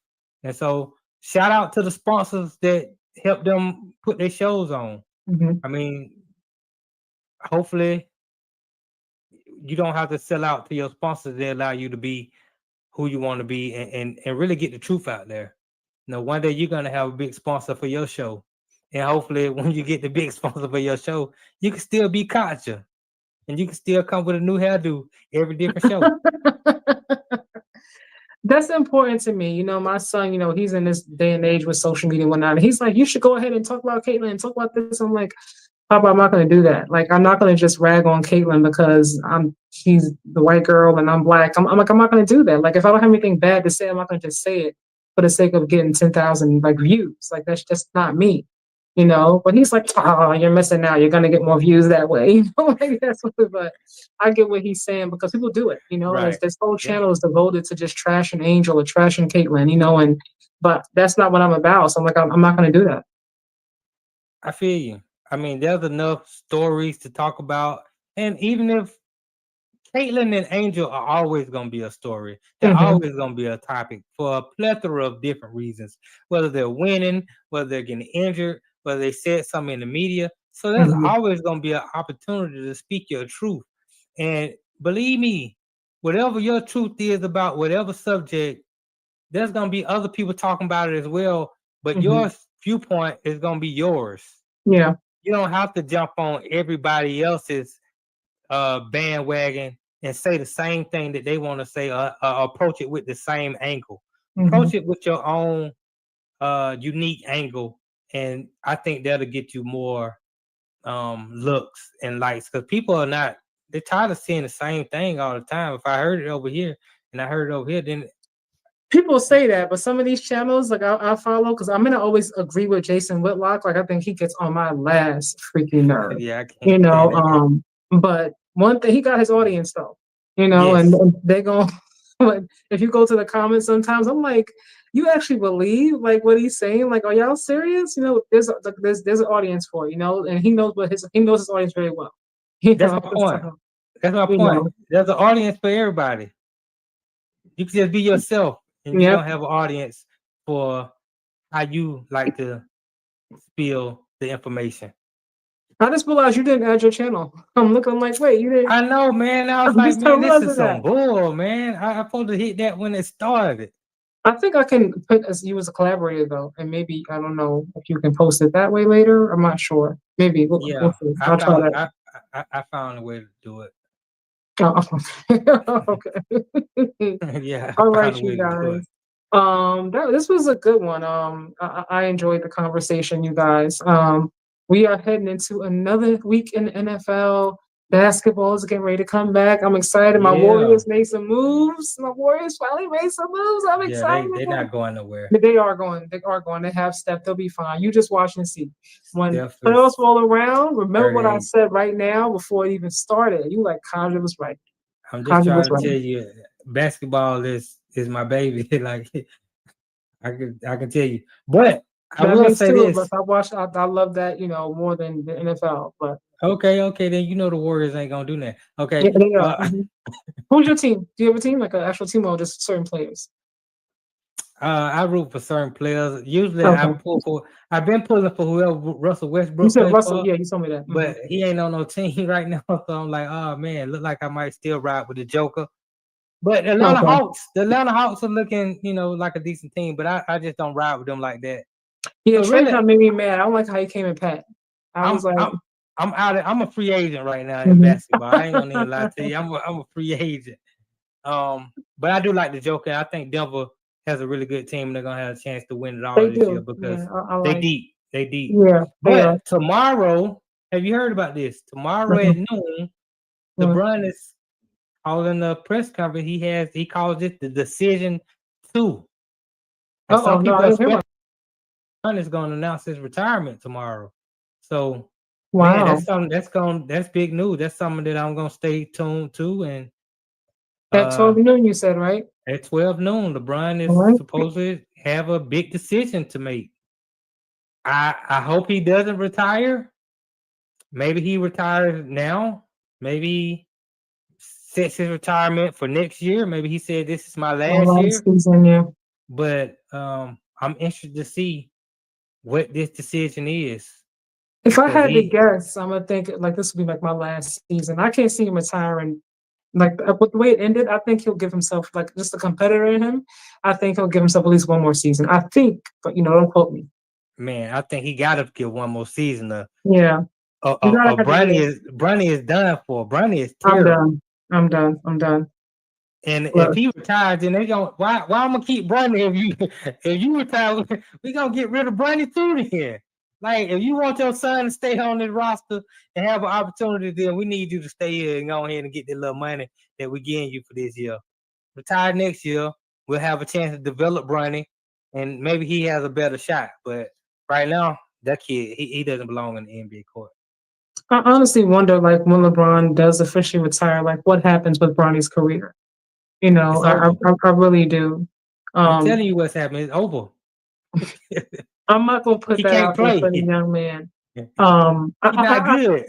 S2: And so shout out to the sponsors that help them put their shows on.
S3: Mhm.
S2: I mean, hopefully you don't have to sell out to your sponsors. They allow you to be who you want to be and really get the truth out there. You know, one day you're gonna have a big sponsor for your show. And hopefully when you get the big sponsor for your show, you can still be Katja. And you can still come with a new hairdo every different show.
S3: That's important to me. You know, my son, you know, he's in this day and age with social media and whatnot. And he's like, you should go ahead and talk about Caitlyn and talk about this. I'm like, Papa, I'm not going to do that. Like, I'm not going to just rag on Caitlyn because she's the white girl and I'm black. I'm like, I'm not going to do that. Like, if I don't have anything bad to say, I'm not going to just say it for the sake of getting 10,000 like views. Like, that's just not me. You know, but he's like, oh, you're missing out. You're gonna get more views that way. You know, like that's what. But I get what he's saying because people do it. You know,
S2: Right.
S3: this whole
S2: Yeah.
S3: channel is devoted to just trashing Angel or trashing Caitlyn. You know, but that's not what I'm about. So I'm like, I'm not gonna do that.
S2: I feel you. I mean, there's enough stories to talk about, and even if Caitlyn and Angel are always going to be a story, they're always going to be a topic for a plethora of different reasons, whether they're winning, whether they're getting injured, whether they said something in the media. So there's always going to be an opportunity to speak your truth. And believe me, whatever your truth is about whatever subject, there's going to be other people talking about it as well, but your viewpoint is going to be yours.
S3: Yeah.
S2: You don't have to jump on everybody else's bandwagon and say the same thing that they want to say, approach it with the same angle. Approach it with your own unique angle, and I think that'll get you more looks and likes, because people are not, they're tired of seeing the same thing all the time. If I heard it over here and I heard it over here, then
S3: people say that, but some of these channels, like I follow, because I'm gonna always agree with Jason Whitlock. Like I think he gets on my last freaking nerve.
S2: yeah, I can't
S3: You
S2: stand it.
S3: know, but one thing, he got his audience though. You know,
S2: Yes.
S3: and they go. If you go to the comments, sometimes I'm like, you actually believe like what he's saying? Like, are y'all serious? You know, there's an audience for it, you know, and he knows his audience very well. You
S2: That's
S3: know,
S2: my point.
S3: so,
S2: That's my
S3: you
S2: point.
S3: know.
S2: There's an audience for everybody. You can just be yourself, and you're
S3: Yep.
S2: gonna have an audience for how you like to spill the information.
S3: I just realized you didn't add your channel. I'm looking like, wait, you didn't.
S2: I know, man. I was
S3: I'm
S2: like,
S3: just
S2: man, this is
S3: realizing
S2: some
S3: that.
S2: bull, man. I'm supposed to hit that when it started.
S3: I think I can put you as a collaborator though, and maybe I don't know if you can post it that way later. I'm not sure. Maybe we'll see. I'll try that.
S2: I found a way to do it.
S3: Oh, okay.
S2: Yeah.
S3: All right, you guys. This was a good one. I enjoyed the conversation, you guys. We are heading into another week in the NFL. Basketball is getting ready to come back. I'm excited. My Warriors made some moves. My Warriors finally made some moves. I'm excited.
S2: They're not going nowhere.
S3: They are going. They are going. They have stepped. They'll be fine. You just watch and see. When playoffs roll around, remember what I said right now before it even started. You like Katja was right.
S2: I'm just trying to tell you, basketball is my baby. Like I can tell you, but I will say this.
S3: I love that, you know, more than the NFL. But
S2: okay, then you know the Warriors ain't gonna do that. Okay.
S3: Yeah, they are. Who's your team? Do you have a team, like an actual team, or just certain players?
S2: I root for certain players. Usually, I've been pulling for whoever Russell Westbrook.
S3: You said Russell, yeah, you told me that.
S2: But he ain't on no team right now, so I'm like, oh man, look like I might still ride with the Joker. But the Atlanta Hawks are looking, you know, like a decent team. But I just don't ride with them like that.
S3: Yeah, so really, made me mad. I don't like how he came in pat. I'm
S2: out. I'm a free agent right now in basketball. I ain't gonna even lie to you. I'm a free agent. But I do like the Joker. I think Denver has a really good team, and they're gonna have a chance to win it all this year because they deep. They deep.
S3: Yeah.
S2: But tomorrow, have you heard about this? Tomorrow at noon, LeBron is all in the press conference, he calls it the decision 2. And
S3: Oh
S2: some
S3: no,
S2: people
S3: I didn't hear
S2: expect
S3: about.
S2: is going to announce his retirement tomorrow. So, man,
S3: Wow,
S2: that's big news. That's something that I'm gonna stay tuned to. And
S3: at 12 noon, you said, right?
S2: at 12 noon, LeBron
S3: All
S2: is
S3: right.
S2: supposed to have a big decision to make. I hope he doesn't retire. Maybe he retires now. Maybe sets his retirement for next year. Maybe he said this is my last
S3: Last
S2: year.
S3: season, yeah.
S2: But I'm interested to see what this decision is.
S3: If I
S2: Because
S3: had to guess, I'm gonna think like this would be like my last season. I can't see him retiring. Like with the way it ended, I think he'll give himself like just a competitor in him. I think he'll give himself at least one more season. I think, but don't quote me.
S2: man, I think he got to get one more season.
S3: Yeah, you gotta have to
S2: Bronny is done for. Bronny is
S3: I'm
S2: terrible.
S3: done. I'm done.
S2: And if
S3: Look,
S2: he retires, then they gonna why I'm gonna keep Bronny if you retire, we gonna get rid of Bronny too then. Like if you want your son to stay on this roster and have an opportunity, then we need you to stay here and go ahead and get the little money that we're getting you for this year. Retire next year, we'll have a chance to develop Bronny, and maybe he has a better shot. But right now, that kid, he doesn't belong in the NBA court.
S3: I honestly wonder, like, when LeBron does officially retire, like, what happens with Bronny's career?
S2: It's
S3: I
S2: over.
S3: really do.
S2: I'm telling you what's happening. It's over.
S3: I'm not gonna put
S2: He
S3: that
S2: can't
S3: out there
S2: play.
S3: for the young man.
S2: He's not good.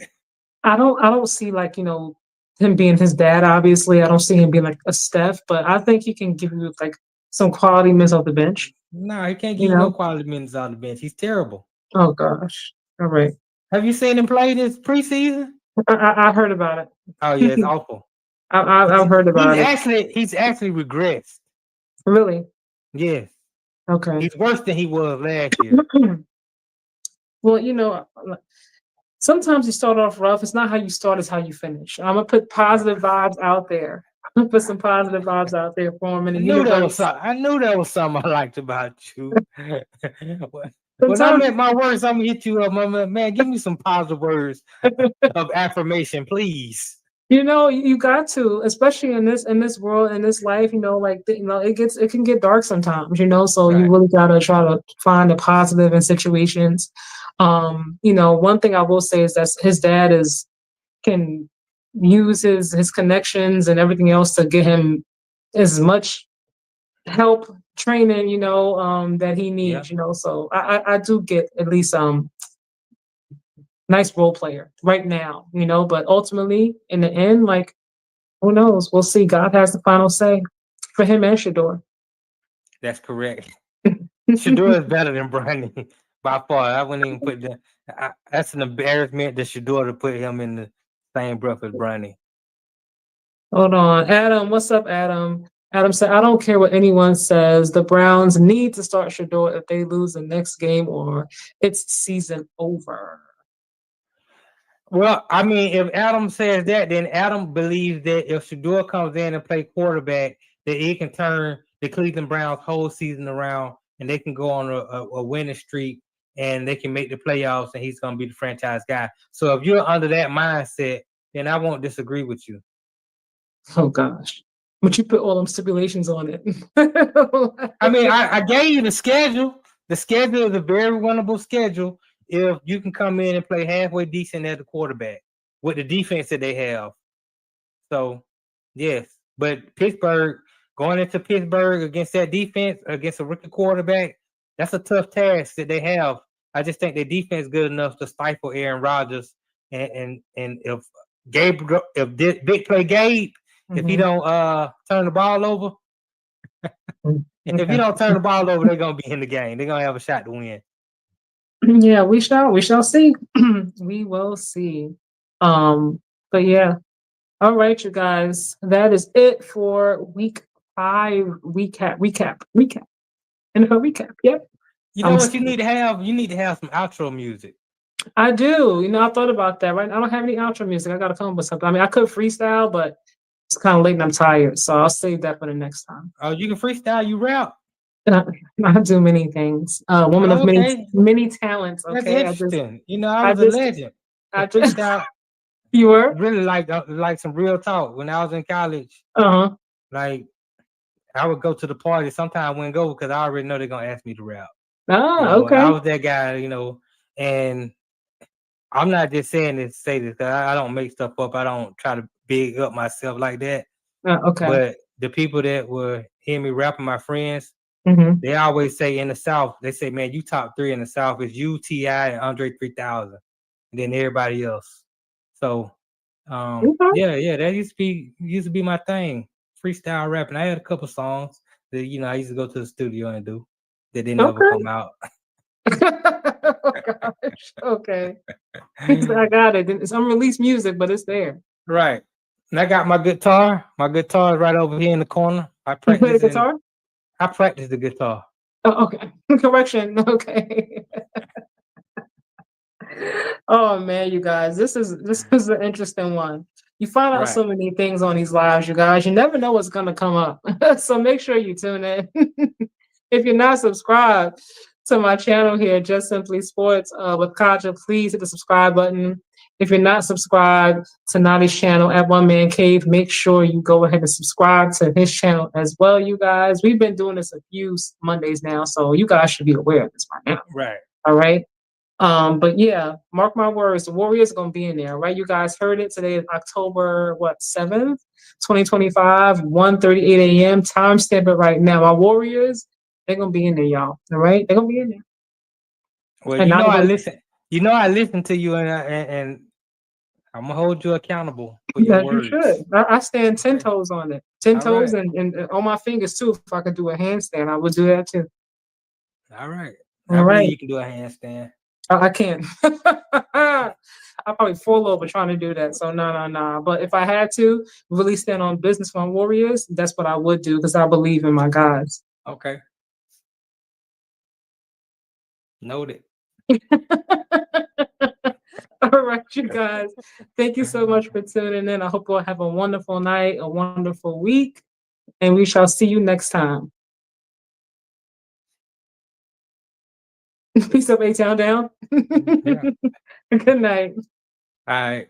S3: I don't see like him being his dad. Obviously, I don't see him being like a Steph, but I think he can give you like some quality minutes off the bench.
S2: No, he can't
S3: You
S2: give you no
S3: know?
S2: quality minutes on the bench. He's terrible.
S3: Oh gosh. All right.
S2: Have you seen him play this preseason?
S3: I heard about it.
S2: Oh yeah, it's awful.
S3: I've heard about it.
S2: He's actually regressed.
S3: Really?
S2: Yes,
S3: Okay.
S2: he's worse than he was last year.
S3: Well, sometimes you start off rough. It's not how you start, it's how you finish. I'm gonna put positive vibes out there. Put some positive vibes out there for him in the universe.
S2: I knew that was something I liked about you. When I'm at my worst, I'm gonna hit you up, man. Give me some positive words of affirmation, please.
S3: You got to, especially in this world, in this life. It can get dark sometimes. So
S2: Right.
S3: you really gotta try to find a positive in situations. One thing I will say is that his dad can use his connections and everything else to get him as much help training that he needs. So I do get at least nice role player right now, but ultimately in the end, like, who knows? We'll see. God has the final say for him and Shador.
S2: That's correct. Shador is better than Bronny by far. I wouldn't even put that. That's an embarrassment to Shador to put him in the same breath as Bronny.
S3: Hold on. Adam, what's up, Adam? Adam said, I don't care what anyone says. The Browns need to start Shador if they lose the next game or it's season over.
S2: Well, I mean, if Adam says that, then Adam believes that if Shador comes in and play quarterback, that he can turn the Cleveland Browns whole season around and they can go on a winning streak and they can make the playoffs and he's going to be the franchise guy. So if you're under that mindset, then I won't disagree with you.
S3: Oh, gosh. But you put all them stipulations on it.
S2: I mean, I gave you the schedule. The schedule is a very winnable schedule if you can come in and play halfway decent as a quarterback with the defense that they have. So, yes. But going into Pittsburgh against that defense, against a rookie quarterback, that's a tough task that they have. I just think their defense is good enough to stifle Aaron Rodgers. And if Big Play Gabe, if he don't turn the ball over, if you don't turn the ball over, they're gonna be in the game. They're gonna have a shot to win.
S3: Yeah, we shall see. We will see. But yeah. All right, you guys. That is it for week 5 recap. NFL recap. Yep.
S2: You know what you need to have? You need to have some outro music.
S3: I do. I thought about that, right? I don't have any outro music. I gotta come up with something. I mean, I could freestyle, but it's kind of late and I'm tired. So I'll save that for the next time.
S2: Oh, you can freestyle, you rap.
S3: I do many things. Woman of many talents. Okay.
S2: That's interesting. I was a legend.
S3: I just You were?
S2: really like some real talk. When I was in college,
S3: Uh-huh.
S2: like I would go to the party. Sometimes I wouldn't go because I already know they're gonna ask me to rap.
S3: Ah,
S2: I
S3: okay.
S2: was that guy, and I'm not just saying this to say this 'cause I don't make stuff up. I don't try to big up myself like that.
S3: Okay.
S2: But the people that were hear me rapping, my friends,
S3: Mm-hmm.
S2: they always say in the South, they say, man, you top 3 in the South is you, T.I., and Andre 3000, and then everybody else. So
S3: Okay.
S2: yeah, that used to be my thing. Freestyle rapping. I had a couple songs that I used to go to the studio and do that didn't ever
S3: Okay.
S2: come out.
S3: Oh gosh. Okay. I got it. It's unreleased music, but it's there.
S2: Right. And I got my guitar. My guitar is right over here in the corner.
S3: You play the guitar?
S2: I practice the guitar.
S3: Oh, okay. Correction. Okay. Oh man, you guys, this is an interesting one. You find out
S2: Right.
S3: so many things on these lives, you guys. You never know what's gonna come up. So make sure you tune in. If you're not subscribed to my channel here, Just Simply Sports with Katja, please hit the subscribe button. If you're not subscribed to Notty's channel at One Man Cave, make sure you go ahead and subscribe to his channel as well, you guys. We've been doing this a few Mondays now, so you guys should be aware of this by now.
S2: Right.
S3: All right. But yeah, mark my words, the Warriors are gonna be in there, right? You guys heard it today, is October 7th, 2025, 1:38 a.m. Timestamp it right now. Our Warriors, they're gonna be in there, y'all. All right, they're gonna be in there.
S2: Well,
S3: And
S2: I listen. I listen to you, and I'm gonna hold you accountable for your
S3: that you
S2: words.
S3: should. I stand 10 toes on it, 10
S2: All
S3: toes,
S2: right.
S3: and on my fingers too. If I could do a handstand, I would do that too.
S2: All right.
S3: All
S2: I
S3: right.
S2: believe you can do a handstand.
S3: I can't. I'll probably fall over trying to do that. So no. But if I had to really stand on business for my Warriors, that's what I would do because I believe in my guys.
S2: Okay. Noted.
S3: All right, you guys. Thank you so much for tuning in. I hope you'll have a wonderful night, a wonderful week, and we shall see you next time. Peace up, A-Town down.
S2: Yeah.
S3: Good night.
S2: All right.